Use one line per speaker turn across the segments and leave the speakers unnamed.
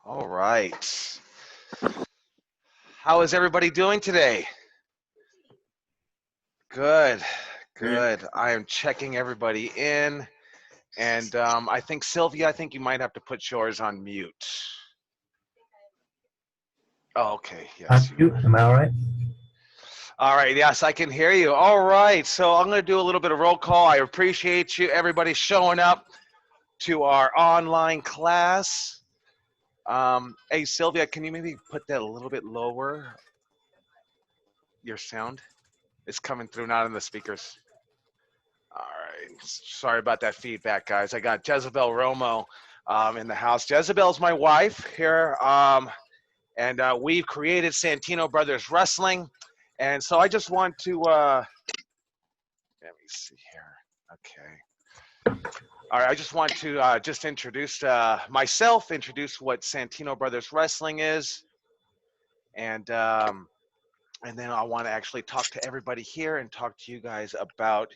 All right. How is everybody doing today? Good,
Good.
good. I am checking everybody in. And I think, Sylvia, I think you might have to put yours on mute. Oh, okay. Yes, you are.
Am I all right?
All right. Yes, I can hear you. All right. So I'm going to do a little bit of roll call. I appreciate you, everybody, showing up to our online class. Hey, Sylvia, can you maybe put that a little bit lower? Your sound is coming through, not in the speakers. All right. Sorry about that feedback, guys. I got Jezebel Romo in the house. Jezebel's my wife here, and we've created Santino Brothers Wrestling. And so I just want to, let me see here. Okay. All right. I just want to just introduce myself, introduce what Santino Brothers Wrestling is, and um, and then I want to actually talk to everybody here and talk to you guys about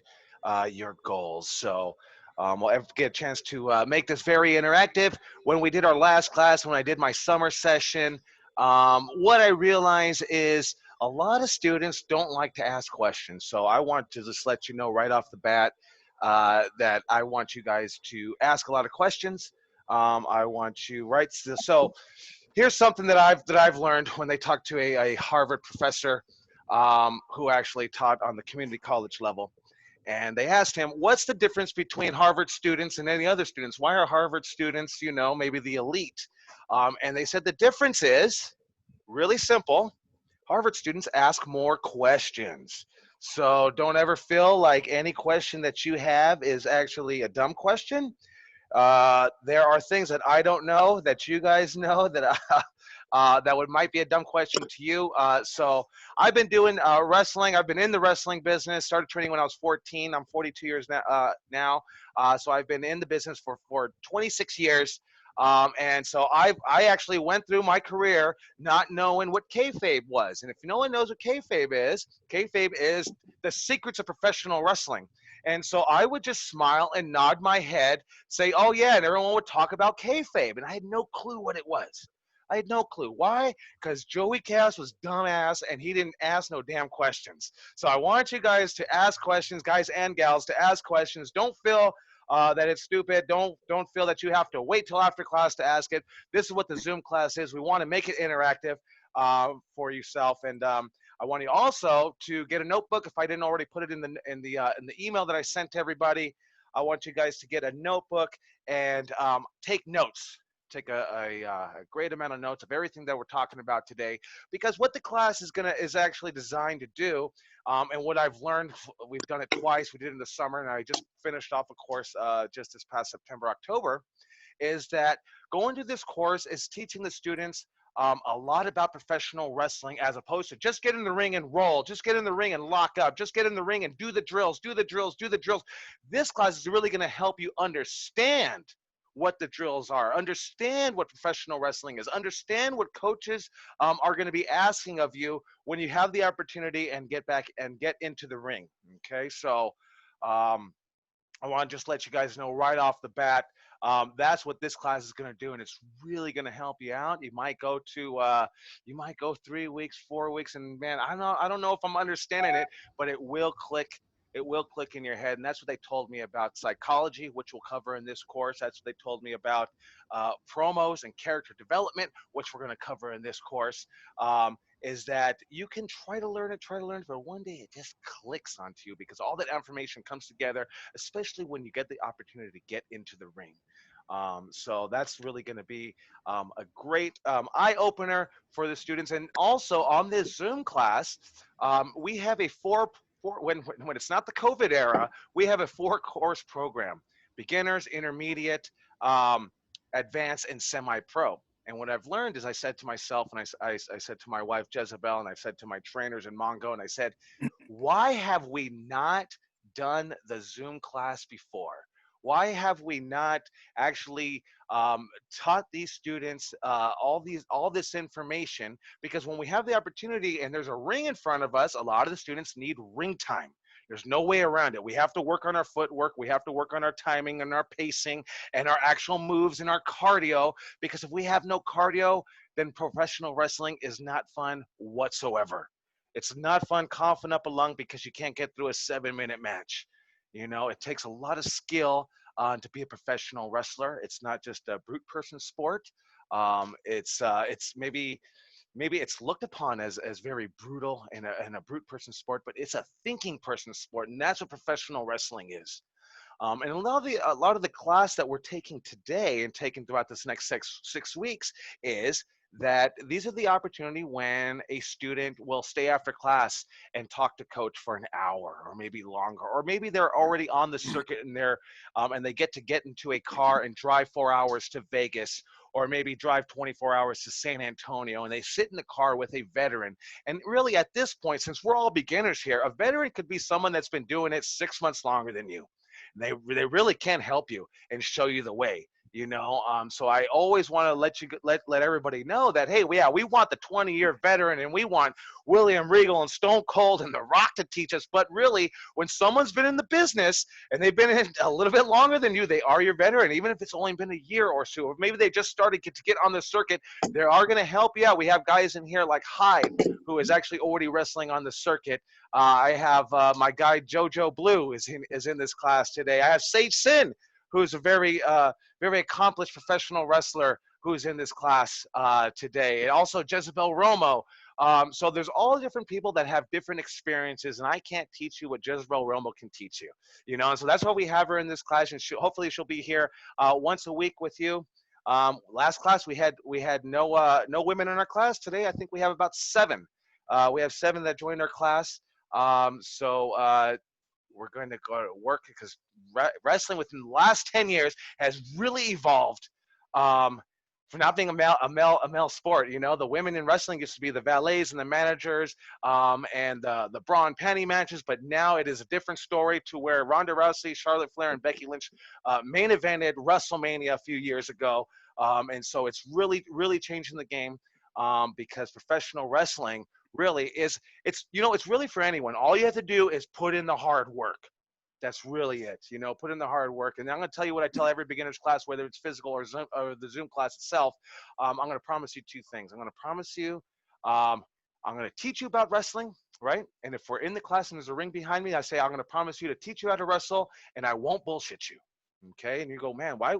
your goals. So we'll get a chance to make this very interactive. When we did our last class, when I did my summer session, what I realized is a lot of students don't like to ask questions. So I want to just let you know right off the bat that I want you guys to ask a lot of questions. I want you right. So here's something that I've learned when they talk to a Harvard professor who actually taught on the community college level. And they asked him, what's the difference between Harvard students and any other students? Why are Harvard students, maybe the elite? And they said the difference is really simple. Harvard students ask more questions. So don't ever feel like any question that you have is actually a dumb question. There are things that I don't know that you guys know that that would might be a dumb question to you. So I've been doing wrestling. I've been in the wrestling business. Started training when I was 14. I'm 42 years now. So I've been in the business for 26 years. And so I actually went through my career not knowing what kayfabe was. And if no one knows what kayfabe is the secrets of professional wrestling. And so I would just smile and nod my head, say, "Oh yeah," and everyone would talk about kayfabe, and I had no clue what it was. I had no clue. Why? Because Joey Cass was dumbass and he didn't ask no damn questions. So I want you guys to ask questions, guys and gals, to ask questions. Don't feel that it's stupid. Don't feel that you have to wait till after class to ask it. This is what the Zoom class is. We want to make it interactive for yourself, and I want you also to get a notebook. If I didn't already put it in the email that I sent to everybody, I want you guys to get a notebook and take notes. Take a great amount of notes of everything that we're talking about today, because what the class is actually designed to do, and what I've learned, we've done it twice. We did it in the summer, and I just finished off a course just this past September, October. Is that going to this course is teaching the students a lot about professional wrestling, as opposed to just get in the ring and roll, just get in the ring and lock up, just get in the ring and do the drills, do the drills, do the drills. This class is really going to help you understand what the drills are, understand what professional wrestling is, understand what coaches are going to be asking of you when you have the opportunity and get back and get into the ring. Okay, so um, I want to just let you guys know right off the bat. That's what this class is going to do, and it's really going to help you out. You might go 3 weeks, 4 weeks, and man, I don't know if I'm understanding it, but it will click. It will click in your head, and that's what they told me about psychology, which we'll cover in this course. That's what they told me about promos and character development, which we're going to cover in this course. Is that you can try to learn it, but one day it just clicks onto you because all that information comes together, especially when you get the opportunity to get into the ring. So that's really going to be a great eye opener for the students. And also on this Zoom class, we have a when it's not the COVID era, we have a 4-course program: beginners, intermediate, advanced, and semi-pro. And what I've learned is I said to myself, and I said to my wife, Jezebel, and I said to my trainers in Mongo, and I said, why have we not done the Zoom class before? Why have we not actually taught these students all this information? Because when we have the opportunity and there's a ring in front of us, a lot of the students need ring time. There's no way around it. We have to work on our footwork. We have to work on our timing and our pacing and our actual moves and our cardio, because if we have no cardio, then professional wrestling is not fun whatsoever. It's not fun coughing up a lung because you can't get through a 7-minute match. You know, it takes a lot of skill to be a professional wrestler. It's not just a brute person sport. It's maybe it's looked upon as very brutal and a brute person sport, but it's a thinking person sport, and that's what professional wrestling is. And a lot of the class that we're taking today and taking throughout this next six weeks is that these are the opportunity when a student will stay after class and talk to coach for an hour or maybe longer, or maybe they're already on the circuit and they get into a car and drive 4 hours to Vegas, or maybe drive 24 hours to San Antonio, and they sit in the car with a veteran. And really at this point, since we're all beginners here, a veteran could be someone that's been doing it 6 months longer than you. They really can help you and show you the way, you know. So I always want to let everybody know that, hey, we want the 20-year veteran, and we want William Regal and Stone Cold and The Rock to teach us. But really, when someone's been in the business and they've been in it a little bit longer than you, they are your veteran, even if it's only been a year or so, or maybe they just started to get on the circuit. They are going to help you out. We have guys in here like Hyde, who is actually already wrestling on the circuit. I have my guy JoJo Blue is in this class today. I have Sage Sin, who's a very accomplished professional wrestler who's in this class today, and also Jezebel Romo. So there's all different people that have different experiences, and I can't teach you what Jezebel Romo can teach you, you know. And so that's why we have her in this class, and hopefully she'll be here once a week with you. Last class we had no women in our class. Today I think we have about 7. We have 7 that joined our class. We're going to go to work because wrestling within the last 10 years has really evolved from not being a male sport. You know, the women in wrestling used to be the valets and the managers and the bra and panty matches, but now it is a different story to where Ronda Rousey, Charlotte Flair, and Becky Lynch main evented WrestleMania a few years ago. And so it's really changing the game because professional wrestling really it's really for anyone. All you have to do is put in the hard work. That's really it. You know, put in the hard work. And I'm going to tell you what I tell every beginner's class, whether it's physical or the Zoom class itself. I'm going to promise you 2 things. I'm going to promise you, I'm going to teach you about wrestling, right? And if we're in the class and there's a ring behind me, I say, I'm going to promise you to teach you how to wrestle, and I won't bullshit you. Okay, and you go, man, why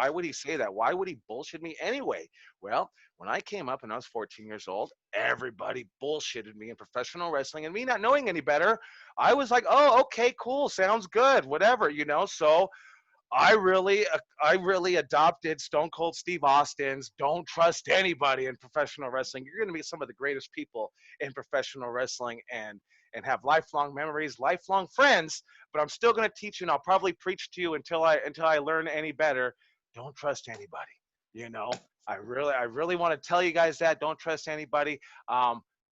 would he say that? Why would he bullshit me anyway? Well, when I came up and I was 14 years old, everybody bullshitted me in professional wrestling, and me not knowing any better, I was like, oh, okay, cool, sounds good, whatever, you know. So I really adopted Stone Cold Steve Austin's "Don't trust anybody" in professional wrestling. You're going to meet some of the greatest people in professional wrestling and have lifelong memories, lifelong friends. But I'm still going to teach you, and I'll probably preach to you until I learn any better. Don't trust anybody. You know, I really want to tell you guys that. Don't trust anybody.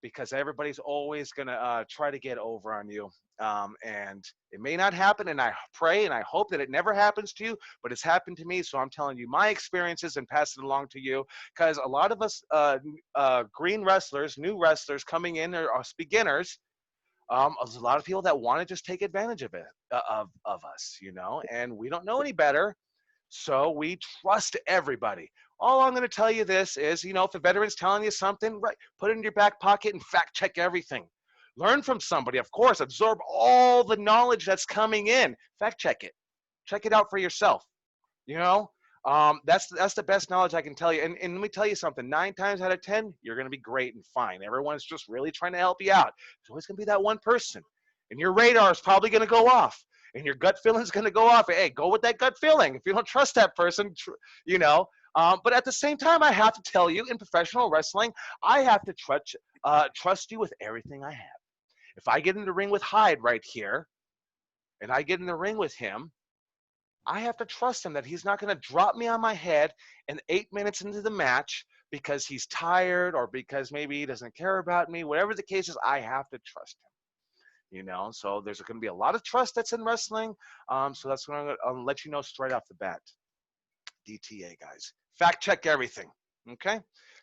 Because everybody's always going to try to get over on you. And it may not happen, and I pray and I hope that it never happens to you, but it's happened to me, so I'm telling you my experiences and pass it along to you, because a lot of us green wrestlers, new wrestlers coming in, or us beginners, there's a lot of people that want to just take advantage of it, of us, you know, and we don't know any better. So we trust everybody. All I'm going to tell you this is, you know, if a veteran's telling you something, right, put it in your back pocket and fact check everything. Learn from somebody, of course, absorb all the knowledge that's coming in. Fact check it. Check it out for yourself. You know, that's the best knowledge I can tell you. And let me tell you something, 9 times out of 10, you're going to be great and fine. Everyone's just really trying to help you out. There's always going to be that one person, and your radar is probably going to go off. And your gut feeling is going to go off. Hey, go with that gut feeling. If you don't trust that person, you know. But at the same time, I have to tell you, in professional wrestling, I have to trust you with everything I have. If I get in the ring with Hyde right here, and I get in the ring with him, I have to trust him that he's not going to drop me on my head in 8 minutes into the match because he's tired or because maybe he doesn't care about me. Whatever the case is, I have to trust him. You know, so there's going to be a lot of trust that's in wrestling. So that's what I'm going to let you know straight off the bat. DTA, guys. Fact check everything. Okay?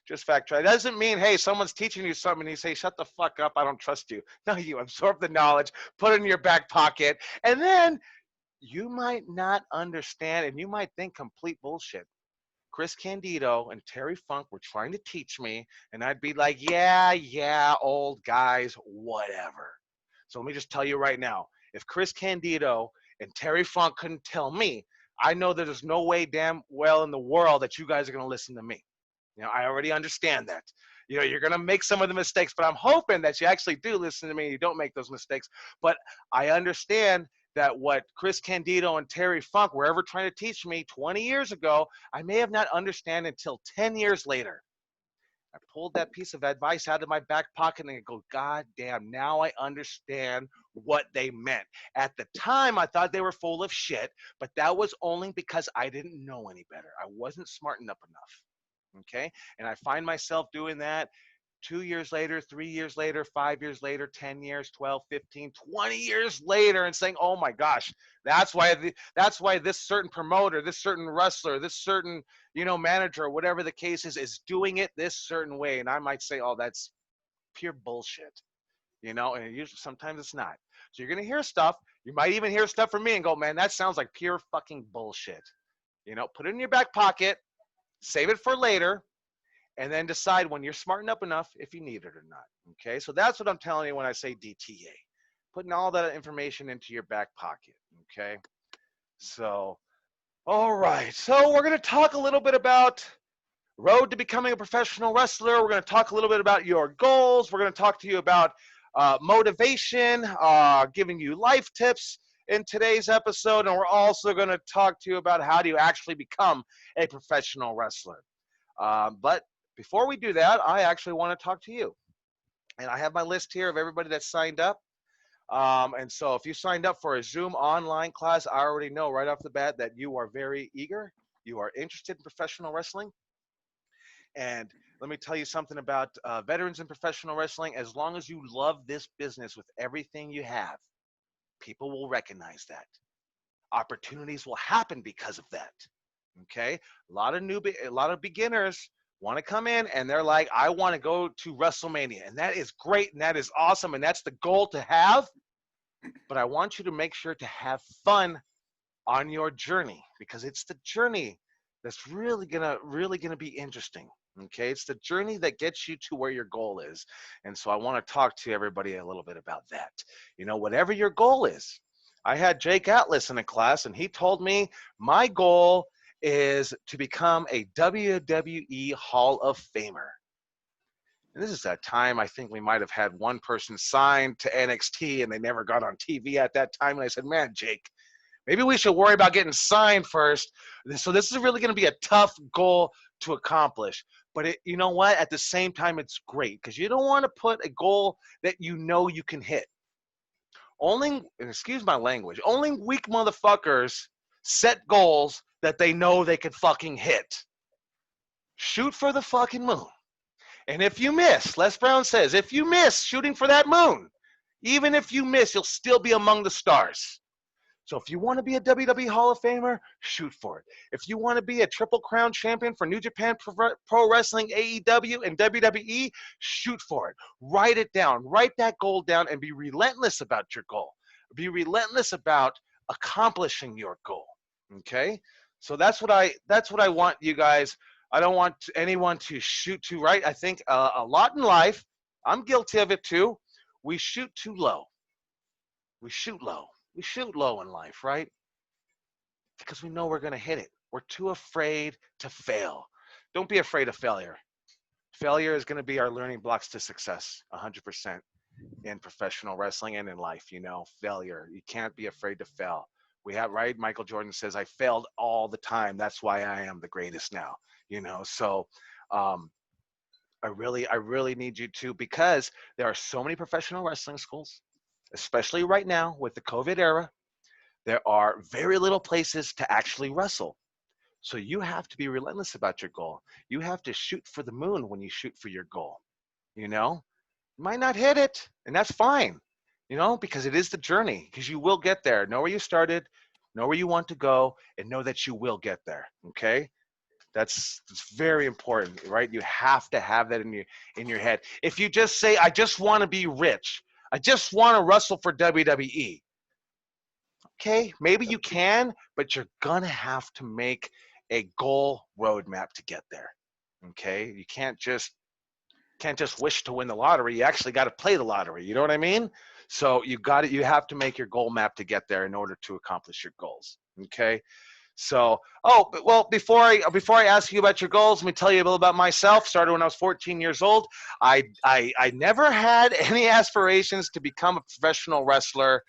Just fact check. It doesn't mean, hey, someone's teaching you something and you say, shut the fuck up, I don't trust you. No, you absorb the knowledge, put it in your back pocket, and then you might not understand and you might think complete bullshit. Chris Candido and Terry Funk were trying to teach me, and I'd be like, yeah, old guys, whatever. So let me just tell you right now, if Chris Candido and Terry Funk couldn't tell me, I know that there's no way damn well in the world that you guys are going to listen to me. I already understand that. You're going to make some of the mistakes, but I'm hoping that you actually do listen to me and you don't make those mistakes. But I understand that what Chris Candido and Terry Funk were ever trying to teach me 20 years ago, I may have not understand until 10 years later. I pulled that piece of advice out of my back pocket and I go, God damn, now I understand what they meant. At the time, I thought they were full of shit, but that was only because I didn't know any better. I wasn't smart enough. Okay? And I find myself doing that 2 years later, 3 years later, 5 years later, 10 years, 12, 15, 20 years later, and saying, oh my gosh, that's why this certain promoter, this certain wrestler, this certain, manager, whatever the case is doing it this certain way. And I might say, oh, that's pure bullshit, and usually sometimes it's not. So you're going to hear stuff. You might even hear stuff from me and go, man, that sounds like pure fucking bullshit. Put it in your back pocket, save it for later, and then decide when you're smartened up enough if you need it or not. Okay, so that's what I'm telling you when I say DTA. Putting all that information into your back pocket. Okay, so, all right. So we're going to talk a little bit about road to becoming a professional wrestler. We're going to talk a little bit about your goals. We're going to talk to you about motivation, giving you life tips in today's episode. And we're also going to talk to you about how do you actually become a professional wrestler. But before we do that, I actually want to talk to you. And I have my list here of everybody that's signed up. And so if you signed up for a Zoom online class, I already know right off the bat that you are very eager. You are interested in professional wrestling. And let me tell you something about veterans in professional wrestling. As long as you love this business with everything you have, people will recognize that. Opportunities will happen because of that. Okay? A lot of beginners want to come in and they're like, I want to go to WrestleMania. And that is great and that is awesome and that's the goal to have. But I want you to make sure to have fun on your journey because it's the journey that's really gonna be interesting. Okay, it's the journey that gets you to where your goal is. And so I want to talk to everybody a little bit about that. Whatever your goal is. I had Jake Atlas in a class and he told me my goal is to become a WWE Hall of Famer. And this is that time I think we might have had one person signed to NXT and they never got on TV at that time. And I said, man, Jake, maybe we should worry about getting signed first. So this is really going to be a tough goal to accomplish. But you know what? At the same time, it's great because you don't want to put a goal that you know you can hit. Excuse my language, only weak motherfuckers set goals that they know they could fucking hit. Shoot for the fucking moon. And if you miss, Les Brown says, if you miss shooting for that moon, even if you miss, you'll still be among the stars. So if you want to be a WWE Hall of Famer, shoot for it. If you want to be a Triple Crown champion for New Japan Pro Wrestling, AEW, and WWE, shoot for it. Write it down. Write that goal down and be relentless about your goal. Be relentless about accomplishing your goal. Okay? So that's what I want you guys. I don't want anyone to shoot too right. I think a lot in life, I'm guilty of it too. We shoot too low. We shoot low. We shoot low in life, right? Because we know we're going to hit it. We're too afraid to fail. Don't be afraid of failure. Failure is going to be our learning blocks to success, 100% in professional wrestling and in life. Failure. You can't be afraid to fail. We have, right? Michael Jordan says, I failed all the time. That's why I am the greatest now. So I really need you to, because there are so many professional wrestling schools, especially right now with the COVID era, there are very little places to actually wrestle. So you have to be relentless about your goal. You have to shoot for the moon when you shoot for your goal. You might not hit it, and that's fine, because it is the journey, because you will get there. Know where you started, know where you want to go, and know that you will get there, okay? That's very important, right? You have to have that in your head. If you just say, I just want to be rich, I just want to wrestle for WWE, okay, maybe you can, but you're gonna have to make a goal roadmap to get there. Okay, you can't just wish to win the lottery. You actually got to play the lottery. You know what I mean? So you have to make your goal map to get there in order to accomplish your goals. Okay. So, well, before I ask you about your goals, let me tell you a little about myself. Started when I was 14 years old. I never had any aspirations to become a professional wrestler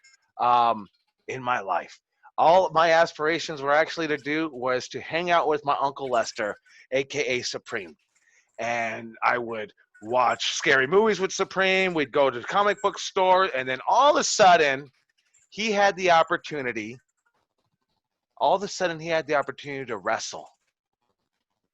in my life. All my aspirations were actually to do was to hang out with my Uncle Lester, aka Supreme, and I would watch scary movies with Supreme. We'd go to the comic book store, and then all of a sudden, he had the opportunity to wrestle.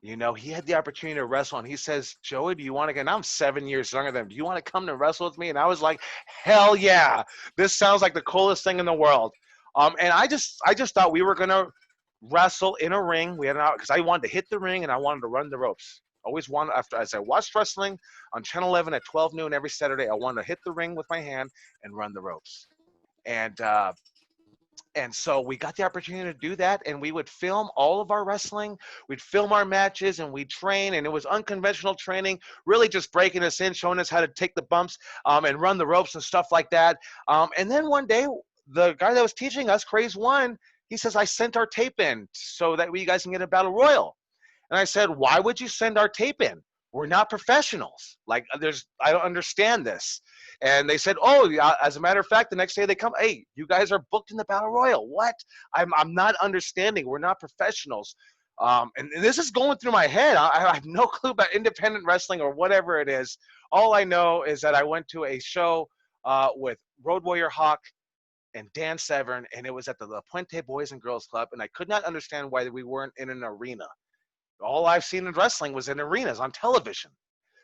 You know, he had the opportunity to wrestle, and he says, Joey, do you want to get, and I'm 7 years younger than him, do you want to come to wrestle with me? And I was like, hell yeah. This sounds like the coolest thing in the world. And I just thought we were going to wrestle in a ring. We had an hour, because I wanted to hit the ring, and I wanted to run the ropes. Always wanted, after, as I watched wrestling on Channel 11 at 12 noon every Saturday, I wanted to hit the ring with my hand and run the ropes. And so we got the opportunity to do that, and we would film all of our wrestling. We'd film our matches, and we'd train, and it was unconventional training, really just breaking us in, showing us how to take the bumps and run the ropes and stuff like that. And then one day, the guy that was teaching us, Craze One, he says, I sent our tape in so that you guys can get a battle royal. And I said, why would you send our tape in? We're not professionals. Like, I don't understand this. And they said, oh, yeah, as a matter of fact, the next day they come, hey, you guys are booked in the Battle Royal. What? I'm not understanding. We're not professionals. And this is going through my head. I have no clue about independent wrestling or whatever it is. All I know is that I went to a show with Road Warrior Hawk and Dan Severn, and it was at the La Puente Boys and Girls Club, and I could not understand why we weren't in an arena. All I've seen in wrestling was in arenas on television.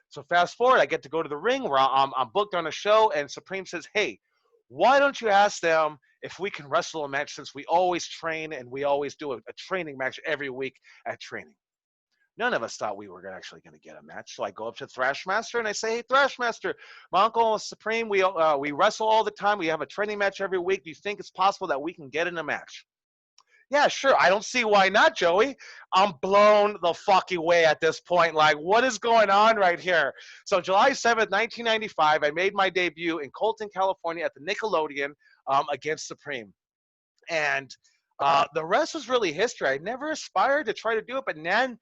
So fast forward, I get to go to the ring where I'm booked on a show, and Supreme says, hey, why don't you ask them if we can wrestle a match, since we always train and we always do a training match every week at training. None of us thought we were actually going to get a match. So I go up to Thrashmaster and I say, hey, Thrashmaster, my uncle is Supreme. We wrestle all the time. We have a training match every week. Do you think it's possible that we can get in a match? Yeah, sure. I don't see why not, Joey. I'm blown the fuck away at this point. Like, what is going on right here? So July 7th, 1995, I made my debut in Colton, California at the Nickelodeon against Supreme. And the rest was really history. I never aspired to try to do it, but then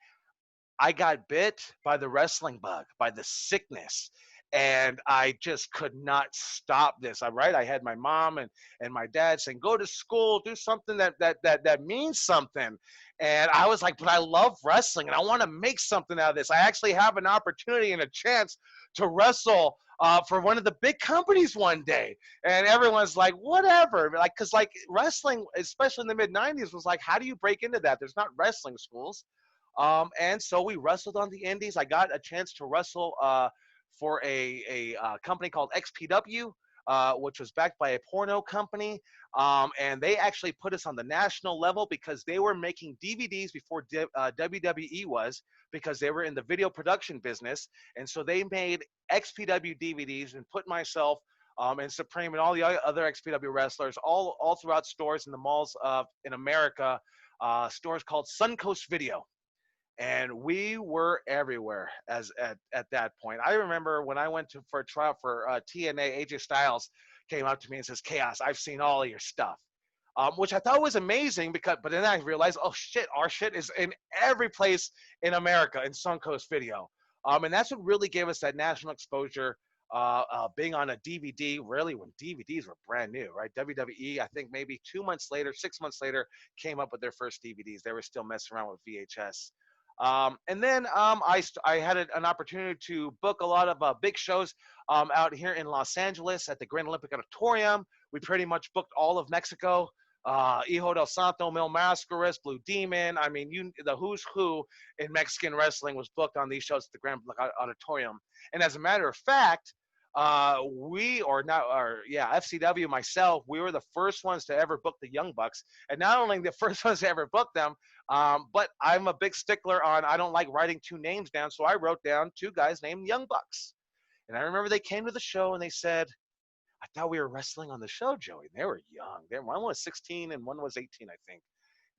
I got bit by the wrestling bug, by the sickness. And I just could not stop this. I had my mom and my dad saying, go to school, do something that means something. And I was like, but I love wrestling and I want to make something out of this. I actually have an opportunity and a chance to wrestle for one of the big companies one day. And everyone's like, whatever. Like, because like wrestling, especially in the mid 90s, was like, how do you break into that? There's not wrestling schools. And so we wrestled on the indies. I got a chance to wrestle for a company called XPW, which was backed by a porno company. And they actually put us on the national level because they were making DVDs before WWE was, because they were in the video production business. And so they made XPW DVDs and put myself and Supreme and all the other XPW wrestlers all throughout stores in the malls in America, stores called Suncoast Video. And we were everywhere at that point. I remember when I went for a tryout for TNA, AJ Styles came up to me and says, Chaos, I've seen all of your stuff, which I thought was amazing, but then I realized, oh shit, our shit is in every place in America in Suncoast Video. And that's what really gave us that national exposure, being on a DVD, really when DVDs were brand new, right? WWE, I think maybe 6 months later, came up with their first DVDs. They were still messing around with VHS. And then I had an opportunity to book a lot of big shows out here in Los Angeles at the Grand Olympic Auditorium. We pretty much booked all of Mexico. Hijo del Santo, Mil Mascaras, Blue Demon. I mean, the who's who in Mexican wrestling was booked on these shows at the Grand Olympic Auditorium. And as a matter of fact, FCW, myself, we were the first ones to ever book the Young Bucks. And not only the first ones to ever book them, but I'm a big stickler on, I don't like writing two names down. So I wrote down two guys named Young Bucks. And I remember they came to the show and they said, I thought we were wrestling on the show, Joey. And they were young. One was 16 and one was 18, I think.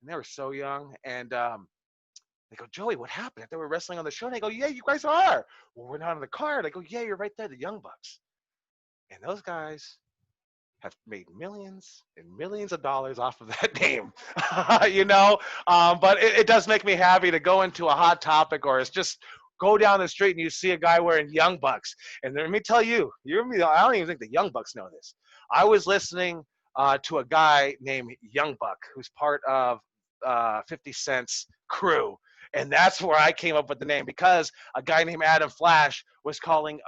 And they were so young. And they go, Joey, what happened? I thought we were wrestling on the show. And they go, yeah, you guys are. Well, we're not in the card. I go, yeah, you're right there, the Young Bucks. And those guys have made millions and millions of dollars off of that name, but it does make me happy to go into a hot topic, or it's just go down the street and you see a guy wearing Young Bucks. And let me tell you, I don't even think the Young Bucks know this. I was listening to a guy named Young Buck, who's part of 50 Cent's crew. And that's where I came up with the name, because a guy named Adam Flash was calling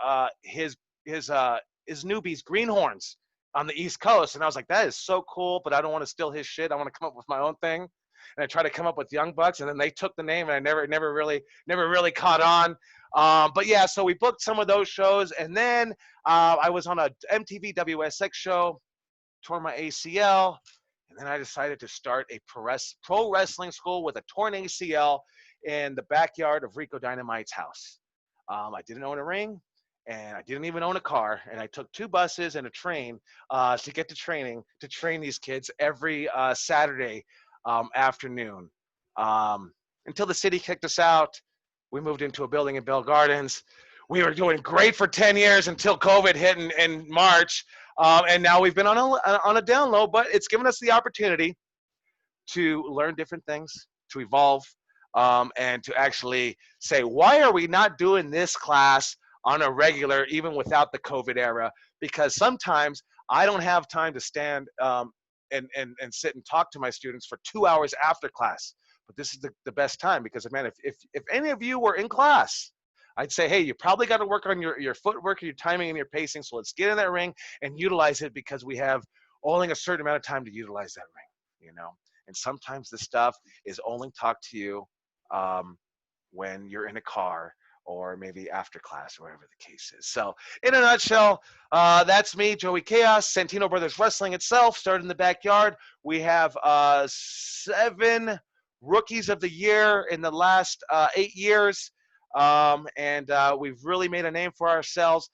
his newbies greenhorns on the East Coast. And I was like, that is so cool, but I don't want to steal his shit. I want to come up with my own thing. And I tried to come up with Young Bucks, and then they took the name, and I never really caught on. But yeah, so we booked some of those shows, and then I was on a MTV WSX show, tore my ACL, and then I decided to start a pro wrestling school with a torn ACL in the backyard of Rico Dynamite's house. I didn't own a ring, and I didn't even own a car, and I took 2 buses and a train to get to training to train these kids every Saturday afternoon. Until the city kicked us out, we moved into a building in Bell Gardens. We were doing great for 10 years until COVID hit in March, and now we've been on a down low, but it's given us the opportunity to learn different things, to evolve, and to actually say, why are we not doing this class on a regular, even without the COVID era? Because sometimes I don't have time to stand and sit and talk to my students for 2 hours after class. But this is the best time, because, man, if any of you were in class, I'd say, hey, you probably got to work on your footwork, your timing, and your pacing. So let's get in that ring and utilize it, because we have only a certain amount of time to utilize that ring, And sometimes this stuff is only talked to you when you're in a car, or maybe after class, or whatever the case is. So in a nutshell, that's me, Joey Chaos. Santino Brothers Wrestling itself started in the backyard. We have 7 rookies of the year in the last 8 years. And we've really made a name for ourselves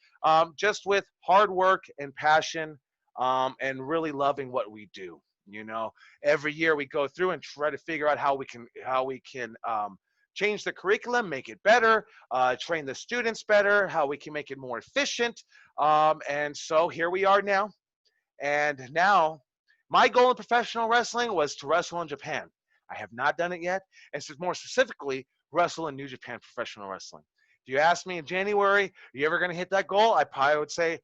just with hard work and passion, and really loving what we do. Every year we go through and try to figure out how we can change the curriculum, make it better, train the students better, how we can make it more efficient. And so here we are now. And now my goal in professional wrestling was to wrestle in Japan. I have not done it yet. And so more specifically, wrestle in New Japan Professional Wrestling. If you ask me in January, are you ever going to hit that goal? I probably would say,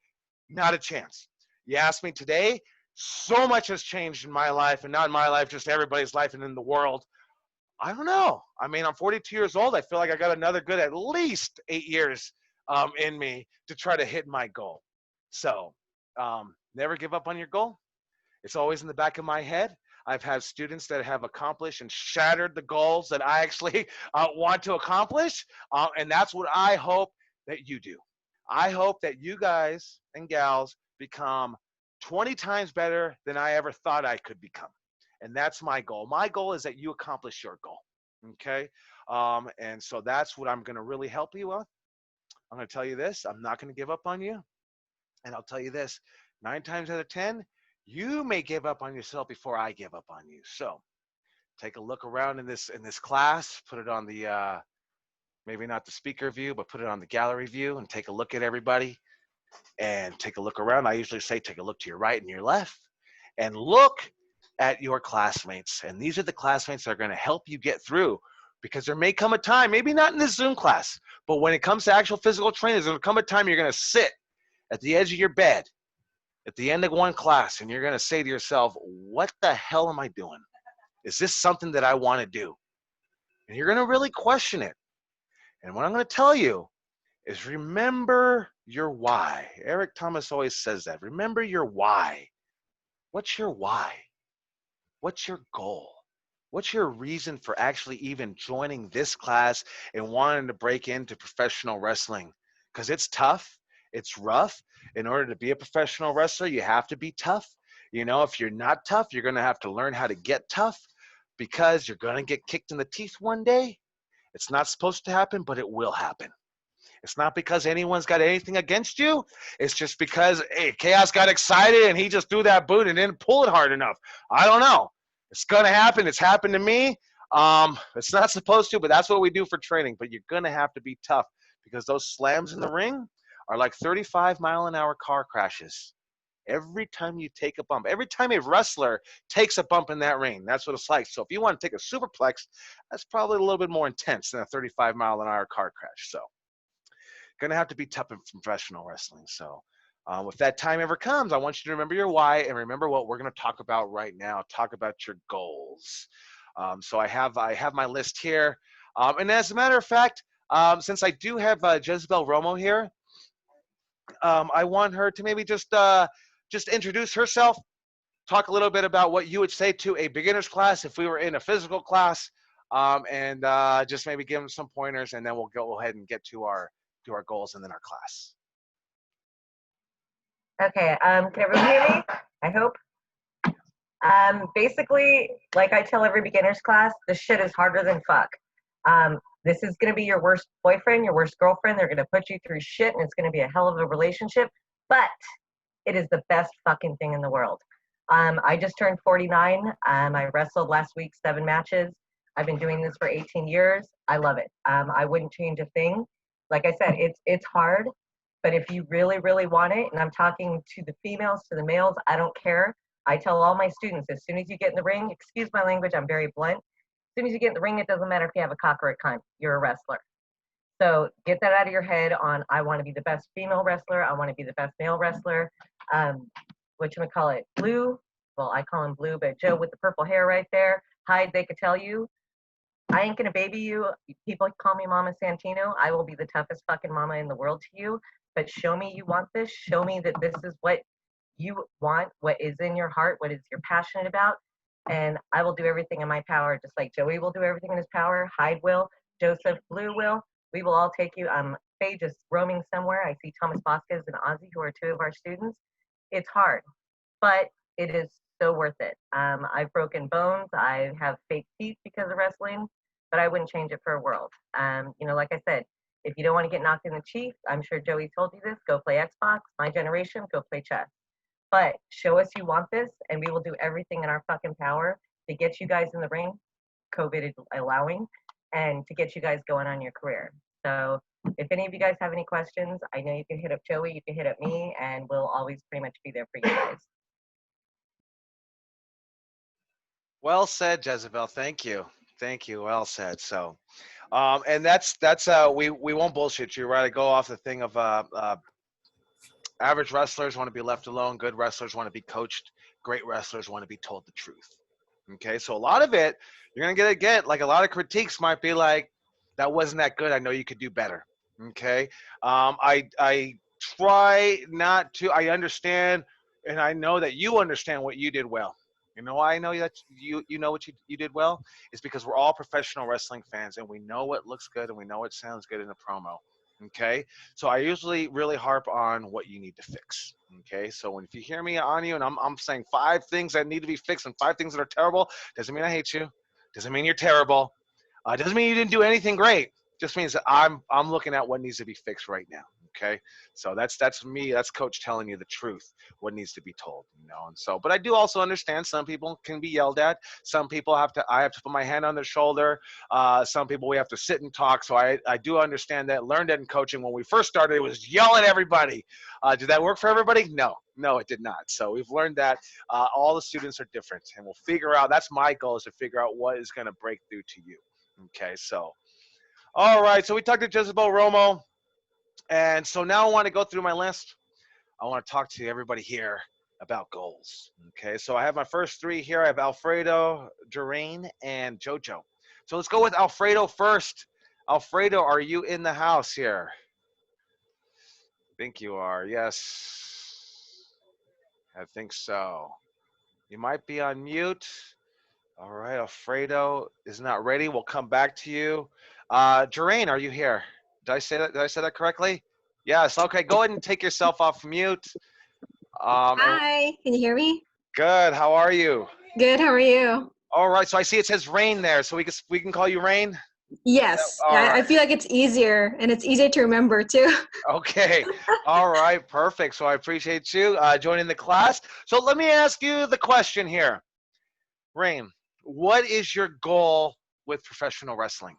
not a chance. You ask me today, so much has changed in my life, and not in my life, just everybody's life and in the world. I don't know. I mean, I'm 42 years old. I feel like I got another good at least 8 years in me to try to hit my goal. So never give up on your goal. It's always in the back of my head. I've had students that have accomplished and shattered the goals that I actually want to accomplish. And that's what I hope that you do. I hope that you guys and gals become 20 times better than I ever thought I could become. And that's my goal. My goal is that you accomplish your goal. Okay. And so that's what I'm going to really help you with. I'm going to tell you this. I'm not going to give up on you. And I'll tell you this, 9 times out of 10, you may give up on yourself before I give up on you. So take a look around in this class, put it on the, maybe not the speaker view, but put it on the gallery view, and take a look at everybody and take a look around. I usually say, take a look to your right and your left and look at your classmates. And these are the classmates that are going to help you get through, because there may come a time, maybe not in this Zoom class, but when it comes to actual physical training, there's going to come a time you're going to sit at the edge of your bed at the end of one class, and you're going to say to yourself, what the hell am I doing? Is this something that I want to do? And you're going to really question it. And what I'm going to tell you is, remember your why. Eric Thomas always says that. Remember your why. What's your why? What's your goal? What's your reason for actually even joining this class and wanting to break into professional wrestling? Because it's tough. It's rough. In order to be a professional wrestler, you have to be tough. You know, if you're not tough, you're going to have to learn how to get tough because you're going to get kicked in the teeth one day. It's not supposed to happen, but it will happen. It's not because anyone's got anything against you. It's just because, hey, Chaos got excited and he just threw that boot and didn't pull it hard enough. I don't know. It's going to happen. It's happened to me. It's not supposed to, but that's what we do for training. But you're going to have to be tough because those slams in the ring are like 35-mile-an-hour car crashes. Every time you take a bump, every time a wrestler takes a bump in that ring, that's what it's like. So if you want to take a superplex, that's probably a little bit more intense than a 35-mile-an-hour car crash. So going to have to be tough in professional wrestling. So if that time ever comes, I want you to remember your why and remember what we're going to talk about right now. Talk about your goals. So I have my list here. And as a matter of fact, since I do have Jezebel Romo here, I want her to maybe just introduce herself, talk a little bit about what you would say to a beginner's class if we were in a physical class, and just maybe give them some pointers, and then we'll go ahead and get to our goals and then our class.
Okay, can everyone hear me? I hope. Basically, like I tell every beginner's class, this shit is harder than fuck. This is gonna be your worst boyfriend, your worst girlfriend. They're gonna put you through shit, and it's gonna be a hell of a relationship. But it is the best fucking thing in the world. I just turned 49. I wrestled last week 7 matches. I've been doing this for 18 years. I love it. I wouldn't change a thing. Like I said, it's hard, but if you really, really want it, and I'm talking to the females, to the males, I don't care. I tell all my students, as soon as you get in the ring, excuse my language, I'm very blunt. As soon as you get in the ring, it doesn't matter if you have a cock or a cunt, you're a wrestler. So get that out of your head on, I want to be the best female wrestler, I want to be the best male wrestler. Whatchamacallit, Blue, well, I call him Blue, but Joe with the purple hair right there, Hyde, they could tell you, I ain't gonna baby you. People call me Mama Santino. I will be the toughest fucking mama in the world to you. But show me you want this. Show me that this is what you want, what is in your heart, what is you're passionate about. And I will do everything in my power, just like Joey will do everything in his power. Hyde will, Joseph, Blue will. We will all take you. Faye just roaming somewhere. I see Thomas Vasquez and Ozzy, who are 2 of our students. It's hard, but it is so worth it. I've broken bones. I have fake teeth because of wrestling, but I wouldn't change it for a world. Like I said, if you don't want to get knocked in the teeth, I'm sure Joey told you this, go play Xbox. My generation, go play chess. But show us you want this, and we will do everything in our fucking power to get you guys in the ring, COVID allowing, and to get you guys going on your career. So if any of you guys have any questions, I know you can hit up Joey, you can hit up me, and we'll always pretty much be there for you guys.
Well said, Jezebel. Thank you. Thank you. Well said. So, and that's we won't bullshit you, right? I go off the thing of average wrestlers want to be left alone. Good wrestlers want to be coached. Great wrestlers want to be told the truth. Okay, so a lot of it you're gonna get like a lot of critiques might be like, that wasn't that good. I know you could do better. Okay, I try not to. I understand, and I know that you understand what you did well. You know why I know that you know what you did well? It's because we're all professional wrestling fans and we know what looks good and we know what sounds good in a promo. Okay, so I usually really harp on what you need to fix. Okay, so if you hear me on you and I'm saying 5 things that need to be fixed and 5 things that are terrible, doesn't mean I hate you. Doesn't mean you're terrible. Doesn't mean you didn't do anything great. Just means that I'm looking at what needs to be fixed right now. Okay, so that's me. That's coach telling you the truth, what needs to be told, And so, but I do also understand some people can be yelled at. Some people I have to put my hand on their shoulder. Some people we have to sit and talk. So I do understand that. Learned that in coaching. When we first started, it was yell at everybody. Did that work for everybody? No, it did not. So we've learned that all the students are different, and we'll figure out. That's my goal, is to figure out what is going to break through to you. Okay, so all right. So we talked to Jezebel Romo. And so now I want to go through my list. I want to talk to everybody here about goals. Okay, so I have my first 3 here. I have Alfredo, Jeraine, and JoJo. So let's go with Alfredo first. Alfredo, are you in the house here? I think you are. Yes. I think so. You might be on mute. All right, Alfredo is not ready. We'll come back to you. Jeraine, are you here? Did I say that correctly? Yes. Okay. Go ahead and take yourself off mute. And
Hi, can you hear me?
good. How are you?
Good, how are you?
All right. So I see it says Rain there. So we can call you Rain.
Yes,
All
I
right.
feel like it's easier and it's easier to remember too.
Okay. All right. Perfect. So I appreciate you joining the class. So let me ask you the question here, Rain. What is your goal with professional wrestling?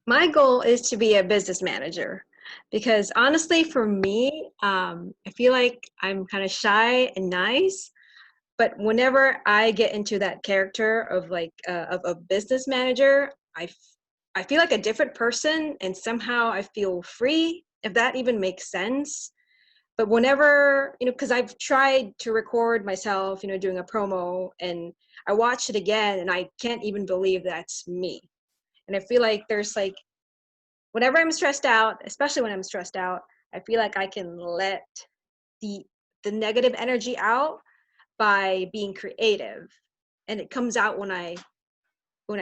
My goal is to be a business manager because honestly, for me, I feel like I'm kind of shy and nice, but whenever I get into that character of like of a business manager, I feel like a different person and somehow I feel free, if that even makes sense. But whenever, because I've tried to record myself, doing a promo, and I watched it again and I can't even believe that's me. And I feel like there's like, whenever I'm stressed out, especially when I'm stressed out, I feel like I can let the the negative energy out by being creative. And it comes out when I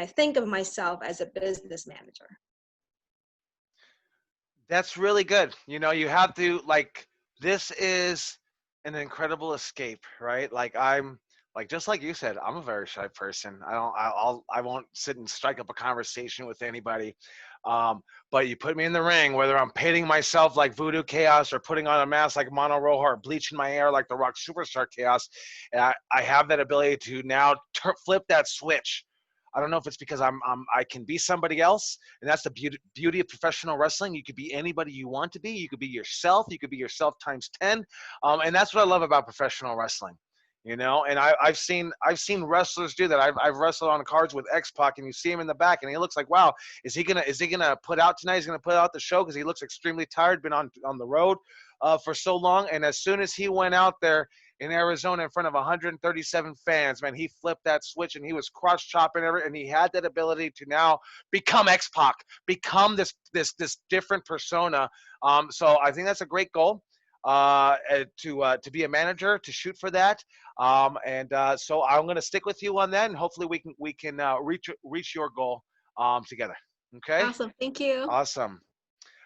think of myself as a business manager.
That's really good. You have to like this is an incredible escape, right? Like I'm like just like you said, I'm a very shy person. I won't sit and strike up a conversation with anybody. Um, but you put me in the ring, whether I'm painting myself like Voodoo Chaos or putting on a mask like Mono Rojo or bleaching my hair like the Rock Superstar Chaos, and I have that ability to now flip that switch. I don't know if it's because I can be somebody else, and that's the beauty of professional wrestling. You could be anybody you want to be. You could be yourself. You could be yourself times 10, and that's what I love about professional wrestling. And I've seen wrestlers do that. I've wrestled on cards with X Pac, and you see him in the back, and he looks like, wow, is he gonna put out tonight? He's gonna put out the show because he looks extremely tired, been on the road for so long, and as soon as he went out there in Arizona in front of 137 fans, man, he flipped that switch and he was cross chopping and he had that ability to now become X Pac, become this different persona. So I think that's a great goal to be a manager, to shoot for that. And so I'm going to stick with you on that, and hopefully we can reach your goal together. Okay,
Awesome, thank you.
awesome.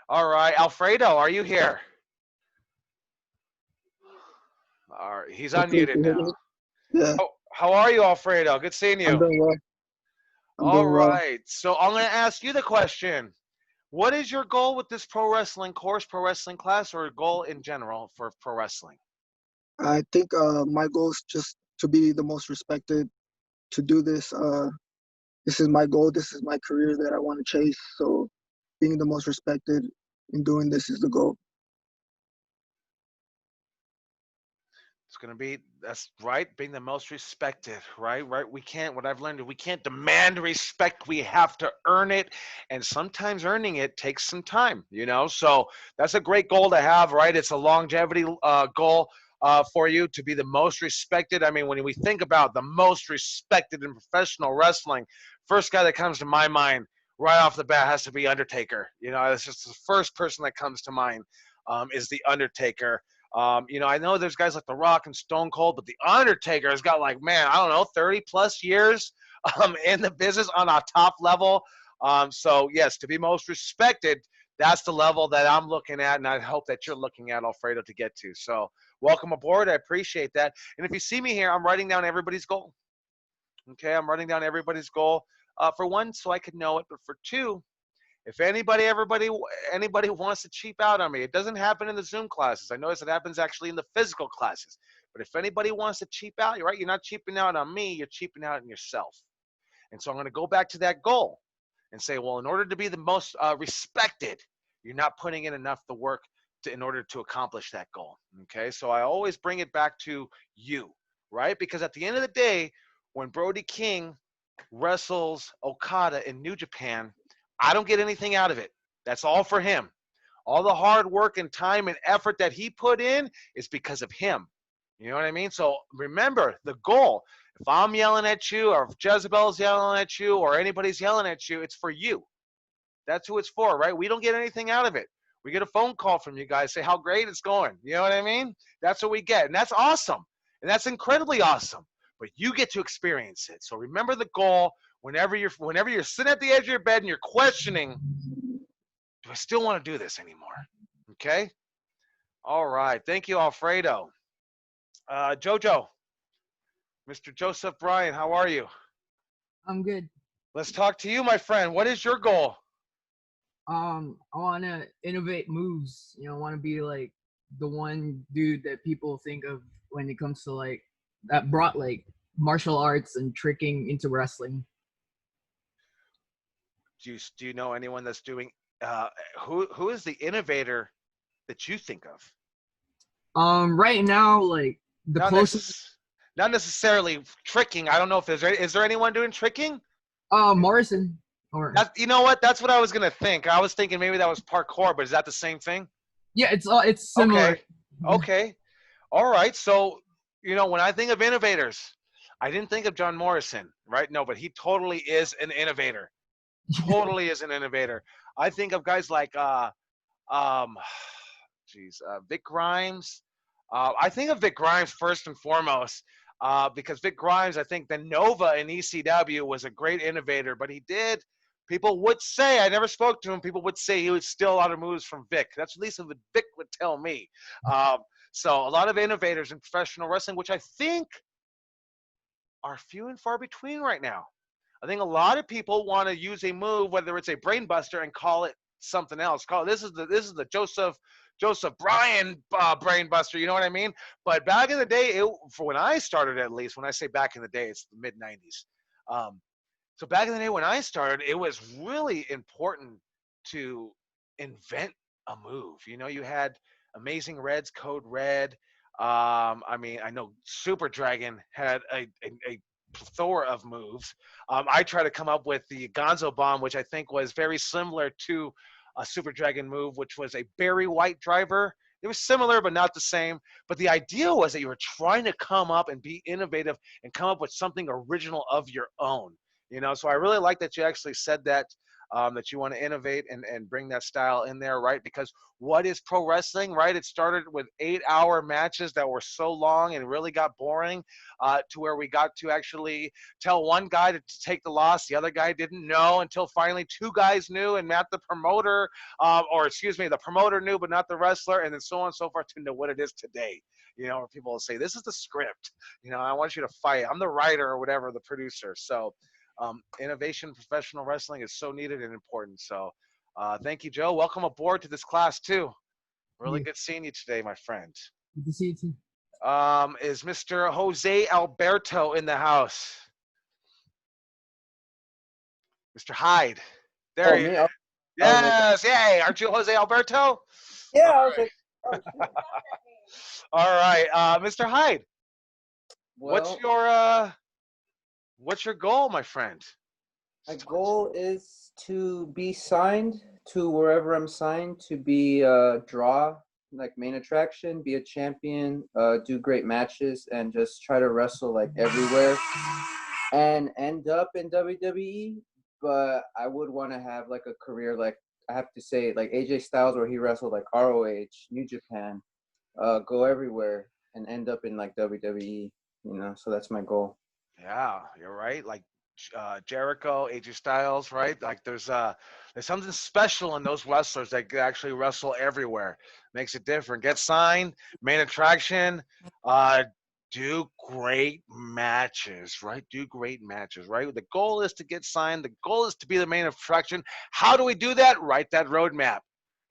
All right, Alfredo, are you here? All right, he's
Hopefully you
unmuted
can hear
now.
me. Yeah,
How are you, Alfredo? Good seeing
I'm
you.
doing well. I'm
All
doing well.
right. So I'm going to ask you the question. What is your goal with this pro wrestling course, pro wrestling class, or a goal in general for pro wrestling?
I think my goal is just to be the most respected, to do this. This is my goal. This is my career that I want to chase. So being the most respected in doing this is the goal.
It's going to be, that's right, being the most respected, right? Right. What I've learned is we can't demand respect. We have to earn it. And sometimes earning it takes some time. So that's a great goal to have, right? It's a longevity goal for you to be the most respected. I mean, when we think about the most respected in professional wrestling, first guy that comes to my mind right off the bat has to be Undertaker. It's just the first person that comes to mind is the Undertaker. I know there's guys like The Rock and Stone Cold, but The Undertaker has got like, man, I don't know, 30 plus years in the business on a top level. So yes, to be most respected, that's the level that I'm looking at, and I hope that you're looking at, Alfredo, to get to. So welcome aboard. I appreciate that. And if you see me here, I'm writing down everybody's goal. Okay, I'm writing down everybody's goal for one, so I could know it, but for two, if anybody wants to cheap out on me, it doesn't happen in the Zoom classes. I notice it happens actually in the physical classes. But if anybody wants to cheap out, you're right. You're not cheaping out on me. You're cheaping out on yourself. And so I'm going to go back to that goal and say, well, in order to be the most respected, you're not putting in enough the work in order to accomplish that goal. Okay. So I always bring it back to you, right? Because at the end of the day, when Brody King wrestles Okada in New Japan, I don't get anything out of it. That's all for him. All the hard work and time and effort that he put in is because of him. You know what I mean? So remember the goal. If I'm yelling at you, or if Jezebel's yelling at you, or anybody's yelling at you, it's for you. That's who it's for, right? We don't get anything out of it. We get a phone call from you guys, say how great it's going. You know what I mean? That's what we get. And that's awesome. And that's incredibly awesome. But you get to experience it. So remember the goal. Whenever you're sitting at the edge of your bed and you're questioning, do I still want to do this anymore? Okay? All right. Thank you, Alfredo. Jojo, Mr. Joseph Bryan, how are you?
I'm good.
Let's talk to you, my friend. What is your goal?
I want to innovate moves. You know, want to be like the one dude that people think of when it comes to like that brought like martial arts and tricking into wrestling.
Do you know anyone that's doing? Who is the innovator that you think of?
Right now, like the
Not
closest,
not necessarily tricking. I don't know if is there anyone doing tricking?
Morrison or
You know what? That's what I was gonna think. I was thinking maybe that was parkour, but is that the same thing?
yeah, it's similar.
Okay. Okay. All right. So, when I think of innovators, I didn't think of John Morrison, right? No, but he totally is an innovator. Totally is an innovator. I think of guys like um Vic Grimes. I think of Vic Grimes first and foremost because Vic Grimes, I think the Nova in ECW was a great innovator, but people would say, I never spoke to him, people would say he would steal a lot of moves from Vic. That's at least what Vic would tell me. So a lot of innovators in professional wrestling, which I think are few and far between right now. I think a lot of people want to use a move, whether it's a brain buster, and call it something else. This is the Joseph Bryan brain buster. You know what I mean? But back in the day, for when I started, at least when I say back in the day, it's the mid '90s. So back in the day when I started, it was really important to invent a move. You had Amazing Red's Code Red. I know Super Dragon had a plethora of moves. I try to come up with the Gonzo Bomb, which I think was very similar to a Super Dragon move, which was a Barry White driver. It was similar, but not the same. But the idea was that you were trying to come up and be innovative and come up with something original of your own. So I really like that you actually said that, that you want to innovate and bring that style in there, right? Because what is pro wrestling, right? It started with 8-hour matches that were so long and really got boring to where we got to actually tell one guy to take the loss. The other guy didn't know until finally two guys knew and not the promoter, the promoter knew but not the wrestler, and then so on and so forth to know what it is today. Where people will say, this is the script. I want you to fight. I'm the writer or whatever, the producer. So innovation in professional wrestling is so needed and important. So thank you, Joe. Welcome aboard to this class too. Really good seeing you today, my friend.
Good to see you too.
Is Mr. Jose Alberto in the house? Mr. Hyde. There he is. Yes, yay. Aren't you Jose Alberto?
Yeah,
All
I was like, oh, shit.
All right, Mr. Hyde.
Well,
What's your goal, my friend?
my goal is to be signed to wherever I'm signed, to be draw, like main attraction, be a champion, do great matches, and just try to wrestle like everywhere and end up in WWE. But I would want to have like a career, like I have to say, like AJ Styles, where he wrestled like ROH, New Japan, go everywhere and end up in like WWE, so that's my goal.
Yeah, you're right. Like Jericho, AJ Styles, right? Like there's something special in those wrestlers that can actually wrestle everywhere. Makes it different. Get signed, main attraction, do great matches, right? Do great matches, right? The goal is to get signed. The goal is to be the main attraction. How do we do that? Write that roadmap.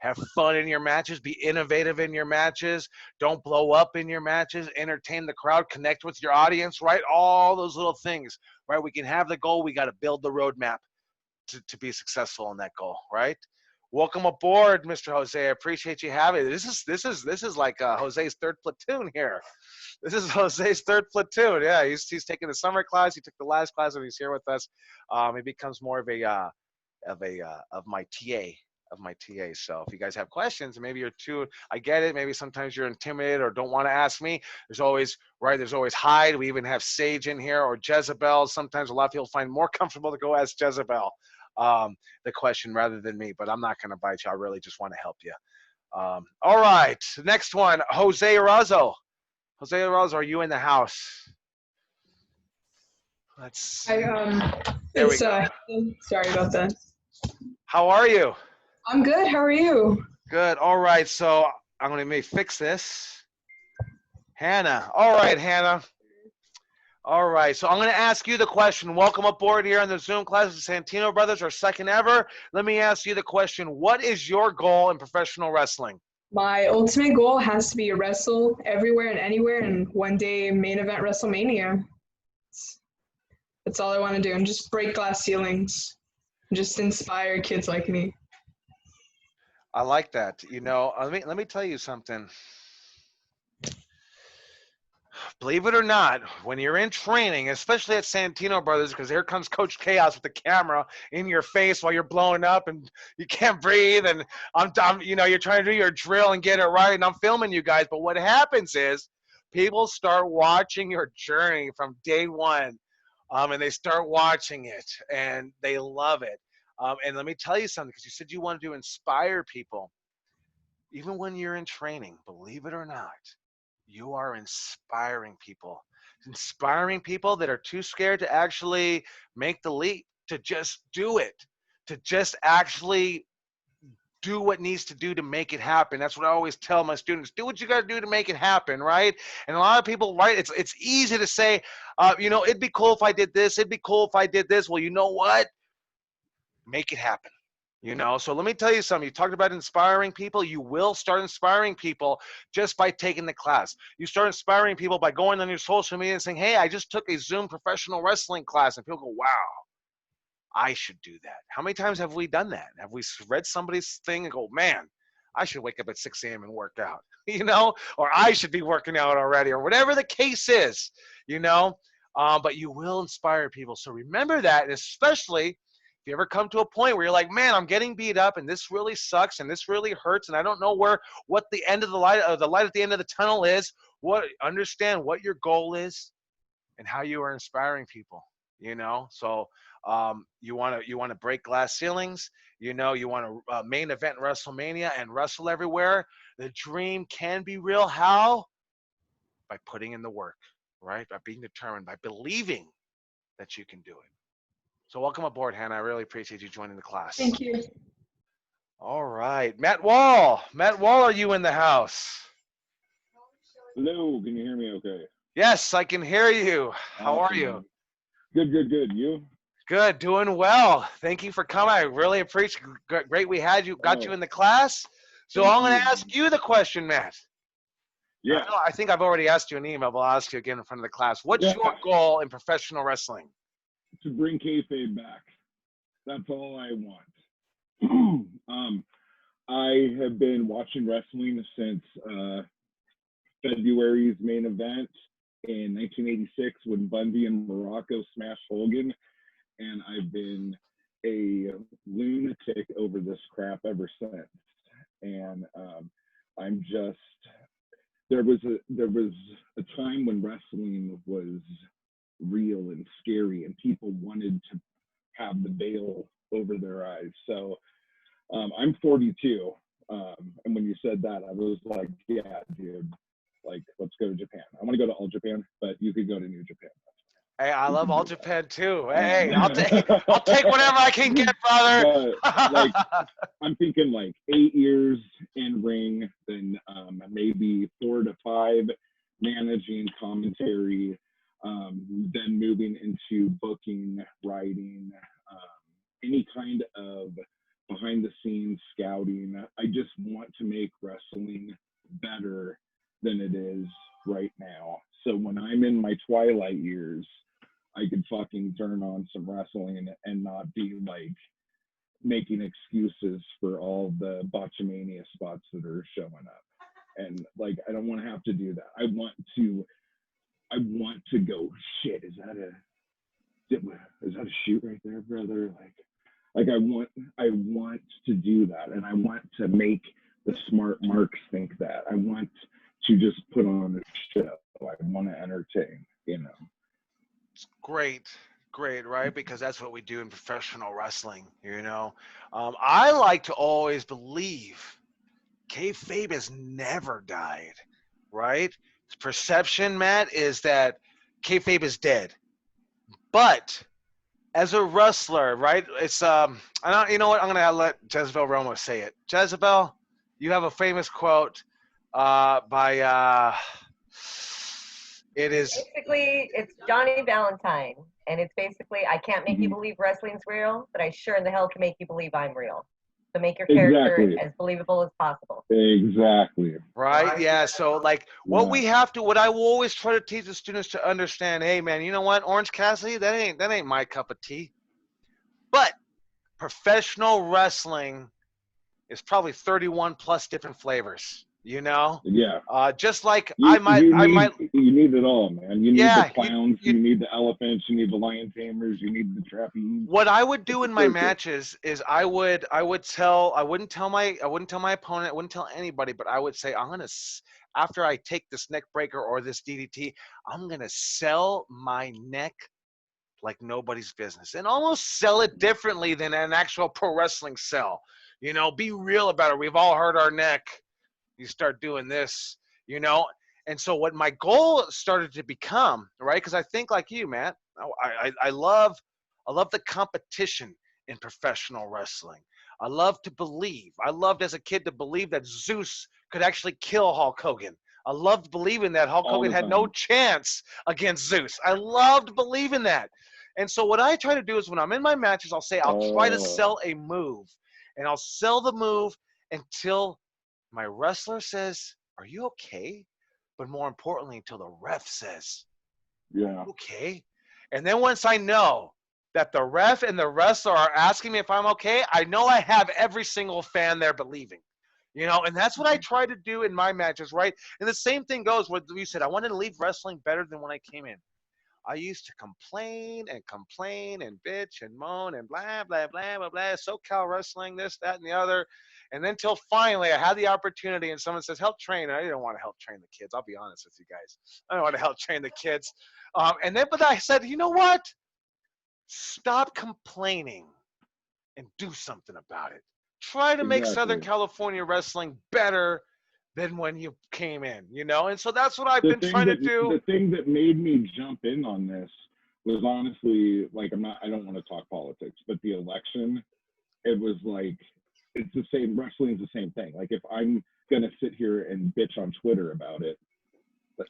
Have fun in your matches. Be innovative in your matches. Don't blow up in your matches. Entertain the crowd. Connect with your audience, right? All those little things, right? We can have the goal. We got to build the roadmap to be successful in that goal, right? Welcome aboard, Mr. Jose. I appreciate you having it. This is like Jose's third platoon here. This is Jose's third platoon. Yeah, he's taking the summer class. He took the last class, and he's here with us. He becomes more of my TA. So if you guys have questions, maybe you're too, I get it. Maybe sometimes you're intimidated or don't want to ask me. There's always Hyde. We even have Sage in here, or Jezebel. Sometimes a lot of people find more comfortable to go ask Jezebel the question rather than me, but I'm not going to bite you. I really just want to help you. All right. Next one, Jose Arazo. Jose Arazo, are you in the house? Let's see. There we go.
Sorry about that.
How are you?
I'm good. How are you?
Good. All right. So I'm gonna maybe fix this. Hannah. All right, Hannah. All right, so I'm going to ask you the question. Welcome aboard here on the Zoom class of Santino Brothers, our second ever. Let me ask you the question. What is your goal in professional wrestling?
My ultimate goal has to be to wrestle everywhere and anywhere and one day main event WrestleMania. That's all I want to do, and just break glass ceilings, just inspire kids like me.
I like that. You know, let me tell you something. Believe it or not, when you're in training, especially at Santino Brothers, because here comes Coach Chaos with the camera in your face while you're blowing up and you can't breathe, and you know, you're trying to do your drill and get it right, and I'm filming you guys. But what happens is people start watching your journey from day one, and they start watching it, and they love it. And let me tell you something, because you said you wanted to inspire people. Even when you're in training, believe it or not, you are inspiring people that are too scared to actually make the leap, to just do it, to just actually do what needs to do to make it happen. That's what I always tell my students. Do what you got to do to make it happen, right? And a lot of people, right, it's easy to say, you know, it'd be cool if I did this. It'd be cool if I did this. Well, you know what? Make it happen. You know, so let me tell you something. You talked about inspiring people. You will start inspiring people just by taking the class. You start inspiring people by going on your social media and saying, hey, I just took a Zoom professional wrestling class. And people go, wow, I should do that. How many times have we done that? Have we read somebody's thing and go, man, I should wake up at 6 a.m. and work out, you know, or I should be working out already, or whatever the case is, you know, but you will inspire people. So remember that, and especially if you ever come to a point where you're like, man, I'm getting beat up and this really sucks and this really hurts and I don't know what the end of the light at the end of the tunnel is, understand what your goal is and how you are inspiring people, you know? So you want to break glass ceilings, you know, you want to main event WrestleMania and wrestle everywhere. The dream can be real. How? By putting in the work, right? By being determined, by believing that you can do it. So welcome aboard, Hannah. I really appreciate you joining the class.
Thank you.
All right. Matt Wall. Matt Wall, are you in the house?
Hello, can you hear me okay?
Yes, I can hear you. How are you?
Good, good, good. You?
Good, doing well. Thank you for coming. I really appreciate it. Great we had you, got you in the class. So I'm going to ask you the question, Matt.
Yeah.
I think I've already asked you an email, but I'll ask you again in front of the class. What's your goal in professional wrestling?
To bring kayfabe back. That's all I want. I have been watching wrestling since February's main event in 1986 when Bundy and Morocco smashed Hogan, and I've been a lunatic over this crap ever since. And I'm just there was a time when wrestling was real and scary and people wanted to have the veil over their eyes. So I'm 42, and when you said that, I was like, yeah, dude, like, let's go to Japan. I want to go to All Japan, but you could go to New Japan.
Hey, I love All Japan too. Hey, I'll take whatever I can get, brother.
But, like, I'm thinking like 8 years in ring, then maybe 4 to 5 managing, commentary, then moving into booking, writing, any kind of behind the scenes scouting. I just want to make wrestling better than it is right now. So when I'm in my twilight years, I could fucking turn on some wrestling and not be like making excuses for all the botchamania spots that are showing up. And like, I don't want to have to do that. I want to go, shit, is that a shoot right there, brother? Like I want to do that, and I want to make the smart marks think that. I want to just put on a show. I want to entertain, you know.
It's great, right? Because that's what we do in professional wrestling, you know. I like to always believe kayfabe has never died, right? Perception, Matt, is that kayfabe is dead. But as a wrestler, right? It's you know what? I'm gonna let Jezebel Ramos say it. Jezebel, you have a famous quote by it is
Basically, it's Johnny Valentine, and it's basically I can't make you
Mhm.
believe wrestling's real, but I sure in the hell can make you believe I'm real. So make your character
Exactly.
as believable as possible.
Exactly.
right. Yeah. So like what
Yeah.
we have to, what I will always try to teach the students to understand. Hey, man, you know what? Orange Cassidy, that ain't my cup of tea. But professional wrestling is probably 31 plus different flavors. You know,
Yeah.
just like
You
I might,
you need it all, man. You need
yeah.
the clowns, you need the elephants, you need the lion tamers, you need the trapeze.
What I would do
It's
in
a
my
circus.
matches is I wouldn't tell my opponent, I wouldn't tell anybody, but I would say after I take this neck breaker or this DDT, I'm gonna sell my neck like nobody's business, and almost sell it differently than an actual pro wrestling sell. You know, be real about it. We've all hurt our neck. You start doing this, you know. And so what my goal started to become, right? Because I think like you, Matt, I love the competition in professional wrestling. I love to believe. I loved as a kid to believe that Zeus could actually kill Hulk Hogan. I loved believing that Hulk
All
Hogan
the
had no
time.
chance against Zeus. I loved believing that. And so what I try to do is when I'm in my matches, I'll say I'll try to
Oh,
sell a move, and I'll sell the move until my wrestler says, "Are you okay?" But more importantly, until the ref says,
yeah.
"Okay." And then once I know that the ref and the wrestler are asking me if I'm okay, I know I have every single fan there believing. You know, and that's what I try to do in my matches, right? And the same thing goes with you said, I wanted to leave wrestling better than when I came in. I used to complain and bitch and moan and blah, blah, blah, blah, blah. SoCal wrestling, this, that, and the other. And then till finally I had the opportunity and someone says, help train. I didn't want to help train the kids. I'll be honest with you guys. I don't want to help train the kids. But I said, you know what? Stop complaining and do something about it. Try to make Southern
Exactly.
California wrestling better than when you came in, you know? And so that's what I've
The
been
thing
trying to
that
do.
the thing that made me jump in on this was honestly like I don't want to talk politics, but the election, it was like it's the same wrestling's the same thing. Like if I'm gonna sit here and bitch on Twitter about it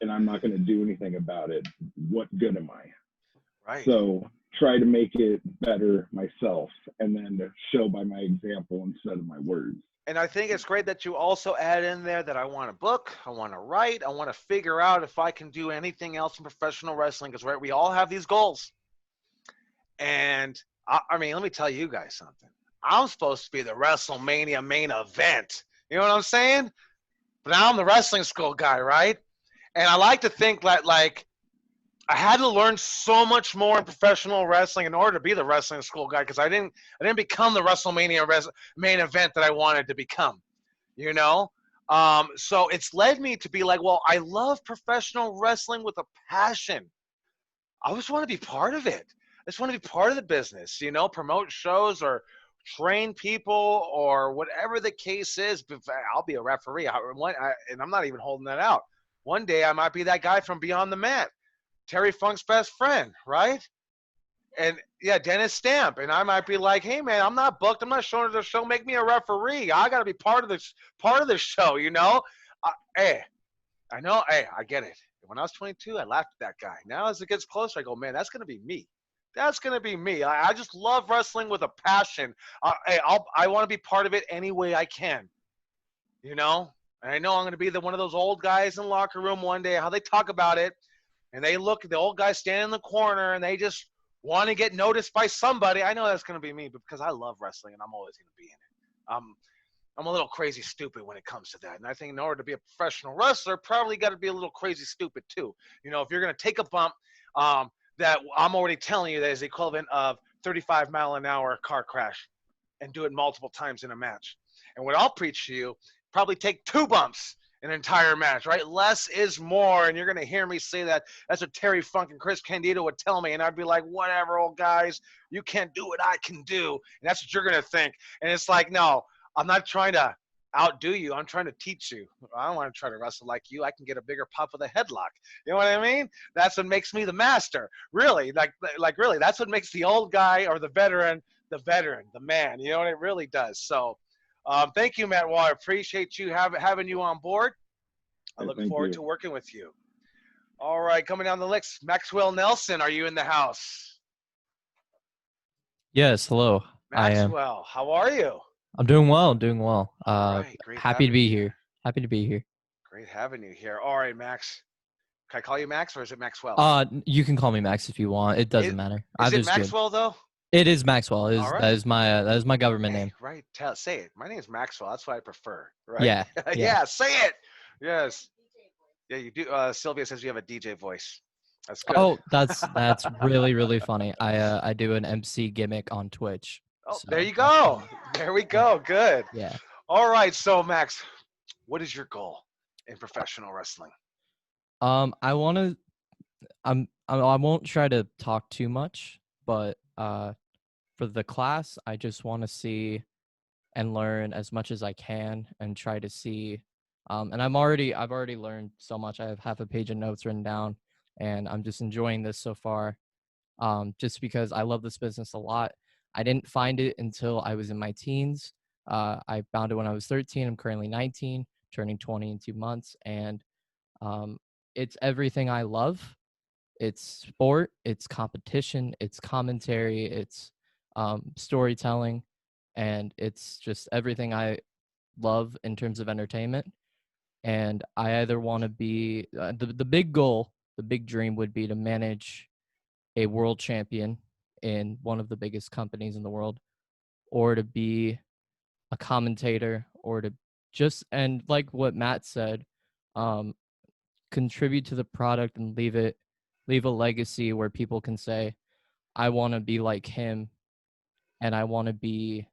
and I'm not gonna do anything about it, what good am I?
Right.
So try to make it better myself and then show by my example instead of my words.
And I think it's great that you also add in there that I want to book, I want to write, I want to figure out if I can do anything else in professional wrestling because right, we all have these goals. And I mean, let me tell you guys something. I'm supposed to be the WrestleMania main event. You know what I'm saying? But now I'm the wrestling school guy, right? And I like to think that like I had to learn so much more in professional wrestling in order to be the wrestling school guy because I didn't become the WrestleMania main event that I wanted to become. You know, so it's led me to be like, well, I love professional wrestling with a passion. I just want to be part of it. I just want to be part of the business. You know, promote shows or train people or whatever the case is. I'll be a referee, and I'm not even holding that out. One day I might be that guy from Beyond the Mat. Terry Funk's best friend, right? And yeah, Dennis Stamp. And I might be like, hey man, I'm not booked. I'm not showing up to the show. Make me a referee. I gotta be part of the show, you know? Hey, I know, hey, I get it. When I was 22, I laughed at that guy. Now as it gets closer, I go, man, that's gonna be me. That's gonna be me. I just love wrestling with a passion. I want to be part of it any way I can, you know. And I know I'm gonna be one of those old guys in the locker room one day. How they talk about it, and they look at the old guy standing in the corner and they just want to get noticed by somebody. I know that's going to be me, but because I love wrestling and I'm always going to be in it. I'm a little crazy stupid when it comes to that. And I think in order to be a professional wrestler, probably got to be a little crazy stupid too. You know, if you're going to take a bump that I'm already telling you that is the equivalent of 35-mile-an-hour car crash and do it multiple times in a match. And what I'll preach to you, probably take 2 bumps an entire match, right? Less is more, and you're going to hear me say that. That's what Terry Funk and Chris Candido would tell me, and I'd be like, whatever, old guys, you can't do what I can do, and that's what you're going to think. And it's like, no, I'm not trying to outdo you. I'm trying to teach you. I don't want to try to wrestle like you. I can get a bigger pop with a headlock. You know what I mean? That's what makes me the master. Really, like really, that's what makes the old guy or the veteran, the man. You know what it really does. So, thank you, Matt Wall. I appreciate you having you on board. I
Yeah,
look
thank
forward
you.
to working with you. All right, coming down the list, Maxwell Nelson, are you in the house?
Yes, hello. I am.
Maxwell, how are you?
I'm doing well. Doing well.
All right, great
Happy to
having
be
you
here. Happy to be here.
Great having you here. All right, Max. Can I call you Max or is it Maxwell?
You can call me Max if you want. It doesn't matter.
Is
I'm
it
just good.
Maxwell though?
It is Maxwell.
All right.
That is my government
Hey,
name.
right. Say it. My name is Maxwell. That's what I prefer. Right?
Yeah. Yeah.
Yeah. Say it. Yes. Yeah, you do. Sylvia says you have a DJ voice. That's good.
Oh, that's really funny. I do an MC gimmick on Twitch.
Oh,
So
there you
that's
go.
funny.
There we go. Good.
Yeah.
All right. So Max, what is your goal in professional wrestling?
I want to. I won't try to talk too much, but for the class, I just want to see and learn as much as I can and try to see. And I've already learned so much. I have half a page of notes written down, and I'm just enjoying this so far. Just because I love this business a lot. I didn't find it until I was in my teens. I found it when I was 13. I'm currently 19, turning 20 in 2 months, and it's everything I love. It's sport, it's competition, it's commentary, it's storytelling, and it's just everything I love in terms of entertainment. And I either want to be the big goal, the big dream would be to manage a world champion in one of the biggest companies in the world, or to be a commentator, or to just, and like what Matt said, um, contribute to the product and leave a legacy where people can say, I want to be like him, and I want to be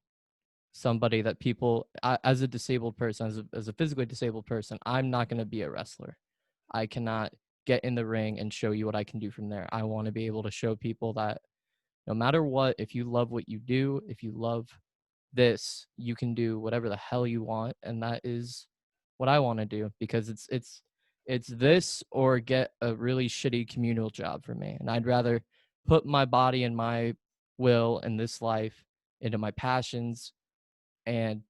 somebody that people, as a disabled person, as a physically disabled person, I'm not going to be a wrestler. I cannot get in the ring and show you what I can do from there. I want to be able to show people that no matter what, if you love what you do, if you love this, you can do whatever the hell you want. And that is what I want to do, because it's this or get a really shitty communal job for me. And I'd rather put my body and my will in this life into my passions, and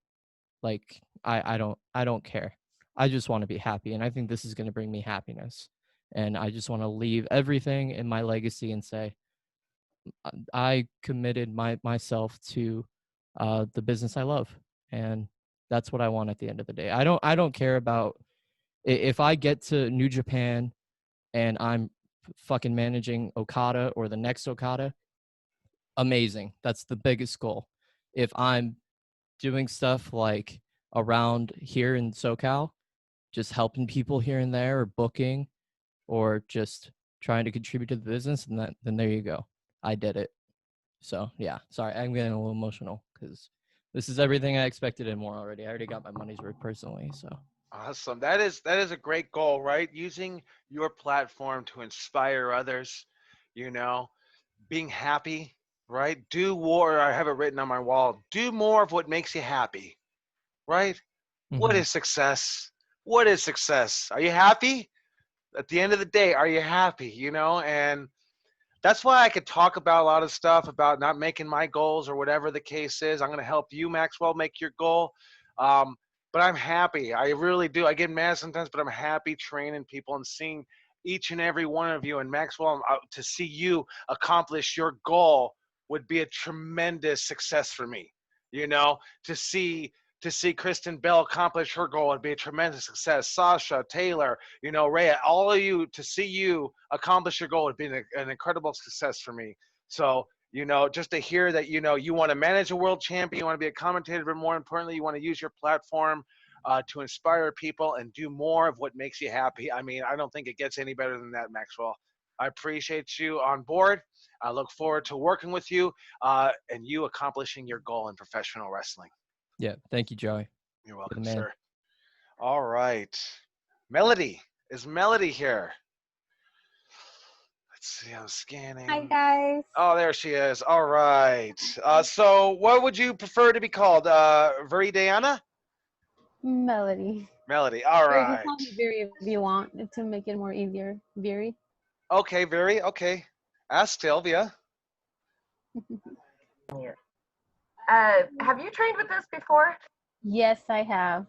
like I don't care. I just want to be happy, and I think this is going to bring me happiness. And I just want to leave everything in my legacy and say I committed myself to the business I love, and that's what I want at the end of the day. I don't care about if I get to New Japan and I'm fucking managing Okada or the next Okada. Amazing. That's the biggest goal. If I'm doing stuff like around here in SoCal, just helping people here and there, or booking, or just trying to contribute to the business, and then there you go. I did it. So yeah, sorry, I'm getting a little emotional because this is everything I expected and more already. I already got my money's worth personally. So
Awesome. That is a great goal, right? Using your platform to inspire others, you know, being happy, right? Do more. I have it written on my wall. Do more of what makes you happy, right? What
Mhm.
is success? What is success? Are you happy? At the end of the day, are you happy? You know, and that's why I could talk about a lot of stuff about not making my goals or whatever the case is. I'm going to help you, Maxwell, make your goal. Um, but I'm happy. I really do. I get mad sometimes, but I'm happy training people and seeing each and every one of you. And Maxwell, to see you accomplish your goal would be a tremendous success for me. You know, to see Kristen Bell accomplish her goal would be a tremendous success. Sasha, Taylor, you know, Rhea, all of you, to see you accomplish your goal would be an incredible success for me. So, you know, just to hear that, you know, you want to manage a world champion, you want to be a commentator, but more importantly, you want to use your platform to inspire people and do more of what makes you happy. I mean, I don't think it gets any better than that, Maxwell. I appreciate you on board. I look forward to working with you and you accomplishing your goal in professional wrestling.
Yeah, thank you, Joey.
You're
You're the
welcome,
man.
sir. All right. Melody. Is Melody here? Let's see, I'm scanning.
Hi guys.
Oh, there she is. All right. So what would you prefer to be called? Viridiana?
Melody.
Melody. All
Or you can
right.
call me Viri if you want to make it more easier. Viri.
Okay, Viri. Okay. Ask Sylvia.
Have you trained with us before?
Yes, I have.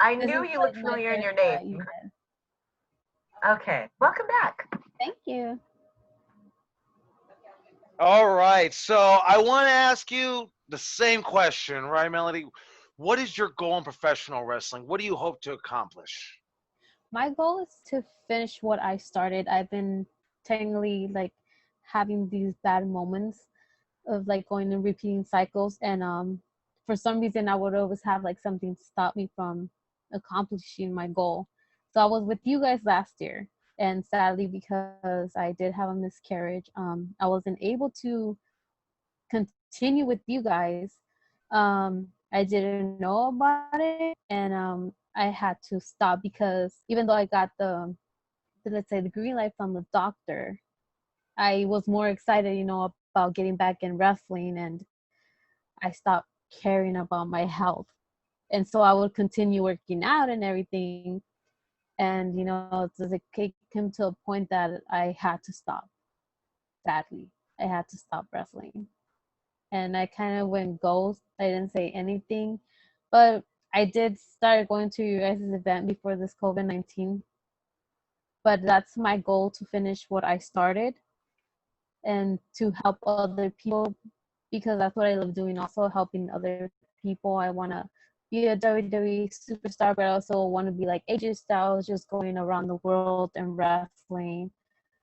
I
This
knew
is
you
like
looked
my
familiar in
first
your name.
event.
Okay, welcome back.
Thank you.
All right. So I want to ask you the same question, right, Melody? What is your goal in professional wrestling? What do you hope to accomplish?
My goal is to finish what I started. I've been technically like having these bad moments of like going and repeating cycles, and for some reason I would always have like something stop me from accomplishing my goal. So I was with you guys last year, and sadly because I did have a miscarriage, I wasn't able to continue with you guys. I didn't know about it, and I had to stop because even though I got the let's say the green light from the doctor, I was more excited, about getting back in wrestling, and I stopped caring about my health. And so I would continue working out and everything. And, it came to a point that I had to stop. Sadly, I had to stop wrestling. And I kind of went ghost. I didn't say anything. But I did start going to your guys' event before this COVID-19. But that's my goal, to finish what I started and to help other people, because that's what I love doing, also helping other people. I want to be a WWE superstar, but I also want to be like AJ Styles, just going around the world and wrestling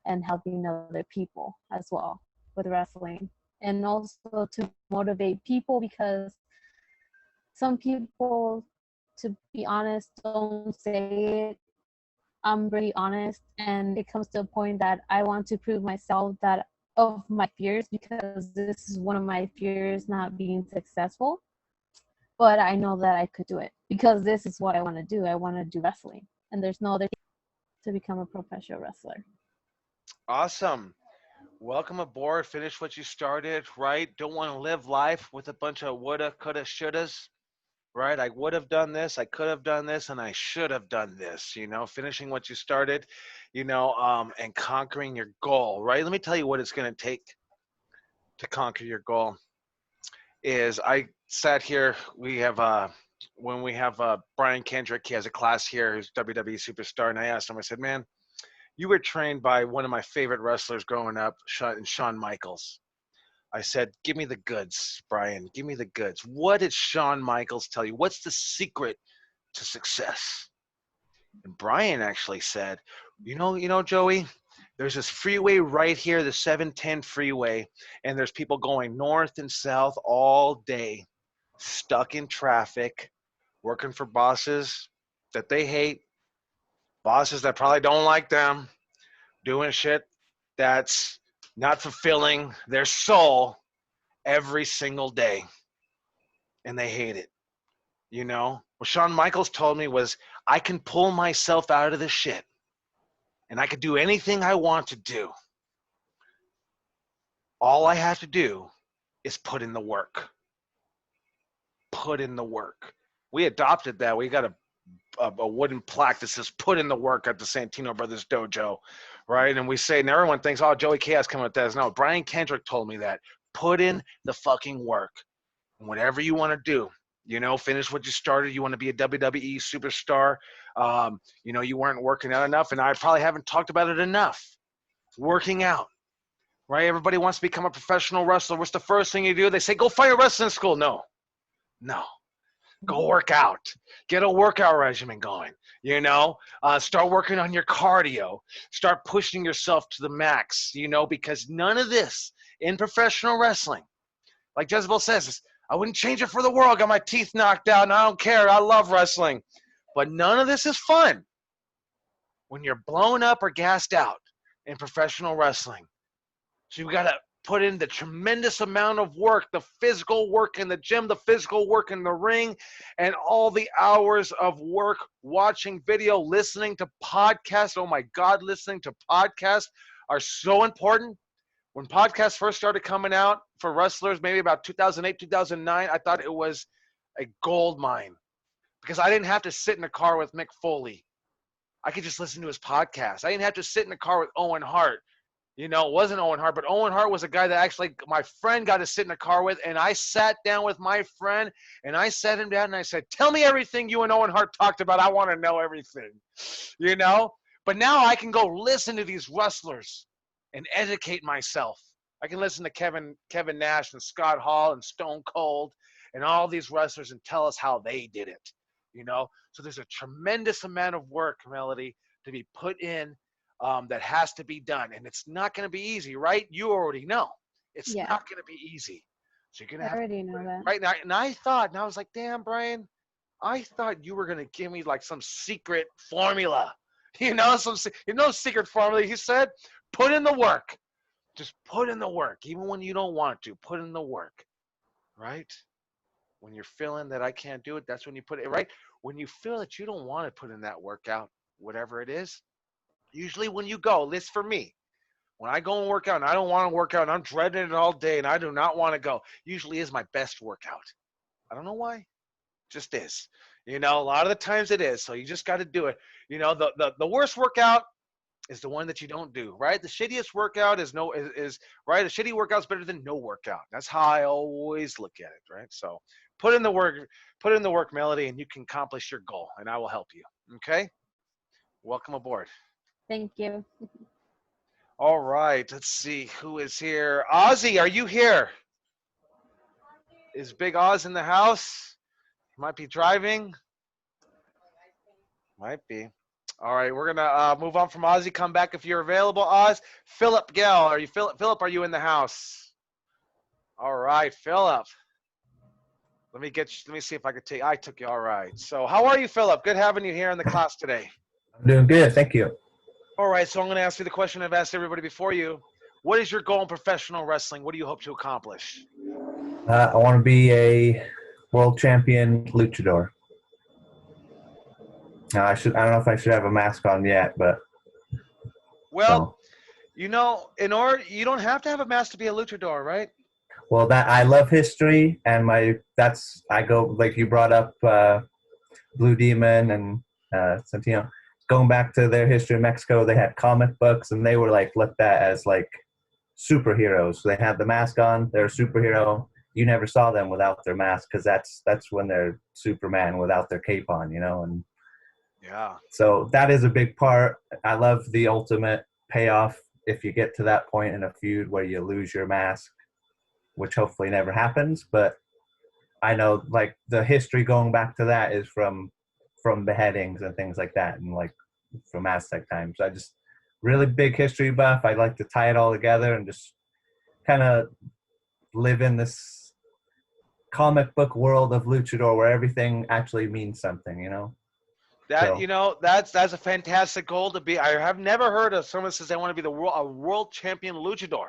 and helping other people as well with wrestling. And also to motivate people, because some people, to be honest, don't say it. I'm really honest, and it comes to a point that I want to prove myself that of my fears, because this is one of my fears, not being successful. But I know that I could do it, because this is what I want to do. I want to do wrestling, and there's no other to become a professional wrestler.
Awesome. Welcome aboard. Finish what you started, right? Don't want to live life with a bunch of woulda, coulda, shouldas, right? I would have done this, I could have done this, and I should have done this, finishing what you started, and conquering your goal, right? Let me tell you what it's going to take to conquer your goal. Is I sat here, when we have Brian Kendrick, he has a class here, who's WWE superstar, and I asked him, I said, man, you were trained by one of my favorite wrestlers growing up, Shawn Michaels. I said, give me the goods, Brian. Give me the goods. What did Shawn Michaels tell you? What's the secret to success? And Brian actually said, Joey, there's this freeway right here, the 710 freeway, and there's people going north and south all day, stuck in traffic, working for bosses that they hate, bosses that probably don't like them, doing shit that's not fulfilling their soul every single day, and they hate it. What Shawn Michaels told me was, I can pull myself out of this shit, and I could do anything I want to do. All I have to do is put in the work. Put in the work. We adopted that. We got a wooden plaque that says "Put in the work" at the Santino Brothers Dojo, right? And we say, and everyone thinks, "Oh, Joey Chaos coming with that." No, Brian Kendrick told me that. Put in the fucking work, and whatever you want to do, finish what you started. You want to be a WWE superstar. You weren't working out enough, and I probably haven't talked about it enough. Working out, right? Everybody wants to become a professional wrestler. What's the first thing you do? They say, go find a wrestling school. No. Go work out. Get a workout regimen going. Start working on your cardio. Start pushing yourself to the max, because none of this in professional wrestling, like Jezebel says, I wouldn't change it for the world. Got my teeth knocked out, and I don't care. I love wrestling. But none of this is fun when you're blown up or gassed out in professional wrestling. So you've got to put in the tremendous amount of work, the physical work in the gym, the physical work in the ring, and all the hours of work watching video, listening to podcasts. Oh my God, listening to podcasts are so important. When podcasts first started coming out for wrestlers, maybe about 2008, 2009, I thought it was a gold mine, because I didn't have to sit in a car with Mick Foley. I could just listen to his podcast. I didn't have to sit in a car with Owen Hart. It wasn't Owen Hart, but Owen Hart was a guy that actually my friend got to sit in a car with, and I sat down with my friend, and I sat him down, and I said, tell me everything you and Owen Hart talked about. I want to know everything, But now I can go listen to these wrestlers and educate myself. I can listen to Kevin Nash and Scott Hall and Stone Cold and all these wrestlers and tell us how they did it, you know? So there's a tremendous amount of work, Melody, to be put in that has to be done. And it's not going to be easy, right? You already know. It's
Yeah.
not going to be easy. So you're going to
I
have
already know that.
right now. And I thought, and I was like, damn, Brian, I thought you were going to give me like some secret formula. You know, secret formula. He said, put in the work. Just put in the work. Even when you don't want to, put in the work. Right? When you're feeling that I can't do it, that's when you put it, right? When you feel that you don't want to put in that workout, whatever it is, usually when you go, this for me, when I go and work out and I don't want to work out and I'm dreading it all day and I do not want to go, usually is my best workout. I don't know why. Just is. You know, a lot of the times it is. So you just got to do it. You know, the worst workout is the one that you don't do, right? The shittiest workout is right. A shitty workout's better than no workout. That's how I always look at it, right? So put in the work, Melody, and you can accomplish your goal, and I will help you. Okay? Welcome aboard.
Thank you.
All right, let's see who is here. Ozzy, are you here? Is Big Oz in the house? Might be driving. Might be. All right, we're gonna move on from Ozzy. Come back if you're available, Oz. Philip Gell, are you Philip? Are you in the house? All right, Philip. Let me see if I could take. I took you. All right. So how are you, Philip? Good having you here in the class today.
I'm doing good, thank you.
All right, so I'm going to ask you the question I've asked everybody before you. What is your goal in professional wrestling? What do you hope to accomplish?
I want to be a world champion luchador. Now, I don't know if I should have a mask on yet, but
well, you know, you don't have to have a mask to be a luchador, right?
Well, that I love history, and I go like you brought up Blue Demon and Santino. Going back to their history in Mexico, they had comic books, and they were like looked at as like superheroes. So they had the mask on; they're a superhero. You never saw them without their mask because that's when they're Superman without their cape on, you know. And
yeah,
so that is a big part. I love the ultimate payoff if you get to that point in a feud where you lose your mask, which hopefully never happens. But I know like the history going back to that is from beheadings and things like that, and like from Aztec times. I just really big history buff. I like to tie it all together and just kind of live in this comic book world of luchador where everything actually means something, you know.
You know, that's a fantastic goal to be. I have never heard of someone says they want to be a world champion luchador.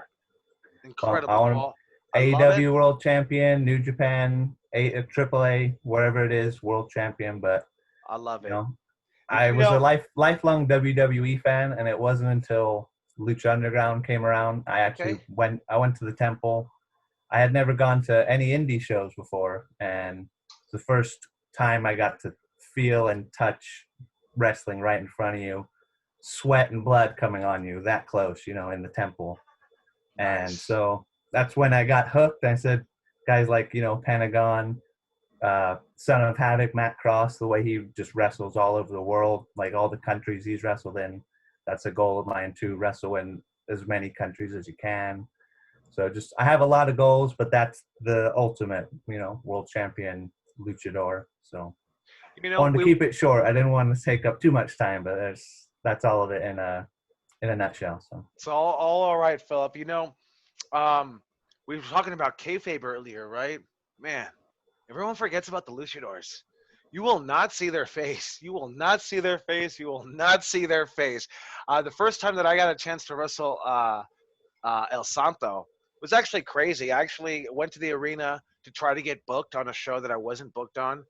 Incredible.
I want AEW world champion, New Japan, AAA, wherever it is, world champion. But
I love it.
You know, I was a lifelong WWE fan, and it wasn't until Lucha Underground came around. I went to the temple. I had never gone to any indie shows before, and the first time I got to feel and touch wrestling right in front of you, sweat and blood coming on you that close, you know, in the temple. Nice. And so that's when I got hooked. I said, guys like, you know, Pentagon, Son of Havoc, Matt Cross, the way he just wrestles all over the world, like all the countries he's wrestled in. That's a goal of mine to wrestle in as many countries as you can. So I have a lot of goals, but that's the ultimate, you know, world champion luchador. So I wanted to keep it short. I didn't want to take up too much time, but that's all of it in a nutshell. So
it's all right, Philip. You know, we were talking about kayfabe earlier, right? Man, everyone forgets about the luchadors. You will not see their face. You will not see their face. You will not see their face. The first time that I got a chance to wrestle El Santo was actually crazy. I actually went to the arena to try to get booked on a show that I wasn't booked on.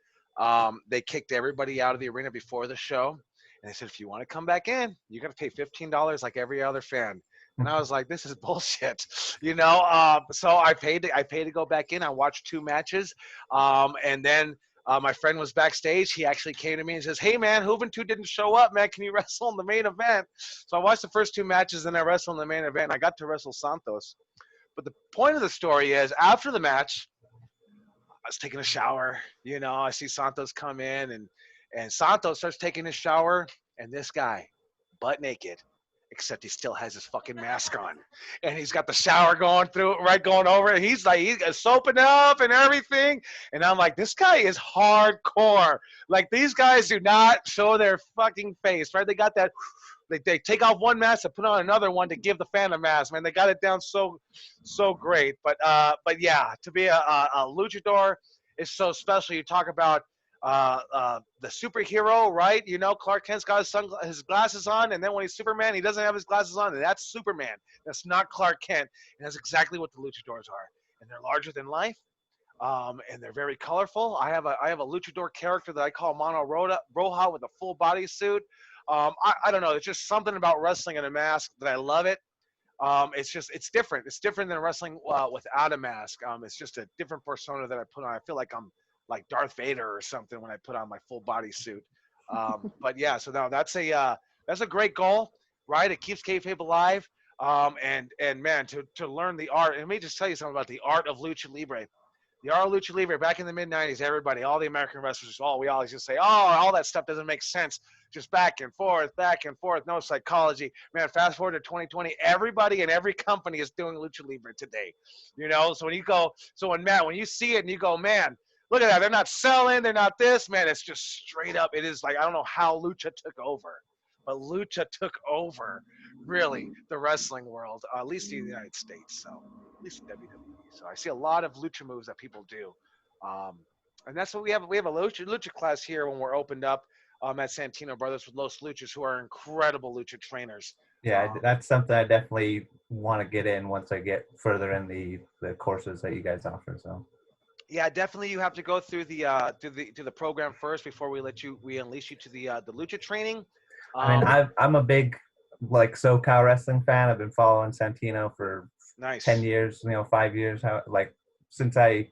They kicked everybody out of the arena before the show. And they said, if you want to come back in, you got to pay $15 like every other fan. And I was like, this is bullshit, you know? So I paid to go back in. I watched 2 matches. And then my friend was backstage. He actually came to me and says, hey, man, Juventud didn't show up, man. Can you wrestle in the main event? So I watched the first 2 matches, then I wrestled in the main event. And I got to wrestle Santos. But the point of the story is, after the match, I was taking a shower. You know, I see Santos come in, and Santos starts taking a shower, and this guy butt naked, except he still has his fucking mask on, and he's got the shower going through, right, going over it. He's soaping up and everything, and I'm like, this guy is hardcore. Like, these guys do not show their fucking face, right? They got that. They take off one mask and put on another one to give the fan a mask. Man, they got it down so great. But yeah, to be a luchador is so special. You talk about the superhero, right? You know, Clark Kent's got his glasses on, and then when he's Superman, he doesn't have his glasses on, and that's Superman. That's not Clark Kent, and that's exactly what the luchadors are. And they're larger than life, and they're very colorful. I have a luchador character that I call Mano Roja with a full body suit. I don't know. There's just something about wrestling in a mask that I love it. It's different. It's different than wrestling without a mask. It's just a different persona that I put on. I feel like I'm like Darth Vader or something when I put on my full body suit. But yeah, so now that's a great goal, right? It keeps kayfabe alive. And man, to learn the art. And let me just tell you something about the art of lucha libre. The art of lucha libre back in the mid-90s, everybody, all the American wrestlers, we always just say, oh, all that stuff doesn't make sense. Just back and forth, no psychology. Man, fast forward to 2020, everybody in every company is doing lucha libre today. You know, so when you see it and you go, man, look at that, they're not selling, they're not this, man, it's just straight up. It is like, I don't know how lucha took over, but lucha took over, really, the wrestling world, at least in the United States, so at least in WWE. So I see a lot of lucha moves that people do. And that's what we have. We have a lucha class here when we're opened up at Santino Brothers with Los Luchas, who are incredible lucha trainers.
Yeah, that's something I definitely want to get in once I get further in the courses that you guys offer. So.
Yeah, definitely. You have to go through the program first before we unleash you to the lucha training.
I mean, I'm a big SoCal wrestling fan. I've been following Santino for 10 years, 5 years, since I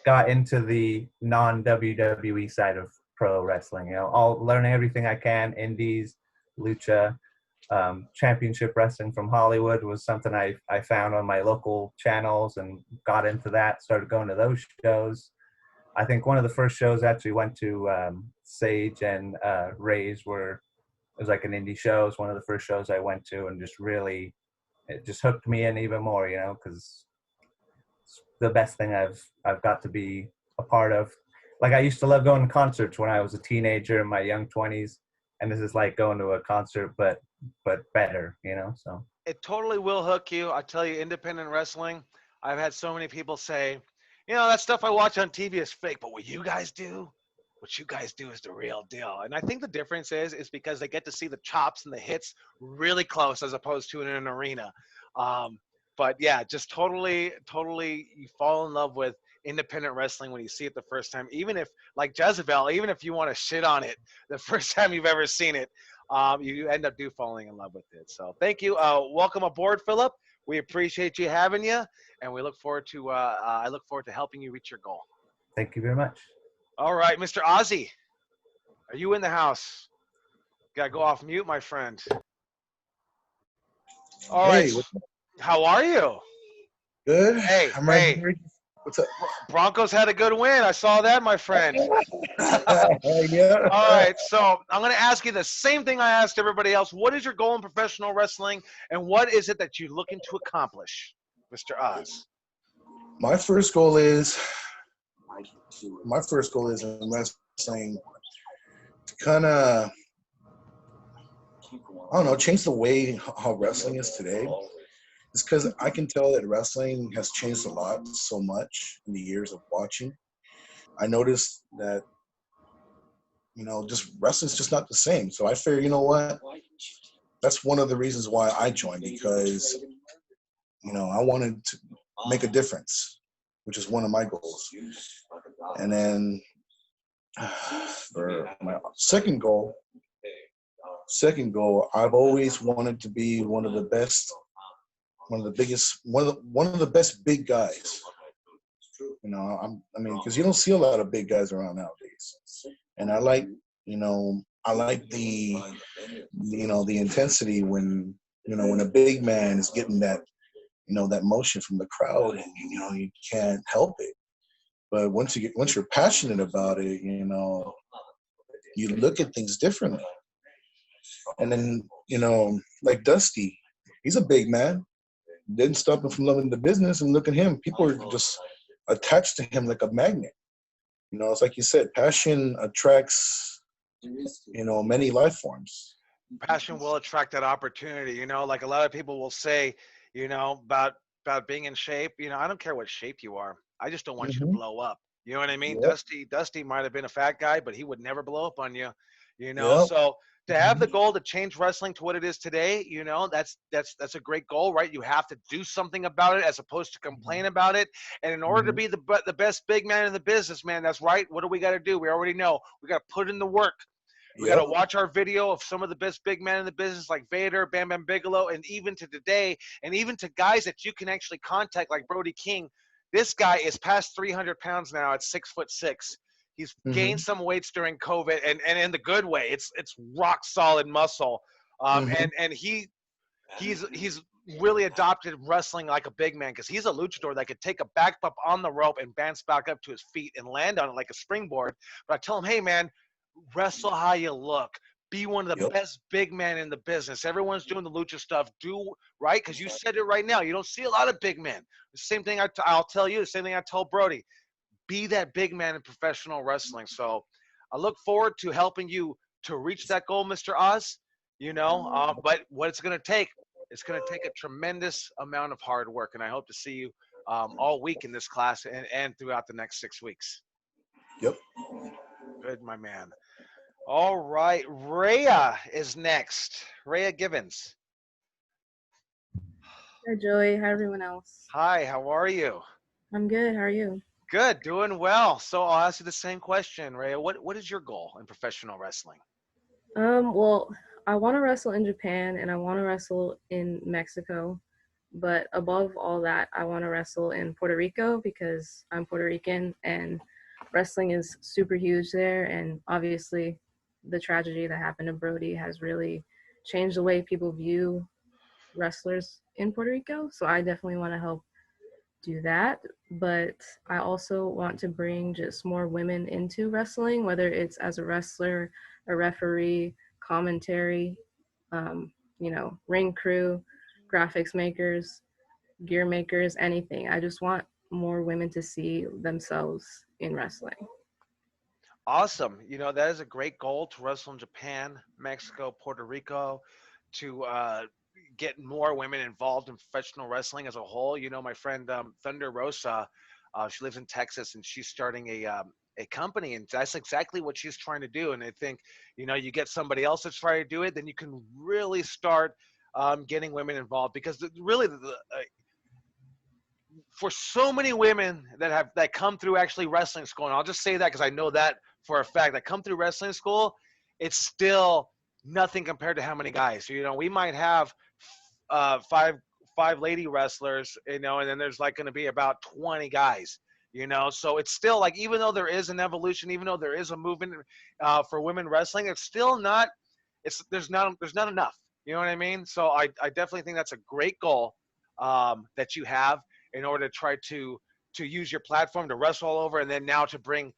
got into the non-WWE side of pro wrestling, all learning everything I can, indies, lucha, championship wrestling from Hollywood was something I found on my local channels and got into that, started going to those shows. I think one of the first shows I actually went to, Sage and Ray's, it was like an indie show. It was one of the first shows I went to, and it just hooked me in even more, because it's the best thing I've got to be a part of. Like, I used to love going to concerts when I was a teenager in my young 20s, and this is like going to a concert, but better, so.
It totally will hook you. I tell you, independent wrestling, I've had so many people say, that stuff I watch on TV is fake, but what you guys do is the real deal. And I think the difference is because they get to see the chops and the hits really close as opposed to in an arena. But yeah, just totally you fall in love with independent wrestling when you see it the first time, even if, like Jezebel, even if you want to shit on it the first time you've ever seen it, you end up falling in love with it. So thank you. Welcome aboard, Philip. We appreciate you having you, and we look forward to I look forward to helping you reach your goal.
Thank you very much.
All right, Mr. Ozzy, are you in the house? Gotta go off mute, my friend. All right. How are you?
Good.
Hey,
I'm ready. What's up?
Broncos had a good win. I saw that, my friend.
Yeah.
All right, so I'm going to ask you the same thing I asked everybody else. What is your goal in professional wrestling, and what is it that you're looking to accomplish, Mr. Oz?
My first goal is in wrestling to kind of, I don't know, change the way how wrestling is today. It's because I can tell that wrestling has changed a lot, so much in the years of watching. I noticed that, just wrestling's just not the same. So I figured, what? That's one of the reasons why I joined, because, I wanted to make a difference, which is one of my goals. And then for my second goal, I've always wanted to be one of the best big guys. Because you don't see a lot of big guys around nowadays. And I like the intensity when a big man is getting that, that motion from the crowd, and you can't help it. But once you're passionate about it, you look at things differently. And then, like Dusty, he's a big man. Didn't stop him from loving the business, and look at him. People are just attached to him like a magnet. It's like you said, passion attracts, many life forms.
Passion will attract that opportunity. Like a lot of people will say, about being in shape. I don't care what shape you are. I just don't want you to blow up. You know what I mean?
Yep.
Dusty might have been a fat guy, but he would never blow up on you.
Yep.
So to have the goal to change wrestling to what it is today, that's a great goal, right? You have to do something about it as opposed to complain about it. And in order to be the best big man in the business, man, that's right. What do we got to do? We already know. We got to put in the work. We got to watch our video of some of the best big men in the business, like Vader, Bam Bam Bigelow, and even to today, and even to guys that you can actually contact, like Brody King. This guy is past 300 pounds now at 6'6". He's gained some weights during COVID, and in the good way. It's rock solid muscle, and he's really adopted wrestling like a big man, because he's a luchador that could take a back bump on the rope and bounce back up to his feet and land on it like a springboard. But I tell him, hey man, wrestle how you look. Be one of the best big men in the business. Everyone's doing the lucha stuff. Do right, because you said it right now. You don't see a lot of big men. The same thing I'll tell you. The same thing I told Brody. Be that big man in professional wrestling. So I look forward to helping you to reach that goal, Mr. Oz. But what it's going to take a tremendous amount of hard work, and I hope to see you all week in this class and throughout the next 6 weeks.
Yep.
Good, my man. All right, Rhea is next. Rhea Gibbons.
Hi, Joey. Hi, everyone else.
Hi, how are you?
I'm good. How are you?
Good, doing well. So I'll ask you the same question, Rhea. What is your goal in professional wrestling?
Well, I want to wrestle in Japan and I want to wrestle in Mexico, but above all that, I want to wrestle in Puerto Rico because I'm Puerto Rican and wrestling is super huge there, and obviously the tragedy that happened to Brody has really changed the way people view wrestlers in Puerto Rico. So I definitely want to help do that. But I also want to bring just more women into wrestling, whether it's as a wrestler, a referee, commentary, ring crew, graphics makers, gear makers, anything. I just want more women to see themselves in wrestling.
Awesome. That is a great goal, to wrestle in Japan, Mexico, Puerto Rico, to get more women involved in professional wrestling as a whole. My friend Thunder Rosa, she lives in Texas, and she's starting a company, and that's exactly what she's trying to do. And I think, you get somebody else that's trying to do it, then you can really start getting women involved, because really for so many women that come through actually wrestling school, and I'll just say that because I know that for a fact, that come through wrestling school, it's still nothing compared to how many guys. We might have five lady wrestlers, and then there's like going to be about 20 guys. So it's still like, even though there is an evolution, even though there is a movement for women wrestling, it's still not. There's not enough. You know what I mean? So I definitely think that's a great goal that you have, in order to try to use your platform to wrestle all over, and then now to bring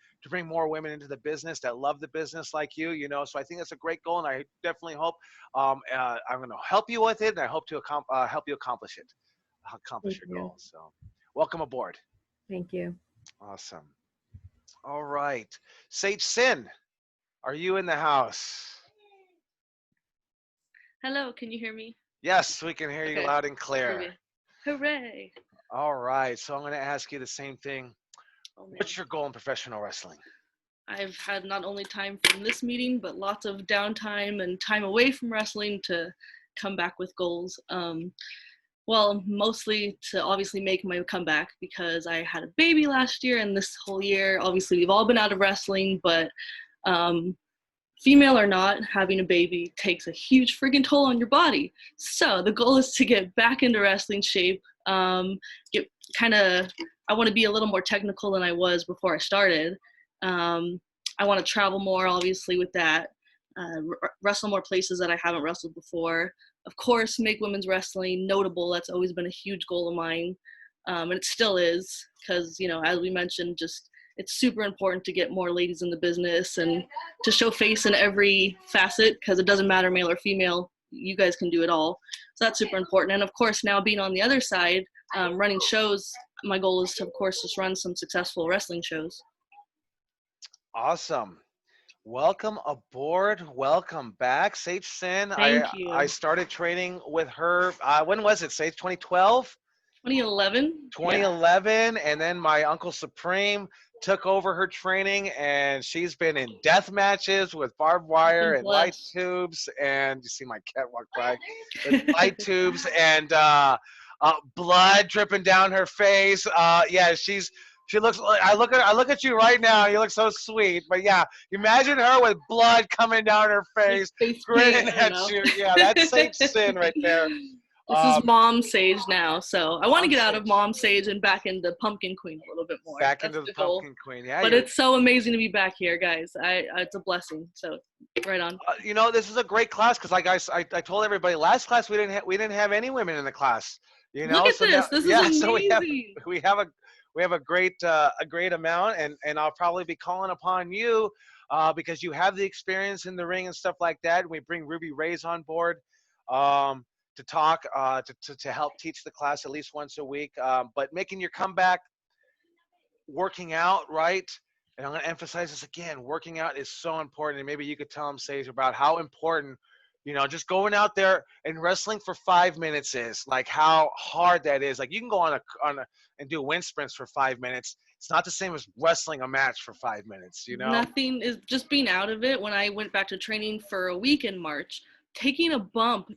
more women into the business that love the business like you. So I think that's a great goal, and I definitely hope I'm going to help you with it, and I hope to help you accomplish your goal. So welcome aboard.
Thank you.
Awesome. All right, Sage Sin, are you in the house?
Hello, can you hear me?
Yes, we can hear you loud and clear.
Okay. Hooray.
All right, so I'm going to ask you the same thing. What's your goal in professional wrestling?
I've had not only time from this meeting, but lots of downtime and time away from wrestling to come back with goals. Well, mostly to obviously make my comeback, because I had a baby last year, and this whole year, obviously we've all been out of wrestling, but female or not, having a baby takes a huge freaking toll on your body. So the goal is to get back into wrestling shape, I want to be a little more technical than I was before I started. I want to travel more, obviously, with that. Wrestle more places that I haven't wrestled before. Of course, make women's wrestling notable. That's always been a huge goal of mine. And it still is, because, as we mentioned, just it's super important to get more ladies in the business and to show face in every facet, because it doesn't matter male or female, you guys can do it all. So that's super important. And of course, now being on the other side, running shows, my goal is to, of course, just run some successful wrestling shows.
Awesome. Welcome aboard. Welcome back, Sage Sin.
Thank you.
I started training with her. When was it, Sage? 2012?
2011.
2011, and then my Uncle Supreme took over her training, and she's been in death matches with barbed wire and light tubes, and you see my cat walk by, with light tubes and blood dripping down her face. Yeah, she looks. I look at you right now. You look so sweet, but yeah, imagine her with blood coming down her face, grinning at you. Yeah, that's Sage Sin right there.
This is Mom Sage now, so I want to get out of Mom Sage and back into Pumpkin Queen a little bit more.
Back into the Pumpkin Queen, yeah.
But it's so amazing to be back here, guys. It's a blessing. So, right on.
You know, this is a great class because, like I told everybody, last class we didn't have any women in the class. You know,
look at this. This is amazing.
So we have a great amount, and I'll probably be calling upon you because you have the experience in the ring and stuff like that. We bring Ruby Ray's on board. To talk, to help teach the class at least once a week. But making your comeback, working out, right? And I'm going to emphasize this again, working out is so important. And maybe you could tell them, Sage, about how important, you know, just going out there and wrestling for 5 minutes is, like how hard that is. Like you can go on and do wind sprints for 5 minutes. It's not the same as wrestling a match for 5 minutes, you know?
Nothing is just being out of it. When I went back to training for a week in March, taking a bump,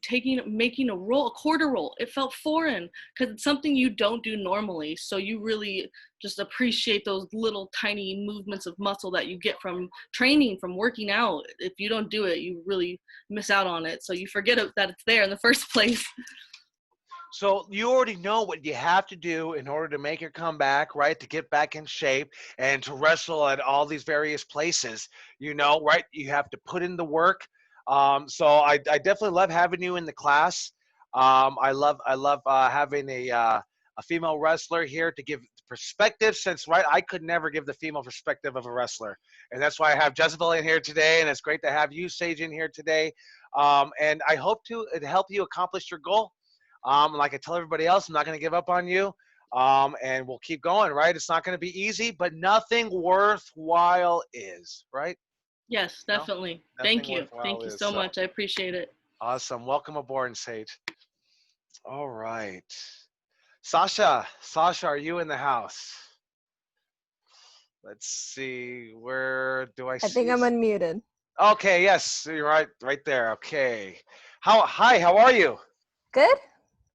making a quarter roll, it felt foreign because it's something you don't do normally. So you really just appreciate those little tiny movements of muscle that you get from training, from working out. If you don't do it, you really miss out on it. So you forget that it's there in the first place.
So you already know what you have to do in order to make your comeback, right? To get back in shape and to wrestle at all these various places, you know, right? You have to put in the work. So I definitely love having you in the class. I love having a female wrestler here to give perspective, since right I could never give the female perspective of a wrestler, and that's why I have Jezebel in here today, and it's great to have you, Sage, in here today. And I hope to help you accomplish your goal. Like I tell everybody else, I'm not going to give up on you, and we'll keep going. Right? It's not going to be easy, but nothing worthwhile is, right?
Yes, definitely. No? Thank you so much. I appreciate it.
Awesome. Welcome aboard, Sage. All right. Sasha, are you in the house? Let's see. Where do I see?
I think I'm unmuted.
Okay, yes. You're right there. Okay. Hi, how are you?
Good.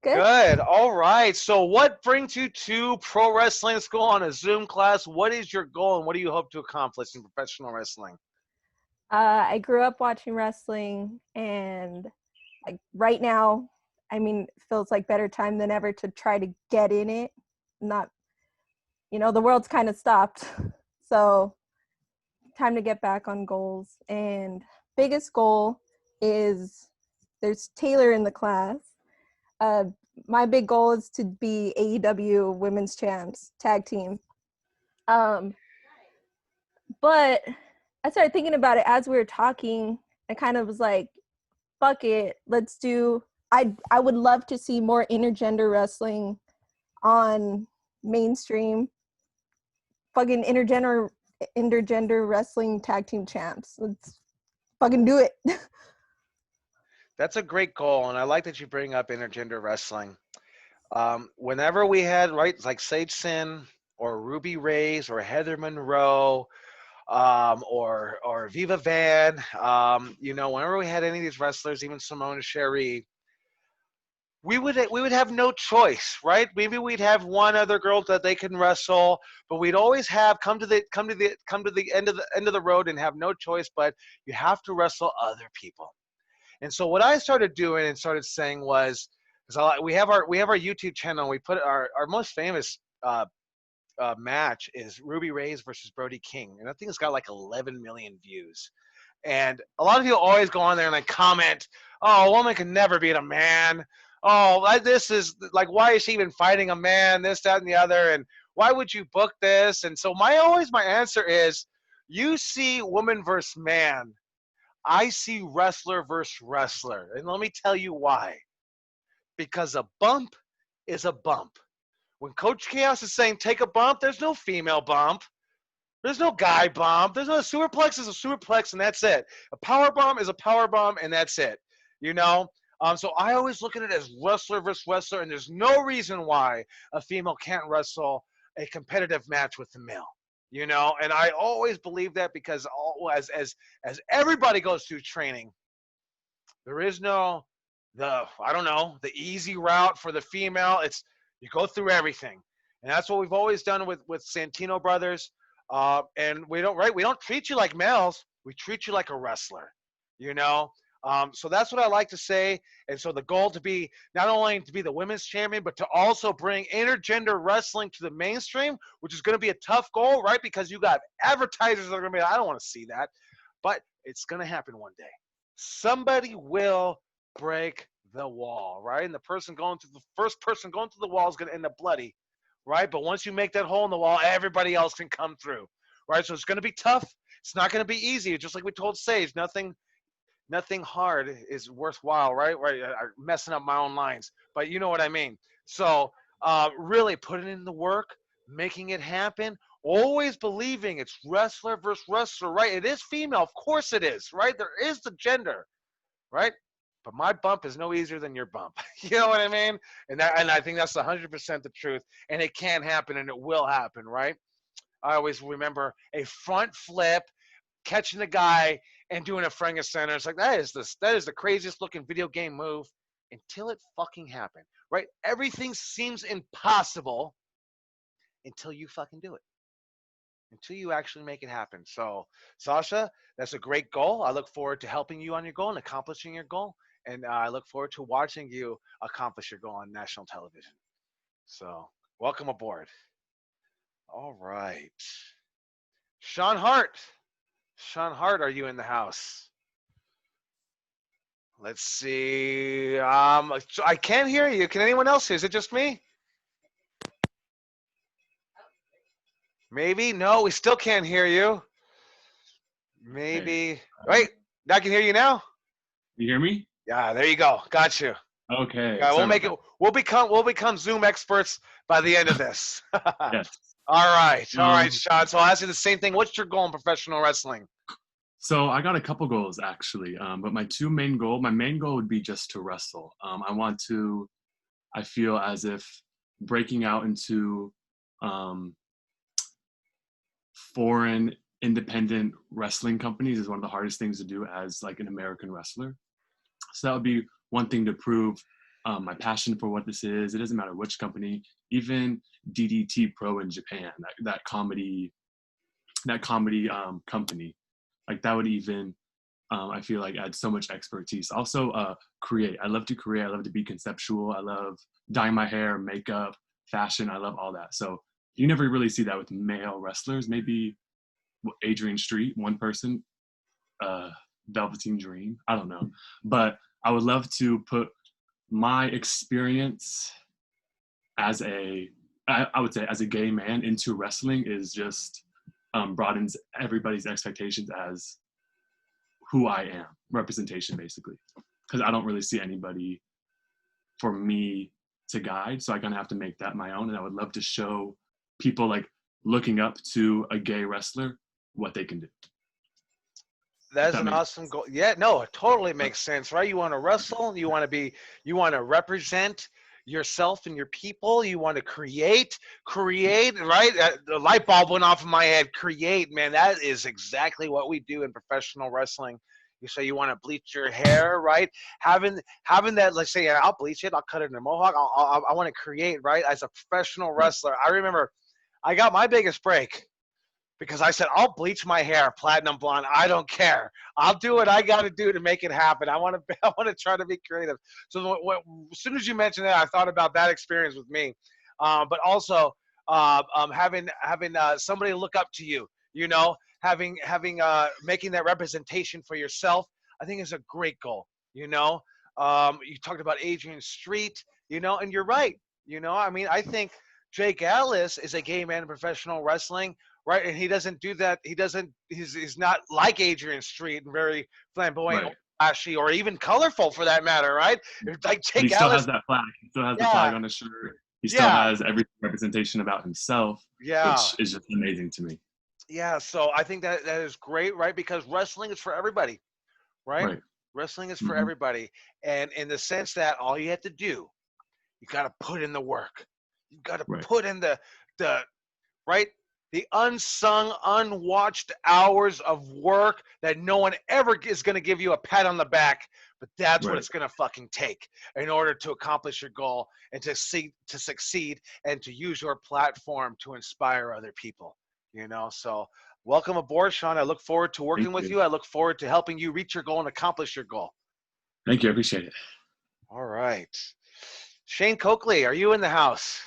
Good. All right. So what brings you to pro wrestling school on a Zoom class? What is your goal and what do you hope to accomplish in professional wrestling?
I grew up watching wrestling, and like right now, I mean, it feels like better time than ever to try to get in it. Not, you know, the world's kind of stopped. So time to get back on goals. And biggest goal is there's Taylor in the class. My big goal is to be AEW Women's Champs Tag Team. But I started thinking about it as we were talking. I kind of was like, fuck it, let's do, I would love to see more intergender wrestling on mainstream. Fucking intergender wrestling tag team champs. Let's fucking do it.
That's a great goal, and I like that you bring up intergender wrestling. Whenever we had, right, like Sage Sin or Ruby Ray's or Heather Monroe, or Viva Van, you know, whenever we had any of these wrestlers, even Simone Sherry, we would have no choice, right? Maybe we'd have one other girl that they can wrestle, but we'd always have come to the end of the road and have no choice, but you have to wrestle other people. And so what I started doing and started saying was, we have our YouTube channel. We put our most famous match is Ruby Ray's versus Brody King, and that thing's got like 11 million views. And a lot of people always go on there and like comment, "Oh, a woman can never beat a man. Oh, this is like, why is she even fighting a man? This, that, and the other." And Why would you book this? And so my answer is, you see woman versus man. I see wrestler versus wrestler. And let me tell you why. Because a bump is a bump. When Coach Chaos is saying take a bump, there's no female bump. There's no guy bump. There's no superplex is a superplex, and that's it. A power bomb is a power bomb, and that's it. You know? So I always look at it as wrestler versus wrestler, and there's no reason why a female can't wrestle a competitive match with the male. You know, and I always believe that because as everybody goes through training, there is no the easy route for the female. It's you go through everything, and that's what we've always done with Santino brothers. And we don't treat you like males. We treat you like a wrestler. You know. So that's what I like to say. And so the goal to be not only to be the women's champion, but to also bring intergender wrestling to the mainstream, which is going to be a tough goal, right? Because you got advertisers that are going to be, I don't want to see that. But it's going to happen one day. Somebody will break the wall, right? And the first person going through the wall is going to end up bloody, right? But once you make that hole in the wall, everybody else can come through, right? So it's going to be tough. It's not going to be easy. Just like we told Sage, nothing hard is worthwhile, right? I'm messing up my own lines, but you know what I mean. So really putting in the work, making it happen, always believing it's wrestler versus wrestler, right? It is female, of course it is, right? There is the gender, right? But my bump is no easier than your bump. You know what I mean? And I think that's 100% the truth. And it can happen, and it will happen, right? I always remember a front flip, catching the guy and doing a Frankenstein center. It's like that is the craziest looking video game move until it fucking happened, right? Everything seems impossible until you fucking do it, until you actually make it happen. So, Sasha, that's a great goal. I look forward to helping you on your goal and accomplishing your goal, and I look forward to watching you accomplish your goal on national television. So, welcome aboard. All right, Sean Hart. Sean Hart, are you in the house? Let's see. I can't hear you. Can anyone else hear? Is it just me? Maybe. No, we still can't hear you. Maybe. Wait, I can hear you now.
You hear me?
Yeah, there you go. Got you.
Okay.
Yeah, we'll make it. We'll become Zoom experts by the end of this.
Yes.
All right, Sean. So I'll ask you the same thing. What's your goal in professional wrestling?
So I got a couple goals actually, but my main goal would be just to wrestle. I feel as if breaking out into foreign independent wrestling companies is one of the hardest things to do as like an American wrestler. So that would be one thing to prove my passion for what this is. It doesn't matter which company, even DDT Pro in Japan, that comedy company. Like that would even, I feel like add so much expertise. Also, create. I love to create. I love to be conceptual. I love dyeing my hair, makeup, fashion. I love all that. So you never really see that with male wrestlers. Maybe Adrian Street, one person, Velveteen Dream. I don't know. But I would love to put my experience as I would say as a gay man into wrestling is just broadens everybody's expectations as who I am, representation basically. Because I don't really see anybody for me to guide, so I kind of have to make that my own. And I would love to show people like looking up to a gay wrestler what they can do.
That's an awesome goal. Yeah, no, it totally makes sense, right? You want to wrestle, you want to represent yourself and your people, you want to create, right? The light bulb went off in my head. Create, man, that is exactly what we do in professional wrestling. You say you want to bleach your hair, right? Having that, let's say, I'll bleach it, I'll cut it in a mohawk. I want to create, right? As a professional wrestler, I remember I got my biggest break because I said, I'll bleach my hair platinum blonde. I don't care. I'll do what I got to do to make it happen. I want to try to be creative. So as soon as you mentioned that, I thought about that experience with me. But also having somebody look up to you, you know, making that representation for yourself, I think is a great goal. You know, you talked about Adrian Street, you know, and you're right. You know, I mean, I think Jake Ellis is a gay man in professional wrestling, right? And he doesn't do that. He's not like Adrian Street and very flamboyant,
Right.
flashy, or even colorful for that matter, right? Like
But he
Jake
still
Ellis.
has that flag. He still has the
Yeah.
flag on his shirt. He still
Yeah.
has every representation about himself,
Yeah.
which is just amazing to me.
Yeah, so I think that is great, right? Because wrestling is for everybody, right?
Right.
Wrestling is for
Mhm.
everybody. And in the sense that all you have to do, you got to put in the work. You got to
Right.
put in the right? The unsung, unwatched hours of work that no one ever is going to give you a pat on the back, but that's what
Right.
it's going to fucking take in order to accomplish your goal and to succeed and to use your platform to inspire other people, you know? So welcome aboard, Sean. I look forward to working
Thank
with
you.
you. I look forward to helping you reach your goal and accomplish your goal.
Thank you. I appreciate it.
All right. Shane Coakley, are you in the house?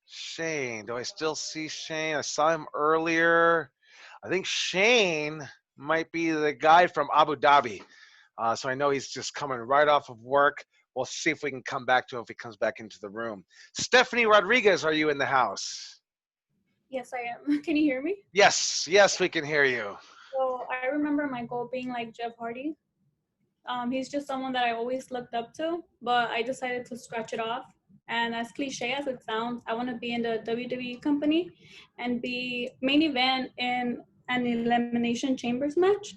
Shane, do I still see Shane? I saw him earlier. I think Shane might be the guy from Abu Dhabi. So I know he's just coming right off of work. We'll see if we can come back to him if he comes back into the room. Stephanie Rodriguez, are you in the house?
Yes, I am. Can you hear me?
Yes, yes, we can hear you.
So I remember my goal being like Jeff Hardy. He's just someone that I always looked up to, but I decided to scratch it off. And as cliche as it sounds, I want to be in the WWE company and be main event in an Elimination Chambers match.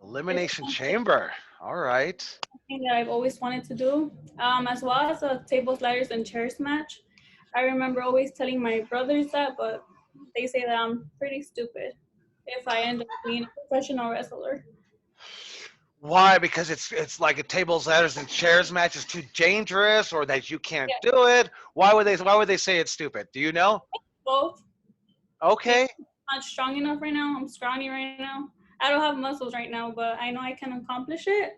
Elimination Chamber. All right.
Something that I've always wanted to do, as well as a tables, ladders, and chairs match. I remember always telling my brothers that, but they say that I'm pretty stupid if I end up being a professional wrestler.
Why? Because it's like a tables, ladders, and chairs match is too dangerous, or that you can't
Yeah.
do it. Why would they say it's stupid? Do you know?
Both.
Okay.
I'm not strong enough right now. I'm scrawny right now. I don't have muscles right now, but I know I can accomplish it.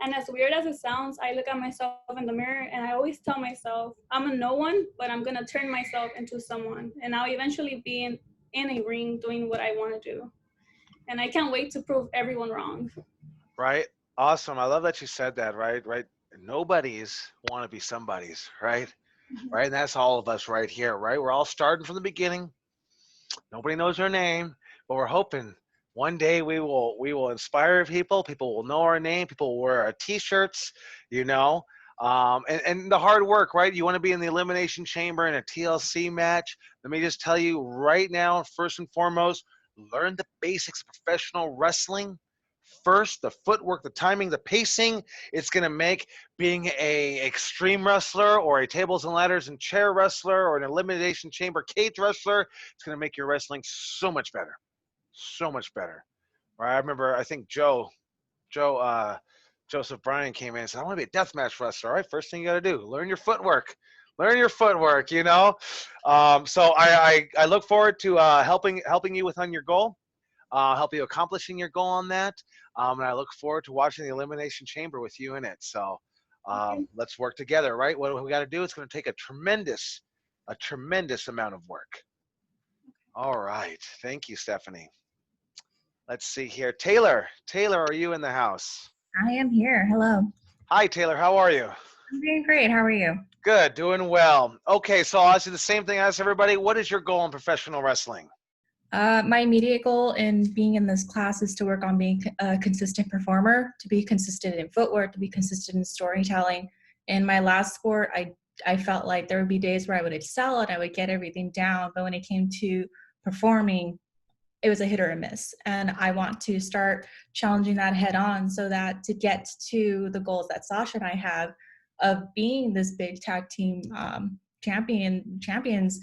And as weird as it sounds, I look at myself in the mirror and I always tell myself, I'm a no one, but I'm going to turn myself into someone. And I'll eventually be in a ring doing what I want to do. And I can't wait to prove everyone wrong.
Right. Awesome. I love that you said that. Right. Right. Nobodies want to be somebody's. Right. Right. And that's all of us right here. Right. We're all starting from the beginning. Nobody knows our name, but we're hoping one day we will inspire people. People will know our name. People will wear our T-shirts. You know. And the hard work, right? You want to be in the Elimination Chamber in a TLC match. Let me just tell you right now, first and foremost, learn the basics of professional wrestling. First, the footwork, the timing, the pacing. It's going to make being a extreme wrestler or a tables and ladders and chair wrestler or an elimination chamber cage wrestler, it's going to make your wrestling so much better. So much better. Right? I remember, I think Joseph Bryan came in and said, I want to be a deathmatch wrestler. All right, first thing you got to do, learn your footwork. Learn your footwork, you know? So I look forward to helping you on your goal. Help you accomplishing your goal on that. And I look forward to watching the Elimination Chamber with you in it. So let's work together, right? What we got to do, it's going to take a tremendous amount of work. All right. Thank you, Stephanie. Let's see here. Taylor, are you in the house?
I am here. Hello.
Hi, Taylor. How are you?
I'm doing great. How are you?
Good. Doing well. Okay. So I'll ask you the same thing as everybody. What is your goal in professional wrestling?
My immediate goal in being in this class is to work on being a consistent performer, to be consistent in footwork, to be consistent in storytelling. In my last sport, I felt like there would be days where I would excel and I would get everything down, but when it came to performing, it was a hit or a miss. And I want to start challenging that head on so that to get to the goals that Sasha and I have of being this big tag team champions,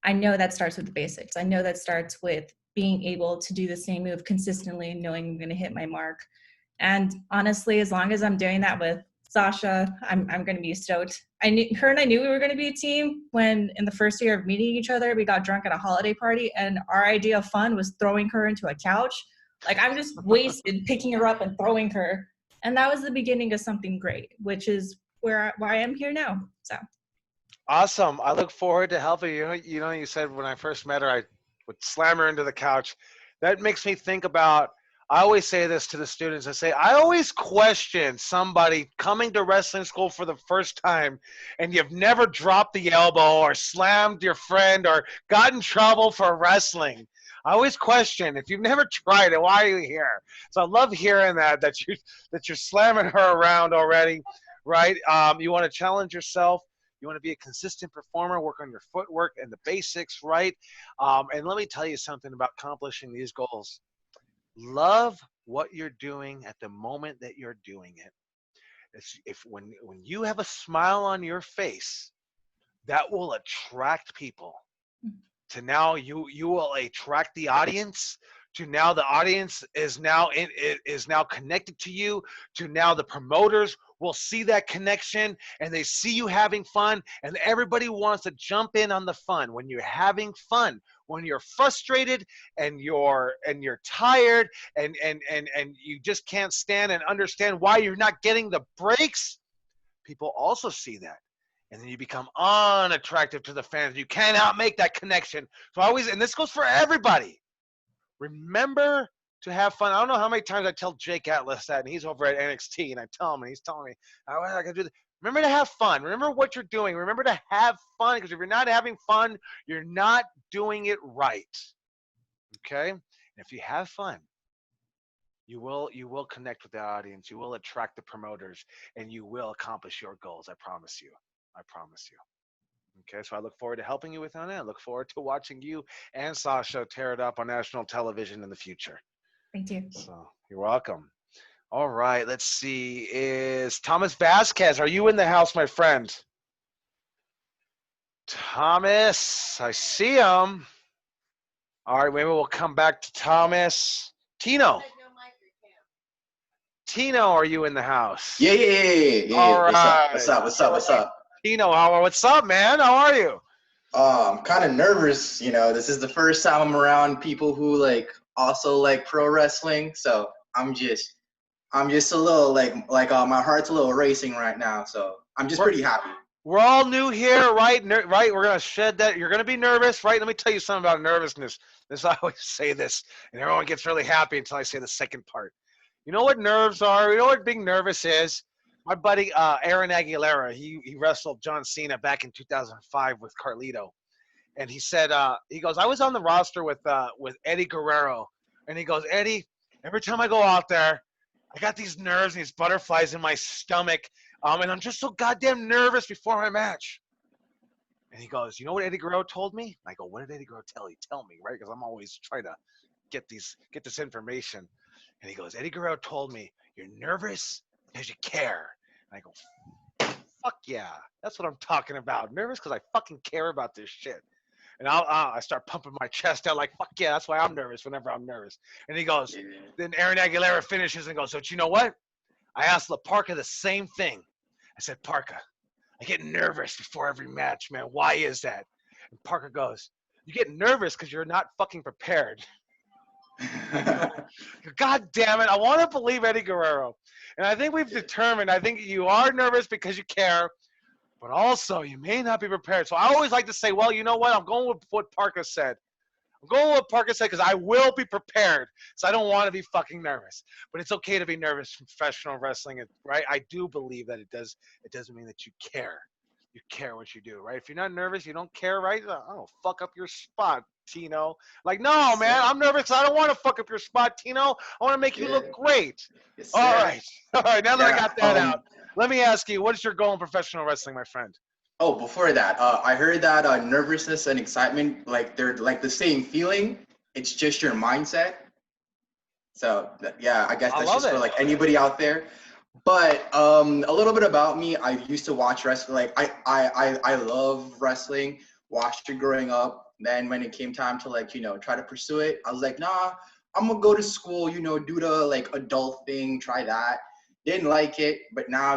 I know that starts with the basics. I know that starts with being able to do the same move consistently and knowing I'm going to hit my mark. And honestly, as long as I'm doing that with Sasha, I'm going to be stoked. I knew we were going to be a team when in the first year of meeting each other, we got drunk at a holiday party and our idea of fun was throwing her into a couch. Like I'm just wasted picking her up and throwing her. And that was the beginning of something great, which is why I am here now. So.
Awesome. I look forward to helping you. You know, you said when I first met her, I would slam her into the couch. That makes me think about I always say this to the students. I say, I always question somebody coming to wrestling school for the first time and you've never dropped the elbow or slammed your friend or got in trouble for wrestling. I always question, if you've never tried it, why are you here? So I love hearing that you're slamming her around already, right? You want to challenge yourself. You want to be a consistent performer, work on your footwork and the basics, right? And let me tell you something about accomplishing these goals. Love what you're doing at the moment that you're doing it. When you have a smile on your face, that will attract people. To now you will attract the audience. To now the audience is now connected to you. To now the promoters will see that connection and they see you having fun, and everybody wants to jump in on the fun. When you're having fun, when you're frustrated and you're tired and you just can't stand and understand why you're not getting the breaks, people also see that. And then you become unattractive to the fans. You cannot make that connection. So I always, and this goes for everybody, remember to have fun. I don't know how many times I tell Jake Atlas that, and he's over at NXT, and I tell him, and he's telling me, I gotta do this. Remember to have fun. Remember what you're doing. Remember to have fun, because if you're not having fun, you're not doing it right. Okay? And if you have fun, you will connect with the audience. You will attract the promoters, and you will accomplish your goals. I promise you. I promise you. Okay, so I look forward to helping you with that. I look forward to watching you and Sasha tear it up on national television in the future.
Thank you.
So you're welcome. All right, let's see. Is Thomas Vasquez, are you in the house, my friend? Thomas, I see him. All right, maybe we'll come back to Thomas. Tino, are you in the house?
Yeah.
All right.
What's up?
Tino, what's up, man? How are you?
I'm kind of nervous. This is the first time I'm around people who also like pro wrestling. So I'm just a little my heart's a little racing right now. So I'm just pretty happy.
We're all new here, right? Right? We're gonna shed that. You're gonna be nervous, right? Let me tell you something about nervousness. I always say this, and everyone gets really happy until I say the second part. You know what nerves are? You know what being nervous is? My buddy Aaron Aguilera, he wrestled John Cena back in 2005 with Carlito, and he said he goes, I was on the roster with Eddie Guerrero, and he goes, Eddie, every time I go out there, I got these nerves and these butterflies in my stomach, and I'm just so goddamn nervous before my match. And he goes, you know what Eddie Guerrero told me? I go, what did Eddie Guerrero tell you? Tell me, right? Because I'm always trying to get this information. And he goes, Eddie Guerrero told me, you're nervous because you care. And I go, fuck yeah, that's what I'm talking about. Nervous because I fucking care about this shit. And I start pumping my chest out like, fuck yeah, that's why I'm nervous whenever I'm nervous. And he goes, then Aaron Aguilera finishes and goes, so you know what? I asked La Parka the same thing. I said, Parka, I get nervous before every match, man. Why is that? And Parker goes, you get nervous because you're not fucking prepared. God damn it. I want to believe Eddie Guerrero. And I think we've determined, I think you are nervous because you care, but also you may not be prepared. So I always like to say, well, you know what? I'm going with what Parker said. I'm going with what Parker said because I will be prepared. So I don't want to be fucking nervous. But it's okay to be nervous in professional wrestling, right? I do believe that it doesn't mean that you care. You care what you do, right? If you're not nervous, you don't care, right? Oh, fuck up your spot, Tino. Like, no, man, I'm nervous. I don't want to fuck up your spot, Tino. I want to make you look great. All right. Now that I got that out, let me ask you, what is your goal in professional wrestling, my friend?
Oh, before that, I heard that nervousness and excitement, they're like the same feeling. It's just your mindset. So yeah, I guess that's just for anybody out there. But a little bit about me. I used to watch wrestling. I love wrestling. Watched it growing up. Then when it came time to try to pursue it, I was like, nah, I'm gonna go to school. Do the adult thing. Try that. Didn't like it, but now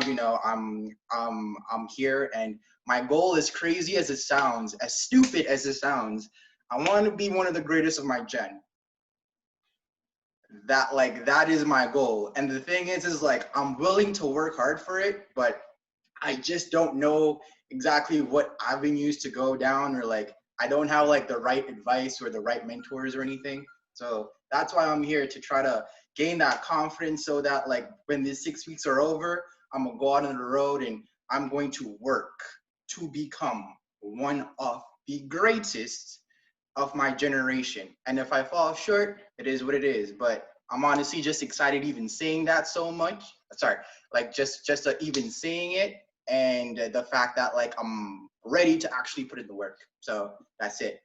I'm here, and my goal, as crazy as it sounds, as stupid as it sounds, I want to be one of the greatest of my gen. That is my goal. And the thing is I'm willing to work hard for it, but I just don't know exactly what avenues to go down, or I don't have the right advice or the right mentors or anything. So that's why I'm here, to try to gain that confidence, so that like when these 6 weeks are over, I'm gonna go out on the road and I'm going to work to become one of the greatest of my generation. And if I fall short, it is what it is. But I'm honestly just excited even saying that so much. Sorry, like just even saying it, and the fact that like I'm ready to actually put in the work. So that's it.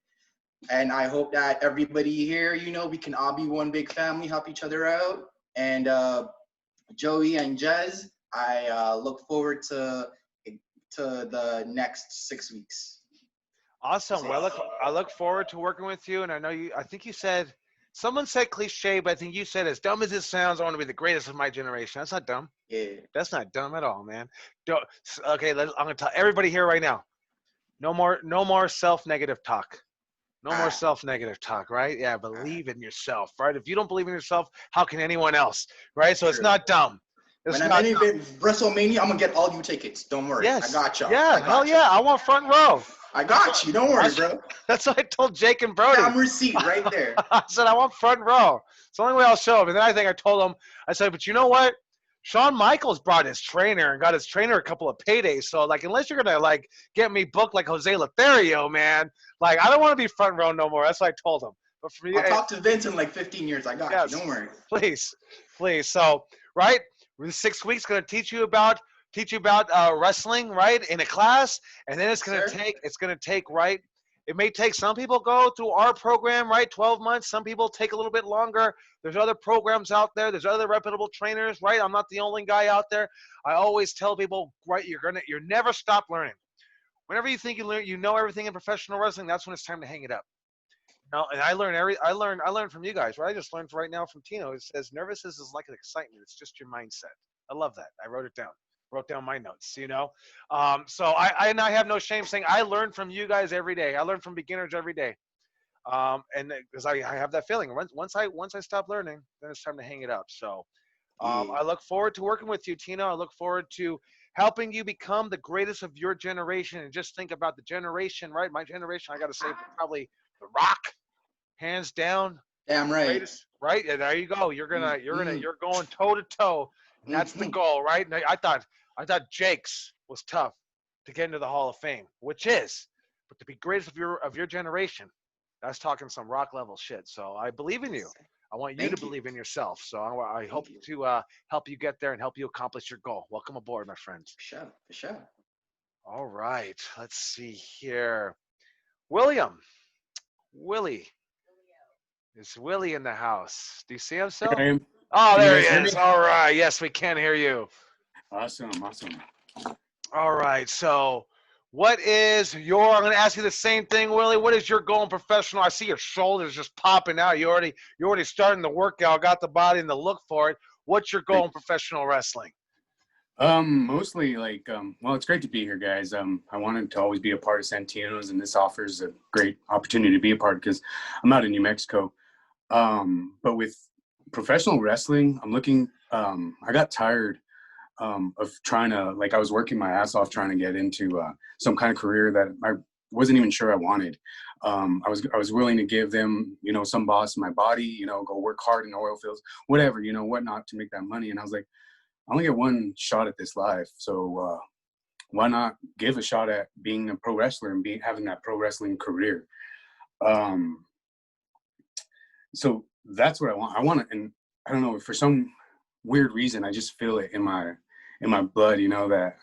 And I hope that everybody here, you know, we can all be one big family, help each other out. And Joey and Jez, I look forward to the next 6 weeks.
Awesome. Well, I look forward to working with you. And I know I think you said, someone said cliche, but I think you said, as dumb as it sounds, I want to be the greatest of my generation. That's not dumb.
Yeah.
That's not dumb at all, man. Okay, I'm going to tell everybody here right now, no more self-negative talk. No more self-negative talk, right? Yeah, believe in yourself, right? If you don't believe in yourself, how can anyone else, right? So it's not dumb.
When I'm in WrestleMania, I'm gonna get all you tickets. Don't worry.
Yes.
I got y'all.
Yeah, hell yeah. I want front row.
I got you. Don't worry, bro.
That's what I told Jake and Brody.
Camera seat right there.
I said, I want front row. It's the only way I'll show up. And then I told him, I said, but you know what? Shawn Michaels brought his trainer and got his trainer a couple of paydays. So, like, unless you're going to, like, get me booked like Jose Lothario, man, like, I don't want to be front row no more. That's what I told him. But for me,
I'll talk to Vince in like 15 years. I got you. Don't worry.
Please. So, right, the 6 weeks going to teach you about wrestling, right, in a class, and then it's going to take, right, it may take, some people go through our program, right, 12 months. Some people take a little bit longer. There's other programs out there. There's other reputable trainers, right? I'm not the only guy out there. I always tell people, right, you're never stop learning. Whenever you think you know everything in professional wrestling, that's when it's time to hang it up. Now, and I learn from you guys, right? I just learned right now from Tino. It says nervousness is like an excitement. It's just your mindset. I love that. I wrote it down. Wrote down my notes, you know. So I have no shame saying I learn from you guys every day. I learn from beginners every day. And because I have that feeling, once I stop learning, then it's time to hang it up. So I look forward to working with you, Tino. I look forward to helping you become the greatest of your generation. And just think about the generation, right? My generation, I got to say, probably The Rock, hands down.
Damn right.
Greatest, right? Yeah, there you go. You're going toe to toe. That's the goal, right? And I thought Jake's was tough to get into the Hall of Fame, which is, but to be greatest of your generation, that's talking some Rock level shit. So I believe in you. I want you to believe in yourself. So I hope to help you get there and help you accomplish your goal. Welcome aboard, my friends.
For sure.
All right. Let's see here. Willie. Is Willie in the house? Do you see him still? Oh, there he is. All right. Yes, we can hear you.
Awesome.
All right. So I'm going to ask you the same thing, Willie. What is your goal in professional? I see your shoulders just popping out. You're already starting the workout, got the body and the look for it. What's your goal in professional wrestling?
Mostly like, well, it's great to be here, guys. I wanted to always be a part of Santino's, and this offers a great opportunity to be a part because I'm out in New Mexico. But with professional wrestling, I'm looking, I got tired of trying to, like, I was working my ass off trying to get into some kind of career that I wasn't even sure I wanted. I was willing to give them, some boss in my body, go work hard in the oil fields, whatever, whatnot to make that money. And I was like, I only get one shot at this life. So why not give a shot at being a pro wrestler and having that pro wrestling career? So that's what I want. I want to, and I don't know, for some weird reason, I just feel it in my blood, that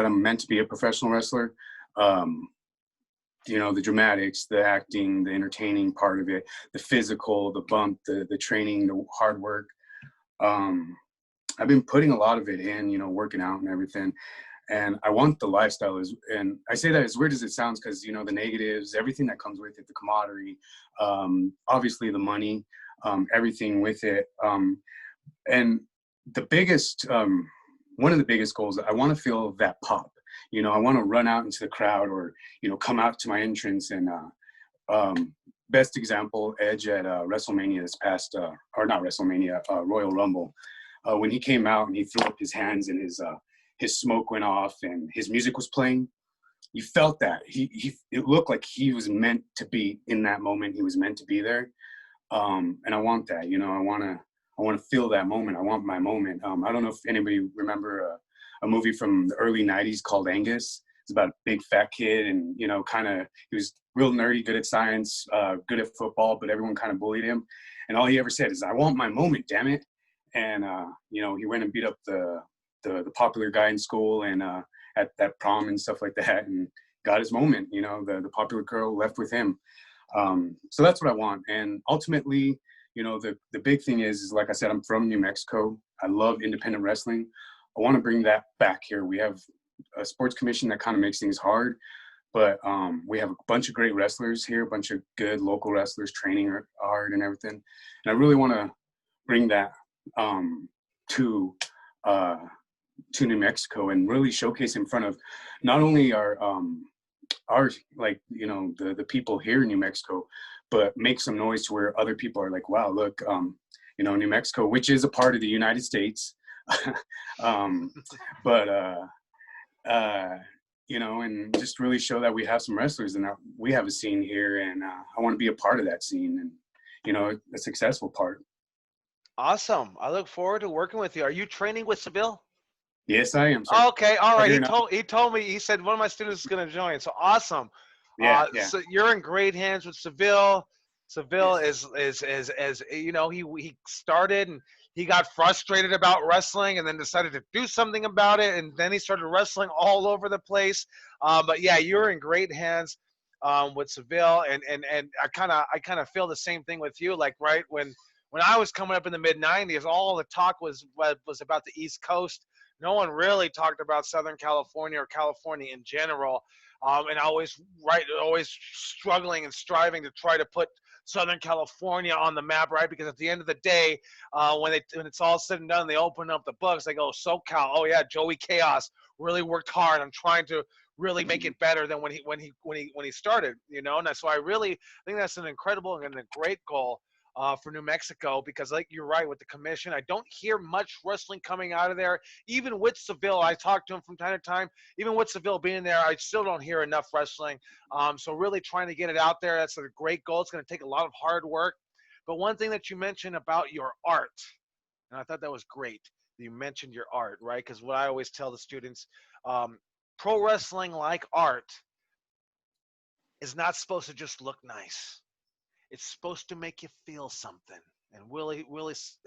I'm meant to be a professional wrestler. The dramatics, the acting, the entertaining part of it, the physical, the bump, the training, the hard work. I've been putting a lot of it in, working out and everything. And I want the lifestyle, and I say that as weird as it sounds, because, the negatives, everything that comes with it, the camaraderie, obviously the money, everything with it. And the biggest, one of the biggest goals, I want to feel that pop. I want to run out into the crowd or, come out to my entrance. And best example, Edge at WrestleMania this past, or not WrestleMania, Royal Rumble. When he came out and he threw up his hands and his smoke went off and his music was playing, you felt that. It looked like he was meant to be in that moment. He was meant to be there. And I want that, you know, I want to feel that moment. I want my moment. I don't know if anybody remember a movie from the early 90s called Angus. It's about a big fat kid, and, you know, kind of, he was real nerdy, good at science, good at football, but everyone kind of bullied him. And all he ever said is, I want my moment, damn it. And, you know, he went and beat up the popular guy in school and at that prom and stuff like that, and got his moment. You know, the popular girl left with him. So that's what I want. And ultimately, you know, the big thing is like I said, I'm from New Mexico. I love independent wrestling. I want to bring that back here. We have a sports commission that kind of makes things hard, but we have a bunch of great wrestlers here, a bunch of good local wrestlers training hard and everything. And I really want to bring that to New Mexico and really showcase in front of not only our like, you know, the people here in New Mexico, but make some noise to where other people are like, wow, look, you know, New Mexico, which is a part of the United States, but you know, and just really show that we have some wrestlers and that we have a scene here, and I want to be a part of that scene, and, you know, a successful part.
Awesome. I look forward to working with you. Are you training with Seville?
Yes, I am, sir.
Okay, all right.
Here
He told me, he said one of my students is going to join. So awesome.
Yeah,
So you're in great hands with Seville. Seville is you know, he started and he got frustrated about wrestling and then decided to do something about it, and then he started wrestling all over the place. But yeah, you're in great hands with Seville, and I kind of feel the same thing with you. Like, right when I was coming up in the mid '90s, all the talk was about the East Coast. No one really talked about Southern California or California in general. And always struggling and striving to try to put Southern California on the map, right? Because at the end of the day, when it's all said and done, they open up the books. They go, SoCal, oh yeah, Joey Chaos really worked hard on trying to really make it better than when he started, you know. And so I really think that's an incredible and a great goal for New Mexico, because like you're right with the commission, I don't hear much wrestling coming out of there. Even with Seville, I talk to him from time to time. Even with Seville being there, I still don't hear enough wrestling. So really trying to get it out there, that's a great goal. It's going to take a lot of hard work. But one thing that you mentioned about your art, and I thought that was great, you mentioned your art, right? Because what I always tell the students, pro wrestling, like art, is not supposed to just look nice. It's supposed to make you feel something. And Willie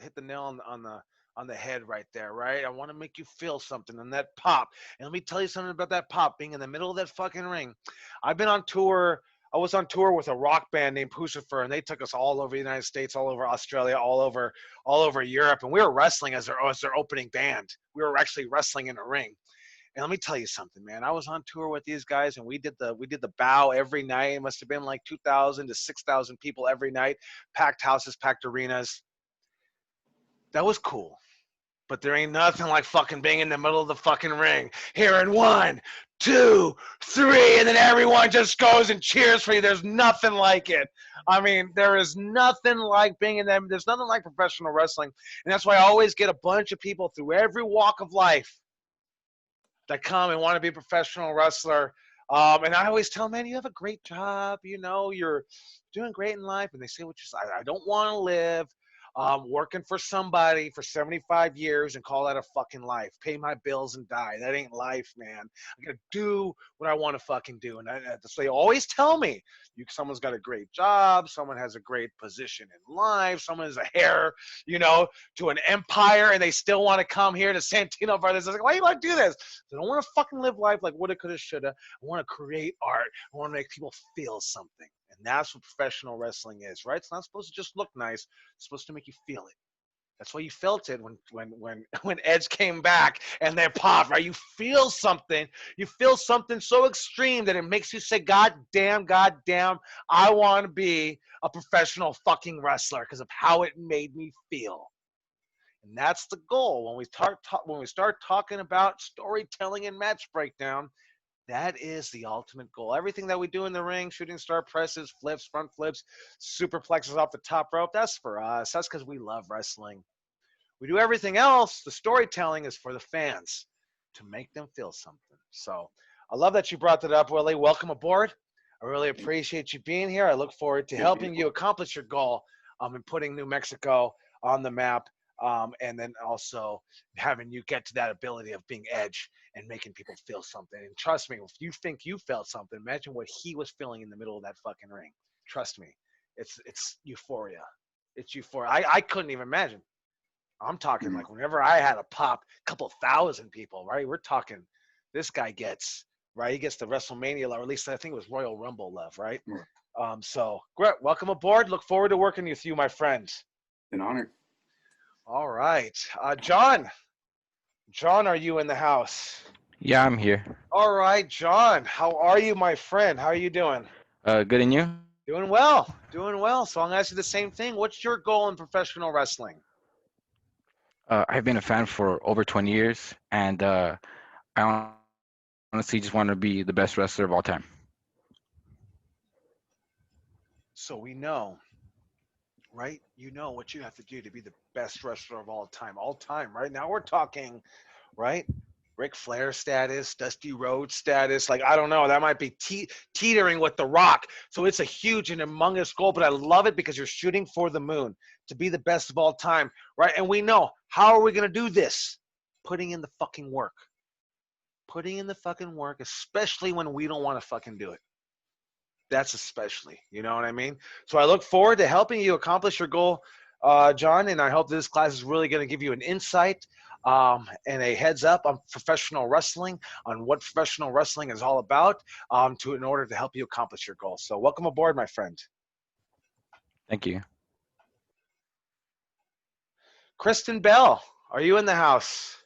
hit the nail on the head right there, right? I want to make you feel something, and that pop. And let me tell you something about that pop, being in the middle of that fucking ring. I've been on tour. I was on tour with a rock band named Pucifer, and they took us all over the United States, all over Australia, all over Europe, and we were wrestling as their opening band. We were actually wrestling in a ring. And let me tell you something, man. I was on tour with these guys, and we did the bow every night. It must have been like 2,000 to 6,000 people every night, packed houses, packed arenas. That was cool. But there ain't nothing like fucking being in the middle of the fucking ring, hearing 1, 2, 3, and then everyone just goes and cheers for you. There's nothing like it. I mean, there is nothing like being in them. There's nothing like professional wrestling. And that's why I always get a bunch of people through every walk of life that come and want to be a professional wrestler. And I always tell them, man, you have a great job. You know, you're doing great in life. And they say, I don't want to live working for somebody for 75 years and call that a fucking life. Pay my bills and die. That ain't life, man. I'm going to do what I want to fucking do. And so they always tell me, someone's got a great job. Someone has a great position in life. Someone has a heir, you know, to an empire, and they still want to come here to Santino Brothers. I was like, why do you want to do this? I don't want to fucking live life like woulda, coulda, shoulda. I want to create art. I want to make people feel something. And that's what professional wrestling is, right? It's not supposed to just look nice. It's supposed to make you feel it. That's why you felt it when Edge came back and they popped, right? You feel something. You feel something so extreme that it makes you say, God damn, I want to be a professional fucking wrestler because of how it made me feel. And that's the goal. When we start talking about storytelling and match breakdown, that is the ultimate goal. Everything that we do in the ring, shooting star presses, flips, front flips, superplexes off the top rope, that's for us. That's because we love wrestling. We do everything else. The storytelling is for the fans to make them feel something. So I love that you brought that up, Willie. Welcome aboard. I really appreciate you being here. I look forward to helping you accomplish your goal and putting New Mexico on the map, and then also having you get to that ability of being Edge and making people feel something. And trust me, if you think you felt something, imagine what he was feeling in the middle of that fucking ring. Trust me, it's euphoria. It's euphoria. I couldn't even imagine. I'm talking like whenever I had a pop, a couple thousand people, right? We're talking, this guy gets, right? He gets the WrestleMania love, or at least I think it was Royal Rumble love, right? So great. Welcome aboard. Look forward to working with you, my friend.
An honor.
All right. John. John, are you in the house?
Yeah, I'm here.
All right, John. How are you, my friend? How are you doing?
Good, and you?
Doing well. Doing well. So I'm going to ask you the same thing. What's your goal in professional wrestling?
I've been a fan for over 20 years, and I honestly just want to be the best wrestler of all time.
So we know, right? You know what you have to do to be the best wrestler of all time, right? Now we're talking, right? Ric Flair status, Dusty Rhodes status. Like, I don't know, that might be teetering with The Rock. So it's a huge and humongous goal, but I love it because you're shooting for the moon to be the best of all time, right? And we know, how are we going to do this? Putting in the fucking work. Putting in the fucking work, especially when we don't want to fucking do it. That's especially, you know what I mean? So I look forward to helping you accomplish your goal, John, and I hope this class is really going to give you an insight and a heads up on professional wrestling, on what professional wrestling is all about, in order to help you accomplish your goals. So welcome aboard, my friend.
Thank you.
Kristen Bell, are you in the house?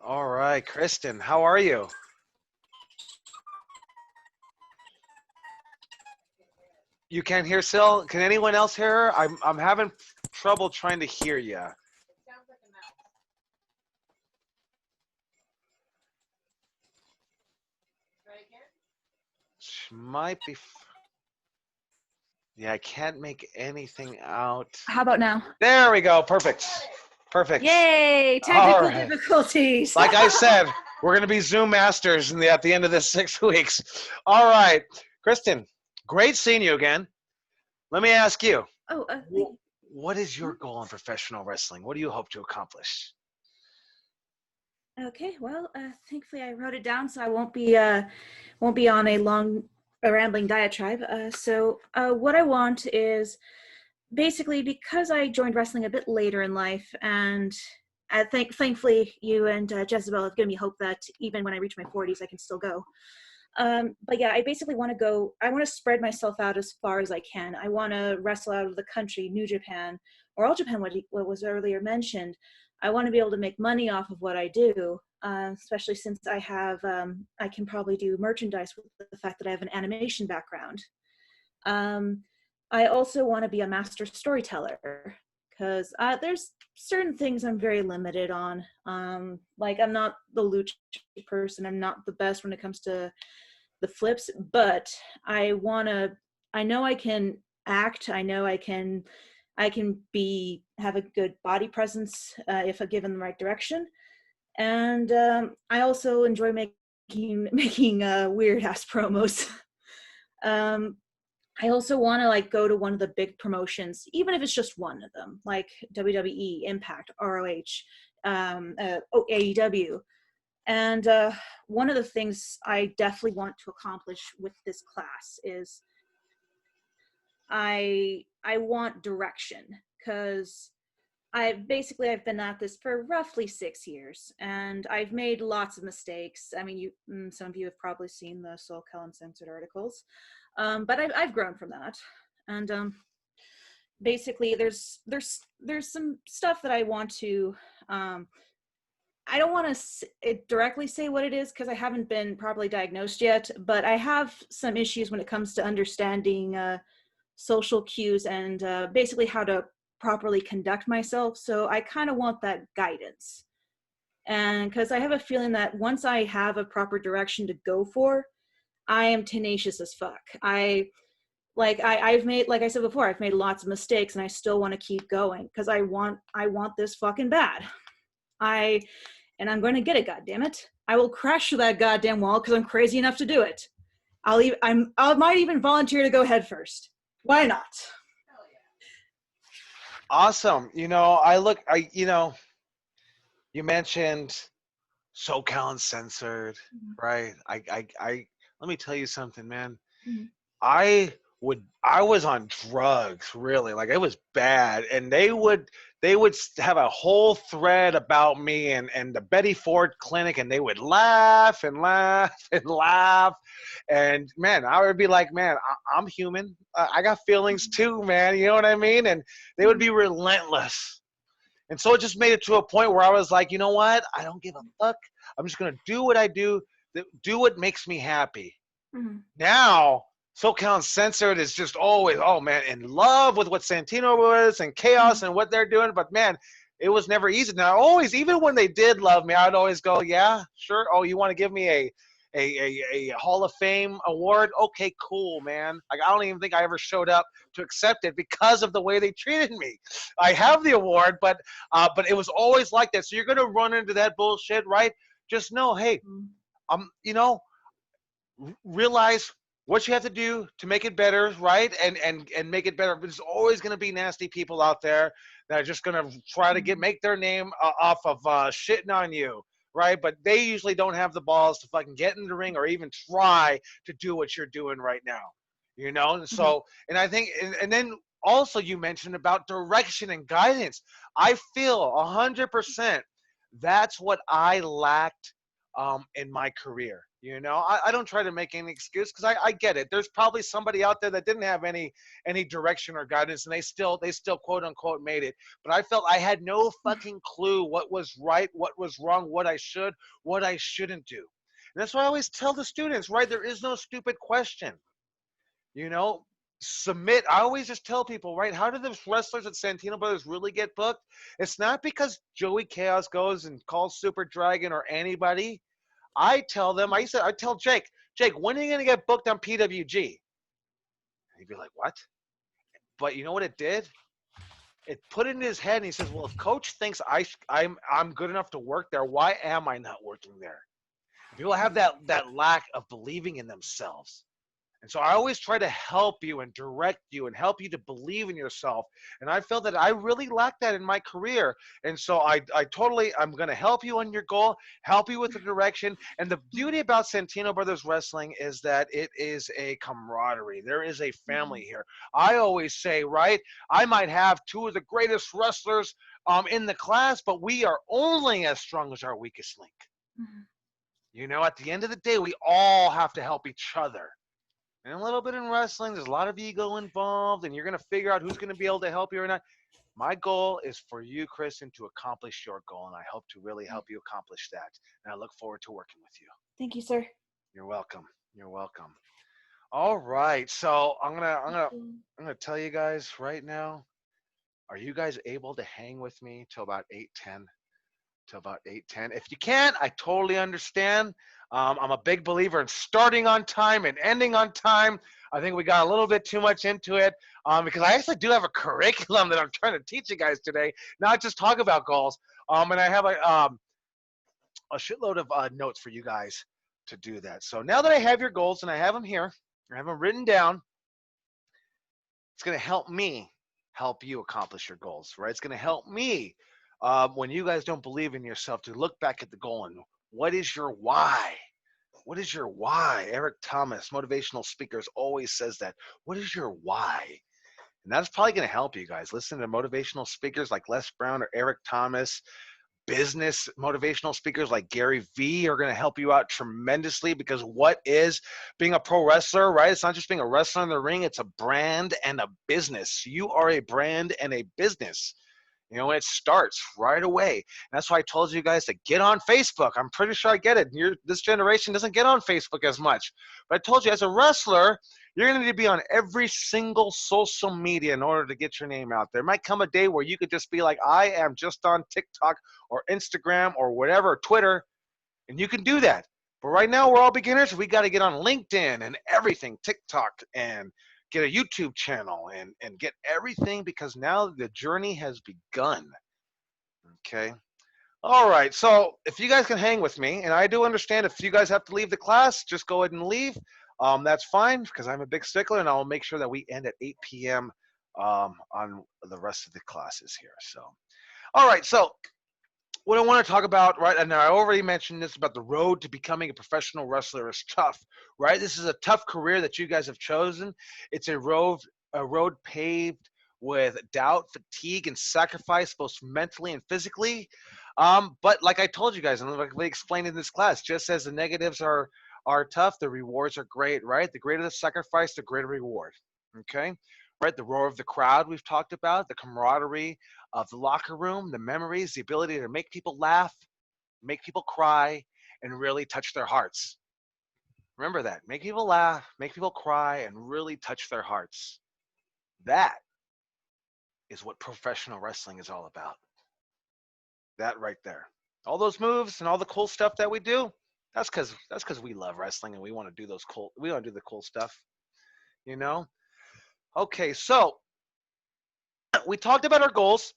All right, Kristen, how are you? You can't hear Sil? Can anyone else hear her? I'm having trouble trying to hear you. Might be. Yeah, I can't make anything out.
How about now?
There we go. Perfect. Perfect.
Yay! Technical difficulties.
Like I said, we're going to be Zoom masters at the end of this 6 weeks. All right. Kristen, great seeing you again. Let me ask you.
Oh,
what is your goal in professional wrestling? What do you hope to accomplish?
okay. Well, thankfully I wrote it down, so I won't be on a rambling diatribe. So what I want is basically, because I joined wrestling a bit later in life, and thankfully you and Jezebel have given me hope that even when I reach my 40s, I can still go. But yeah, I basically want to go, I want to spread myself out as far as I can. I want to wrestle out of the country, New Japan, or All Japan, what was earlier mentioned. I want to be able to make money off of what I do, especially since I can probably do merchandise with the fact that I have an animation background. I also want to be a master storyteller, because there's certain things I'm very limited on. Like, I'm not the lucha person. I'm not the best when it comes to the flips, but I know I can act. I know I can have a good body presence if I'm given the right direction. And I also enjoy making weird ass promos. I also want to go to one of the big promotions, even if it's just one of them, like WWE, Impact, ROH, AEW. And one of the things I definitely want to accomplish with this class is I want direction, because I've been at this for roughly 6 years, and I've made lots of mistakes. I mean, some of you have probably seen the Soul Cal Uncensored articles. But I've grown from that, and basically there's some stuff that I want to. I don't want to directly say what it is, because I haven't been properly diagnosed yet. But I have some issues when it comes to understanding social cues and basically how to properly conduct myself. So I kind of want that guidance, and because I have a feeling that once I have a proper direction to go for, I am tenacious as fuck. I've made, like I said before, I've made lots of mistakes, and I still want to keep going because I want this fucking bad. And I'm going to get it, goddammit. I will crash through that goddamn wall because I'm crazy enough to do it. I might even volunteer to go head first. Why not?
Awesome. You mentioned SoCal Uncensored, right? Let me tell you something, man. I was on drugs, really. Like, it was bad. And they would have a whole thread about me and the Betty Ford Clinic, and they would laugh and laugh and laugh. And man, I would be like, man, I'm human. I got feelings too, man. You know what I mean? And they would be relentless. And so it just made it to a point where I was like, you know what? I don't give a fuck. I'm just going to do what I do what makes me happy. Now, SoCal Uncensored is just always, oh man, in love with what Santino was and Chaos and what they're doing. But man, it was never easy. Now, always, even when they did love me, I'd always go, yeah, sure. Oh, you want to give me a Hall of Fame award? Okay, cool, man. Like, I don't even think I ever showed up to accept it because of the way they treated me. I have the award, but it was always like that. So you're gonna run into that bullshit, right? Just know, hey, realize what you have to do to make it better, right? And make it better. But there's always going to be nasty people out there that are just going to try to make their name off of shitting on you, right? But they usually don't have the balls to fucking get in the ring or even try to do what you're doing right now, And so, and I think, and then also you mentioned about direction and guidance. I feel 100% that's what I lacked in my career. I don't try to make any excuse because I get it. There's probably somebody out there that didn't have any direction or guidance, and they still quote unquote made it. But I felt I had no fucking clue what was right, what was wrong, what I should, what I shouldn't do. And that's why I always tell the students, right? There is no stupid question. Submit. I always just tell people, right? How did the wrestlers at Santino Brothers really get booked? It's not because Joey Chaos goes and calls Super Dragon or anybody. I tell them, I tell Jake, when are you going to get booked on PWG? And he'd be like, what? But you know what it did? It put it in his head, and he says, well, if coach thinks I'm good enough to work there, why am I not working there? People have that lack of believing in themselves. And so I always try to help you and direct you and help you to believe in yourself. And I felt that I really lacked that in my career. And so I'm going to help you on your goal, help you with the direction. And the beauty about Santino Brothers Wrestling is that it is a camaraderie. There is a family here. I always say, right, I might have two of the greatest wrestlers in the class, but we are only as strong as our weakest link. At the end of the day, we all have to help each other. And a little bit in wrestling, there's a lot of ego involved, and you're going to figure out who's going to be able to help you or not. My goal is for you, Kristen, to accomplish your goal, and I hope to really help you accomplish that. And I look forward to working with you.
Thank you, sir.
You're welcome. You're welcome. All right, so I'm gonna tell you guys right now. Are you guys able to hang with me till about 8:10? If you can't, I totally understand. I'm a big believer in starting on time and ending on time. I think we got a little bit too much into it because I actually do have a curriculum that I'm trying to teach you guys today, not just talk about goals. And I have a shitload of notes for you guys to do that. So now that I have your goals and I have them here, I have them written down, it's going to help me help you accomplish your goals, right? It's going to help me when you guys don't believe in yourself to look back at the goal and what is your why? What is your why? Eric Thomas, motivational speakers, always says that. What is your why? And that's probably going to help you guys. Listen to motivational speakers like Les Brown or Eric Thomas. Business motivational speakers like Gary Vee are going to help you out tremendously because what is being a pro wrestler, right? It's not just being a wrestler in the ring. It's a brand and a business. You are a brand and a business. It starts right away. And that's why I told you guys to get on Facebook. I'm pretty sure I get it. This generation doesn't get on Facebook as much. But I told you, as a wrestler, you're going to need to be on every single social media in order to get your name out there. There might come a day where you could just be like, I am just on TikTok or Instagram or whatever, Twitter, and you can do that. But right now, we're all beginners. We got to get on LinkedIn and everything, TikTok, and get a YouTube channel and get everything because now the journey has begun. Okay. All right. So if you guys can hang with me, and I do understand if you guys have to leave the class, just go ahead and leave. that's fine because I'm a big stickler, and I'll make sure that we end at 8 p.m. On the rest of the classes here. So, all right. So, what I want to talk about, right, and I already mentioned this about the road to becoming a professional wrestler is tough, right? This is a tough career that you guys have chosen. It's a road paved with doubt, fatigue, and sacrifice, both mentally and physically. But like I told you guys, and like we explained in this class, just as the negatives are tough, the rewards are great, right? The greater the sacrifice, the greater reward. Okay, right? The roar of the crowd we've talked about, the camaraderie of the locker room, the memories, the ability to make people laugh, make people cry, and really touch their hearts. Remember that. Make people laugh, make people cry, and really touch their hearts. That is what professional wrestling is all about. That right there. All those moves and all the cool stuff that we do, that's because we love wrestling and we want to do the cool stuff, you know? Okay, so we talked about our goals,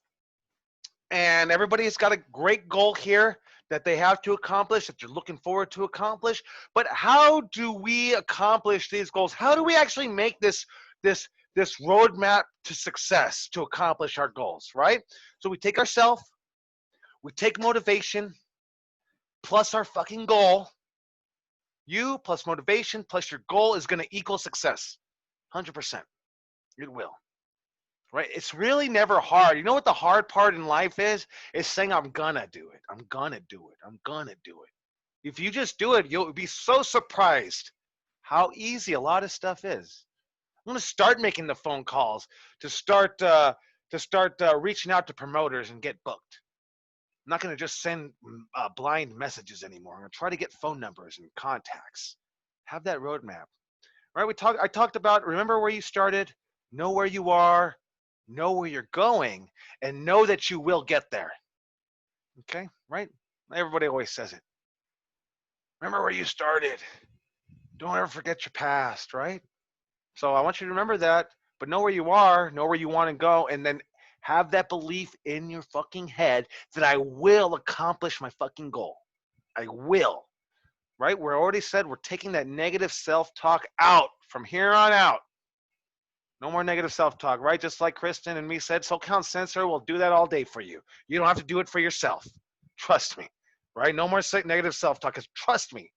and everybody's got a great goal here that they have to accomplish, that they're looking forward to accomplish. But how do we accomplish these goals? How do we actually make this roadmap to success to accomplish our goals, right? So we take ourselves, we take motivation, plus our fucking goal. You plus motivation plus your goal is going to equal success. 100%. It will. Right? It's really never hard. You know what the hard part in life is? Is saying, I'm going to do it. I'm going to do it. I'm going to do it. If you just do it, you'll be so surprised how easy a lot of stuff is. I'm going to start making the phone calls to start reaching out to promoters and get booked. I'm not going to just send blind messages anymore. I'm going to try to get phone numbers and contacts. Have that roadmap. Right? I talked about, remember where you started, know where you are, know where you're going, and know that you will get there. Okay? Right? Everybody always says it. Remember where you started. Don't ever forget your past, right? So I want you to remember that, but know where you are, know where you want to go, and then have that belief in your fucking head that I will accomplish my fucking goal. I will. Right? We're already said we're taking that negative self-talk out from here on out. No more negative self-talk, right? Just like Kristen and me said, Soul Count Sensor will do that all day for you. You don't have to do it for yourself. Trust me, right? No more negative self-talk, because trust me,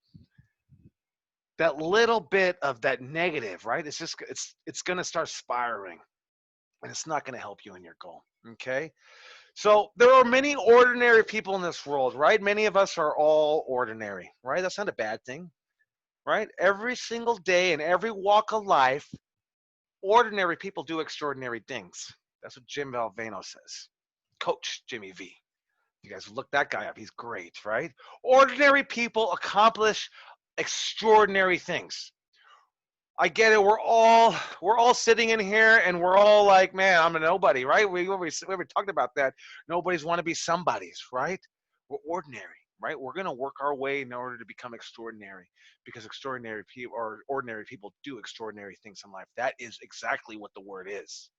that little bit of that negative, right? It's going to start spiraling, and it's not going to help you in your goal, okay? So there are many ordinary people in this world, right? Many of us are all ordinary, right? That's not a bad thing, right? Every single day in every walk of life, ordinary people do extraordinary things. That's what Jim Valvano says. Coach Jimmy V. You guys look that guy up. He's great, right? Ordinary people accomplish extraordinary things. I get it. We're all sitting in here and we're all like, man, I'm a nobody, right? We talked about that. Nobody's want to be somebody's, right? We're ordinary, right? We're going to work our way in order to become extraordinary, because extraordinary people or ordinary people do extraordinary things in life. That is exactly what the word is,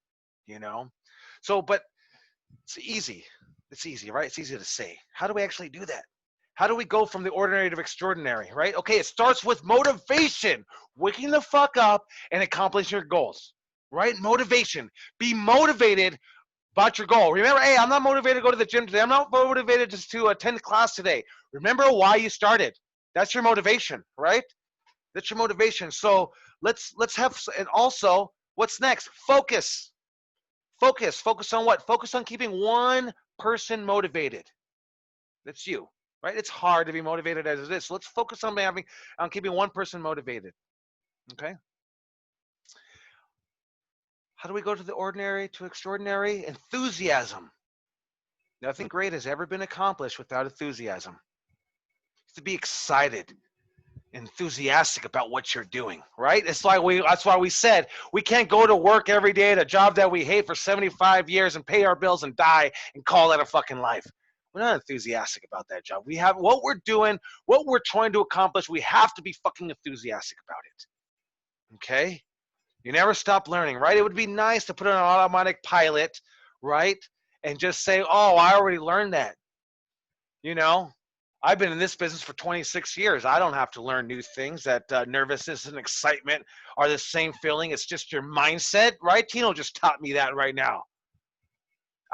you know? So, but it's easy. It's easy, right? It's easy to say. How do we actually do that? How do we go from the ordinary to extraordinary, right? Okay, it starts with motivation. Waking the fuck up and accomplishing your goals, right? Motivation. Be motivated about your goal. Remember, hey, I'm not motivated to go to the gym today. I'm not motivated just to attend class today. Remember why you started. That's your motivation, right? That's your motivation. So let's have, and also, what's next? Focus. Focus. Focus on what? Focus on keeping one person motivated. That's you. Right? It's hard to be motivated as it is. So let's focus on keeping one person motivated. Okay? How do we go to the ordinary to extraordinary? Enthusiasm. Nothing great has ever been accomplished without enthusiasm. To be excited, enthusiastic about what you're doing, right? That's why we said we can't go to work every day at a job that we hate for 75 years and pay our bills and die and call that a fucking life. We're not enthusiastic about that job. We have what we're doing, what we're trying to accomplish. We have to be fucking enthusiastic about it. Okay? You never stop learning, right? It would be nice to put on an automatic pilot, right? And just say, oh, I already learned that. You know, I've been in this business for 26 years. I don't have to learn new things. That nervousness and excitement are the same feeling. It's just your mindset, right? Tino just taught me that right now.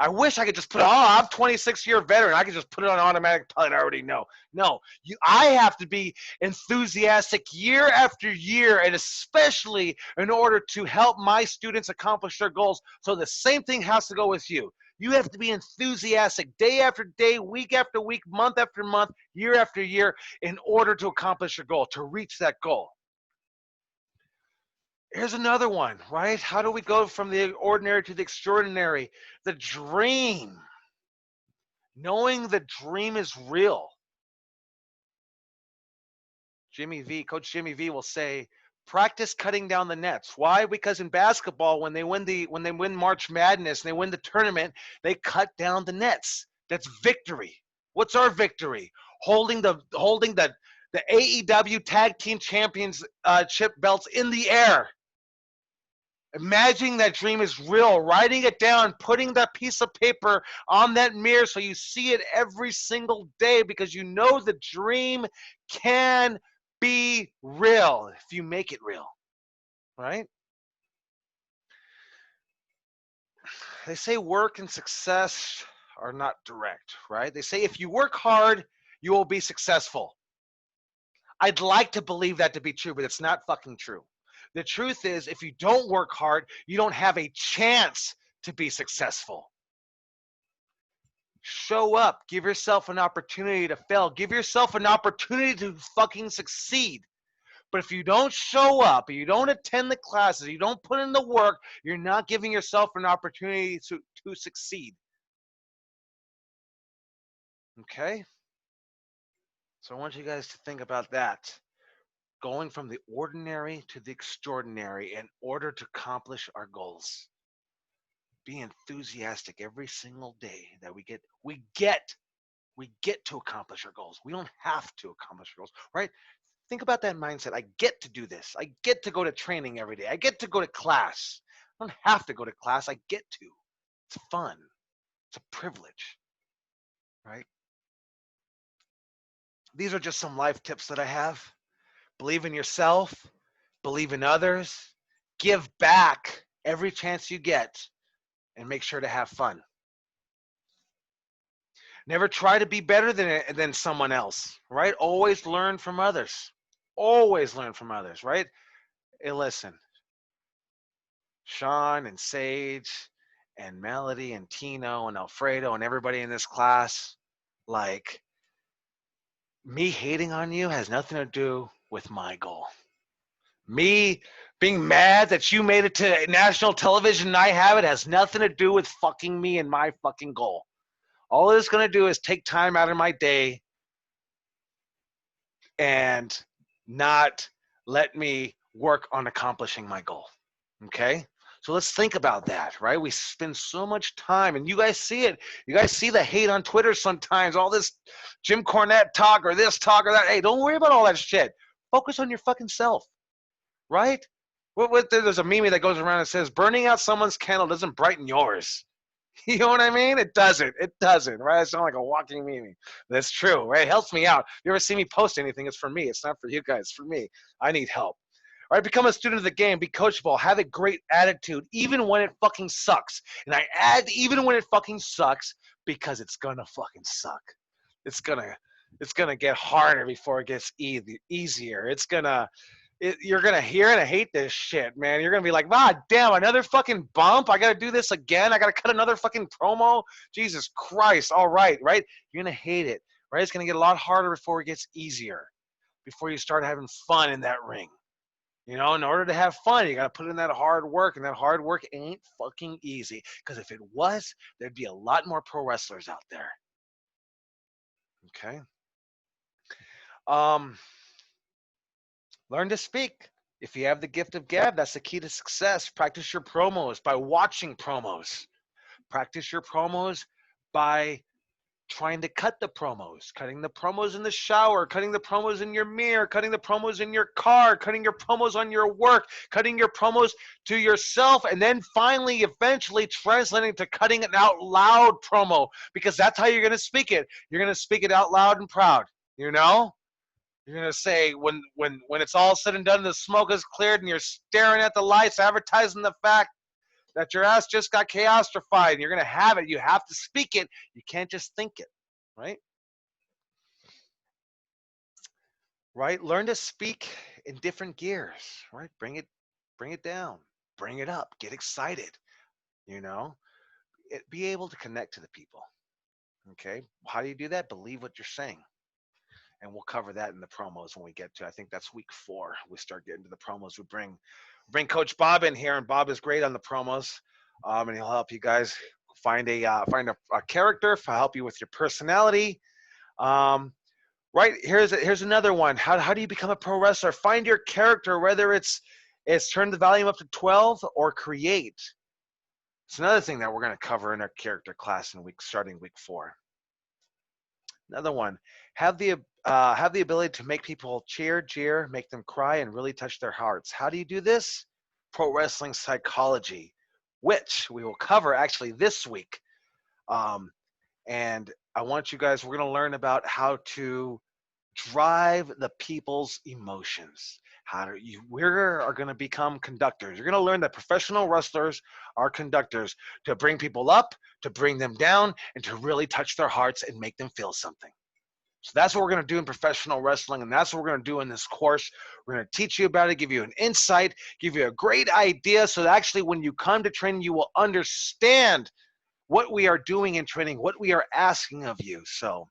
I wish I could just put it on. I'm a 26-year veteran. I could just put it on automatic pilot. I already know. No, I have to be enthusiastic year after year, and especially in order to help my students accomplish their goals. So the same thing has to go with you. You have to be enthusiastic day after day, week after week, month after month, year after year in order to accomplish your goal, to reach that goal. Here's another one, right? How do we go from the ordinary to the extraordinary? The dream. Knowing the dream is real. Coach Jimmy V will say, practice cutting down the nets. Why? Because in basketball, when they win March Madness and they win the tournament, they cut down the nets. That's victory. What's our victory? Holding the AEW Tag Team Championship belts in the air. Imagining that dream is real, writing it down, putting that piece of paper on that mirror so you see it every single day because you know the dream can be real if you make it real, right? They say work and success are not direct, right? They say if you work hard, you will be successful. I'd like to believe that to be true, but it's not fucking true. The truth is, if you don't work hard, you don't have a chance to be successful. Show up. Give yourself an opportunity to fail. Give yourself an opportunity to fucking succeed. But if you don't show up, you don't attend the classes, you don't put in the work, you're not giving yourself an opportunity to succeed. Okay? So I want you guys to think about that. Going from the ordinary to the extraordinary in order to accomplish our goals. Be enthusiastic every single day that we get to accomplish our goals. We don't have to accomplish our goals, right? Think about that mindset. I get to do this. I get to go to training every day. I get to go to class. I don't have to go to class. I get to. It's fun. It's a privilege, right? These are just some life tips that I have. Believe in yourself, believe in others, give back every chance you get, and make sure to have fun. Never try to be better than someone else, right? Always learn from others. Always learn from others, right? Hey, listen, Sean and Sage and Melody and Tino and Alfredo and everybody in this class, like, me hating on you has nothing to do with my goal. Me being mad that you made it to national television and I have it has nothing to do with fucking me and my fucking goal. All it's going to do is take time out of my day and not let me work on accomplishing my goal. Okay? So let's think about that, right? We spend so much time, and you guys see it. You guys see the hate on Twitter sometimes, all this Jim Cornette talk or this talk or that. Hey, don't worry about all that shit. Focus on your fucking self, right? There's a meme that goes around and says, burning out someone's candle doesn't brighten yours. You know what I mean? It doesn't. It doesn't, right? I sound like a walking meme. That's true, right? It helps me out. If you ever see me post anything, it's for me. It's not for you guys. It's for me. I need help. All right, become a student of the game. Be coachable. Have a great attitude, even when it fucking sucks. And I add even when it fucking sucks because it's gonna fucking suck. It's gonna get harder before it gets easier. You're gonna hear and hate this shit, man. You're gonna be like, ah, damn, another fucking bump. I gotta do this again. I gotta cut another fucking promo. Jesus Christ. All right. You're gonna hate it, right? It's gonna get a lot harder before it gets easier, before you start having fun in that ring. You know, in order to have fun, you got to put in that hard work, and that hard work ain't fucking easy. Because if it was, there'd be a lot more pro wrestlers out there. Okay. Learn to speak. If you have the gift of gab, that's the key to success. Practice your promos by watching promos. Practice your promos by trying to cut the promos, cutting the promos in the shower, cutting the promos in your mirror, cutting the promos in your car, cutting your promos on your work, cutting your promos to yourself, and then finally, eventually translating to cutting an out loud promo, because that's how you're going to speak it. You're going to speak it out loud and proud. You know, you're gonna say when it's all said and done, the smoke is cleared, and you're staring at the lights, advertising the fact that your ass just got chaostrified. You're gonna have it. You have to speak it. You can't just think it, right? Right. Learn to speak in different gears. Right. Bring it down. Bring it up. Get excited. You know, be able to connect to the people. Okay. How do you do that? Believe what you're saying. And we'll cover that in the promos when we get to. I think that's week 4. We start getting to the promos. We bring Coach Bob in here, and Bob is great on the promos, and he'll help you guys find a character, help you with your personality. Right, here's another one. How do you become a pro wrestler? Find your character, whether it's turn the volume up to 12 or create. It's another thing that we're going to cover in our character class starting week 4. Another one, have the ability to make people cheer, jeer, make them cry, and really touch their hearts. How do you do this? Pro wrestling psychology, which we will cover actually this week. And I want you guys, we're going to learn about how to drive the people's emotions. We are going to become conductors. You're going to learn that professional wrestlers are conductors to bring people up, to bring them down, and to really touch their hearts and make them feel something. So that's what we're going to do in professional wrestling, and that's what we're going to do in this course. We're going to teach you about it, give you an insight, give you a great idea, so that actually when you come to training, you will understand what we are doing in training, what we are asking of you. So,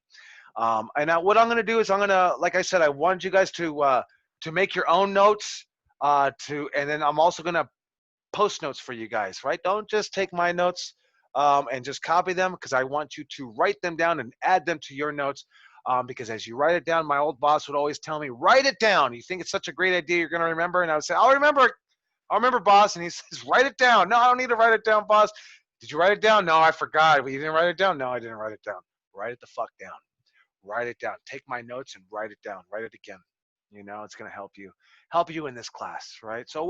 and now what I'm going to do is like I said, I wanted you guys to make your own notes, and then I'm also going to post notes for you guys, right? Don't just take my notes and just copy them, because I want you to write them down and add them to your notes. Because as you write it down, my old boss would always tell me, write it down. You think it's such a great idea, you're going to remember? And I would say, I'll remember, boss. And he says, write it down. No, I don't need to write it down, boss. Did you write it down? No, I forgot. Well, you didn't write it down? No, I didn't write it down. Write it the fuck down. Write it down. Take my notes and write it down. Write it again. You know, it's going to help you in this class, right? So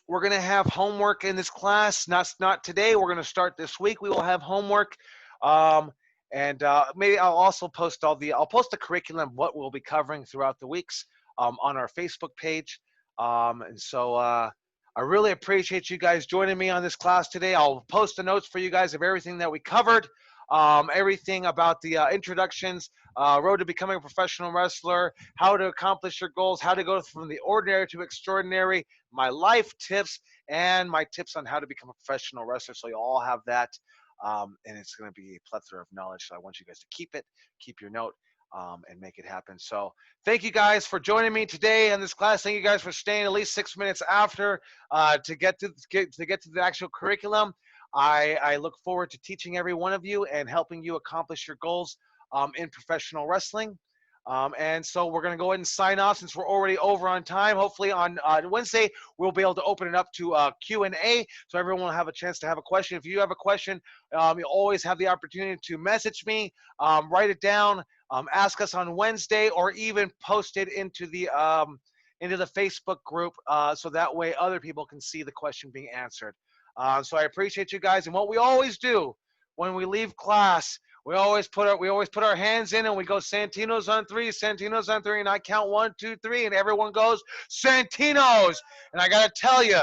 we're going to have homework in this class. Not today. We're going to start this week. We will have homework. And maybe I'll also post the curriculum, what we'll be covering throughout the weeks on our Facebook page. And so I really appreciate you guys joining me on this class today. I'll post the notes for you guys of everything that we covered, everything about the introductions, road to becoming a professional wrestler, how to accomplish your goals, how to go from the ordinary to extraordinary, my life tips, and my tips on how to become a professional wrestler. So you all have that. And it's going to be a plethora of knowledge. So I want you guys to keep your note, and make it happen. So thank you guys for joining me today in this class. Thank you guys for staying at least 6 minutes after to get to the actual curriculum. I look forward to teaching every one of you and helping you accomplish your goals in professional wrestling. And so we're going to go ahead and sign off since we're already over on time. Hopefully on Wednesday, we'll be able to open it up to Q&A, so everyone will have a chance to have a question. If you have a question, you always have the opportunity to message me, write it down, ask us on Wednesday, or even post it into the Facebook group, so that way other people can see the question being answered. So I appreciate you guys. And what we always do when we leave class, we always put our hands in and we go, Santino's on 3, Santino's on 3, and I count 1, 2, 3, and everyone goes, Santino's. And I gotta tell you,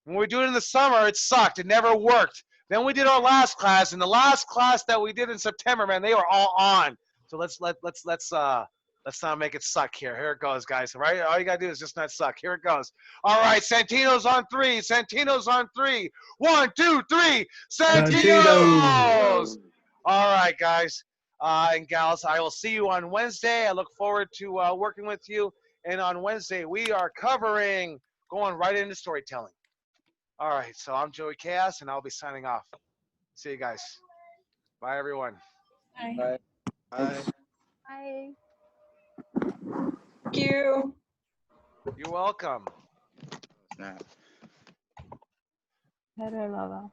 when we do it in the summer, it sucked. It never worked. Then we did our last class, and the last class that we did in September, man, they were all on. So let's not make it suck here. Here it goes, guys. Right? All you gotta do is just not suck. Here it goes. All right, Santino's on 3. Santino's on 3. 1, 2, 3. Santino's. All right, guys and gals, I will see you on Wednesday. I look forward to working with you. And on Wednesday, we are going right into storytelling. All right, so I'm Joey Chaos, and I'll be signing off. See you guys. Bye, everyone.
Bye.
Bye.
Bye.
Thank you.
You're welcome.
Snap.
Better love.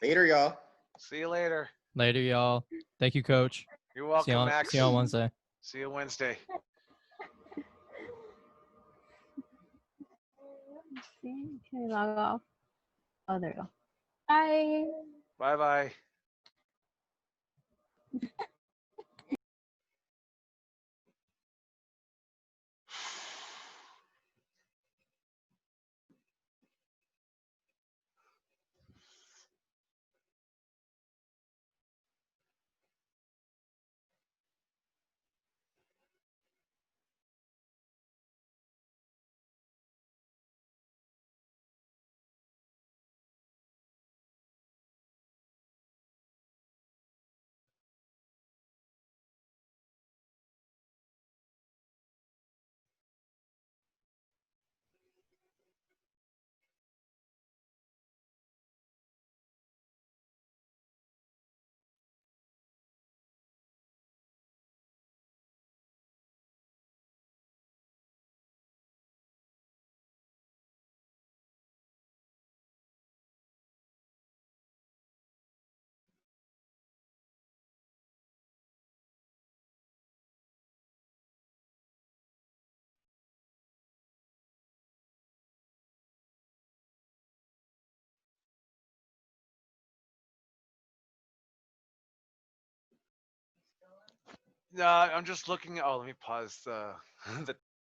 Later, y'all.
See you later.
Later, y'all. Thank you, Coach.
You're welcome, Max.
See you on Wednesday.
See you Wednesday.
Can you log off? Oh, there you go. Bye.
Bye-bye. I'm just looking. Oh, let me pause the the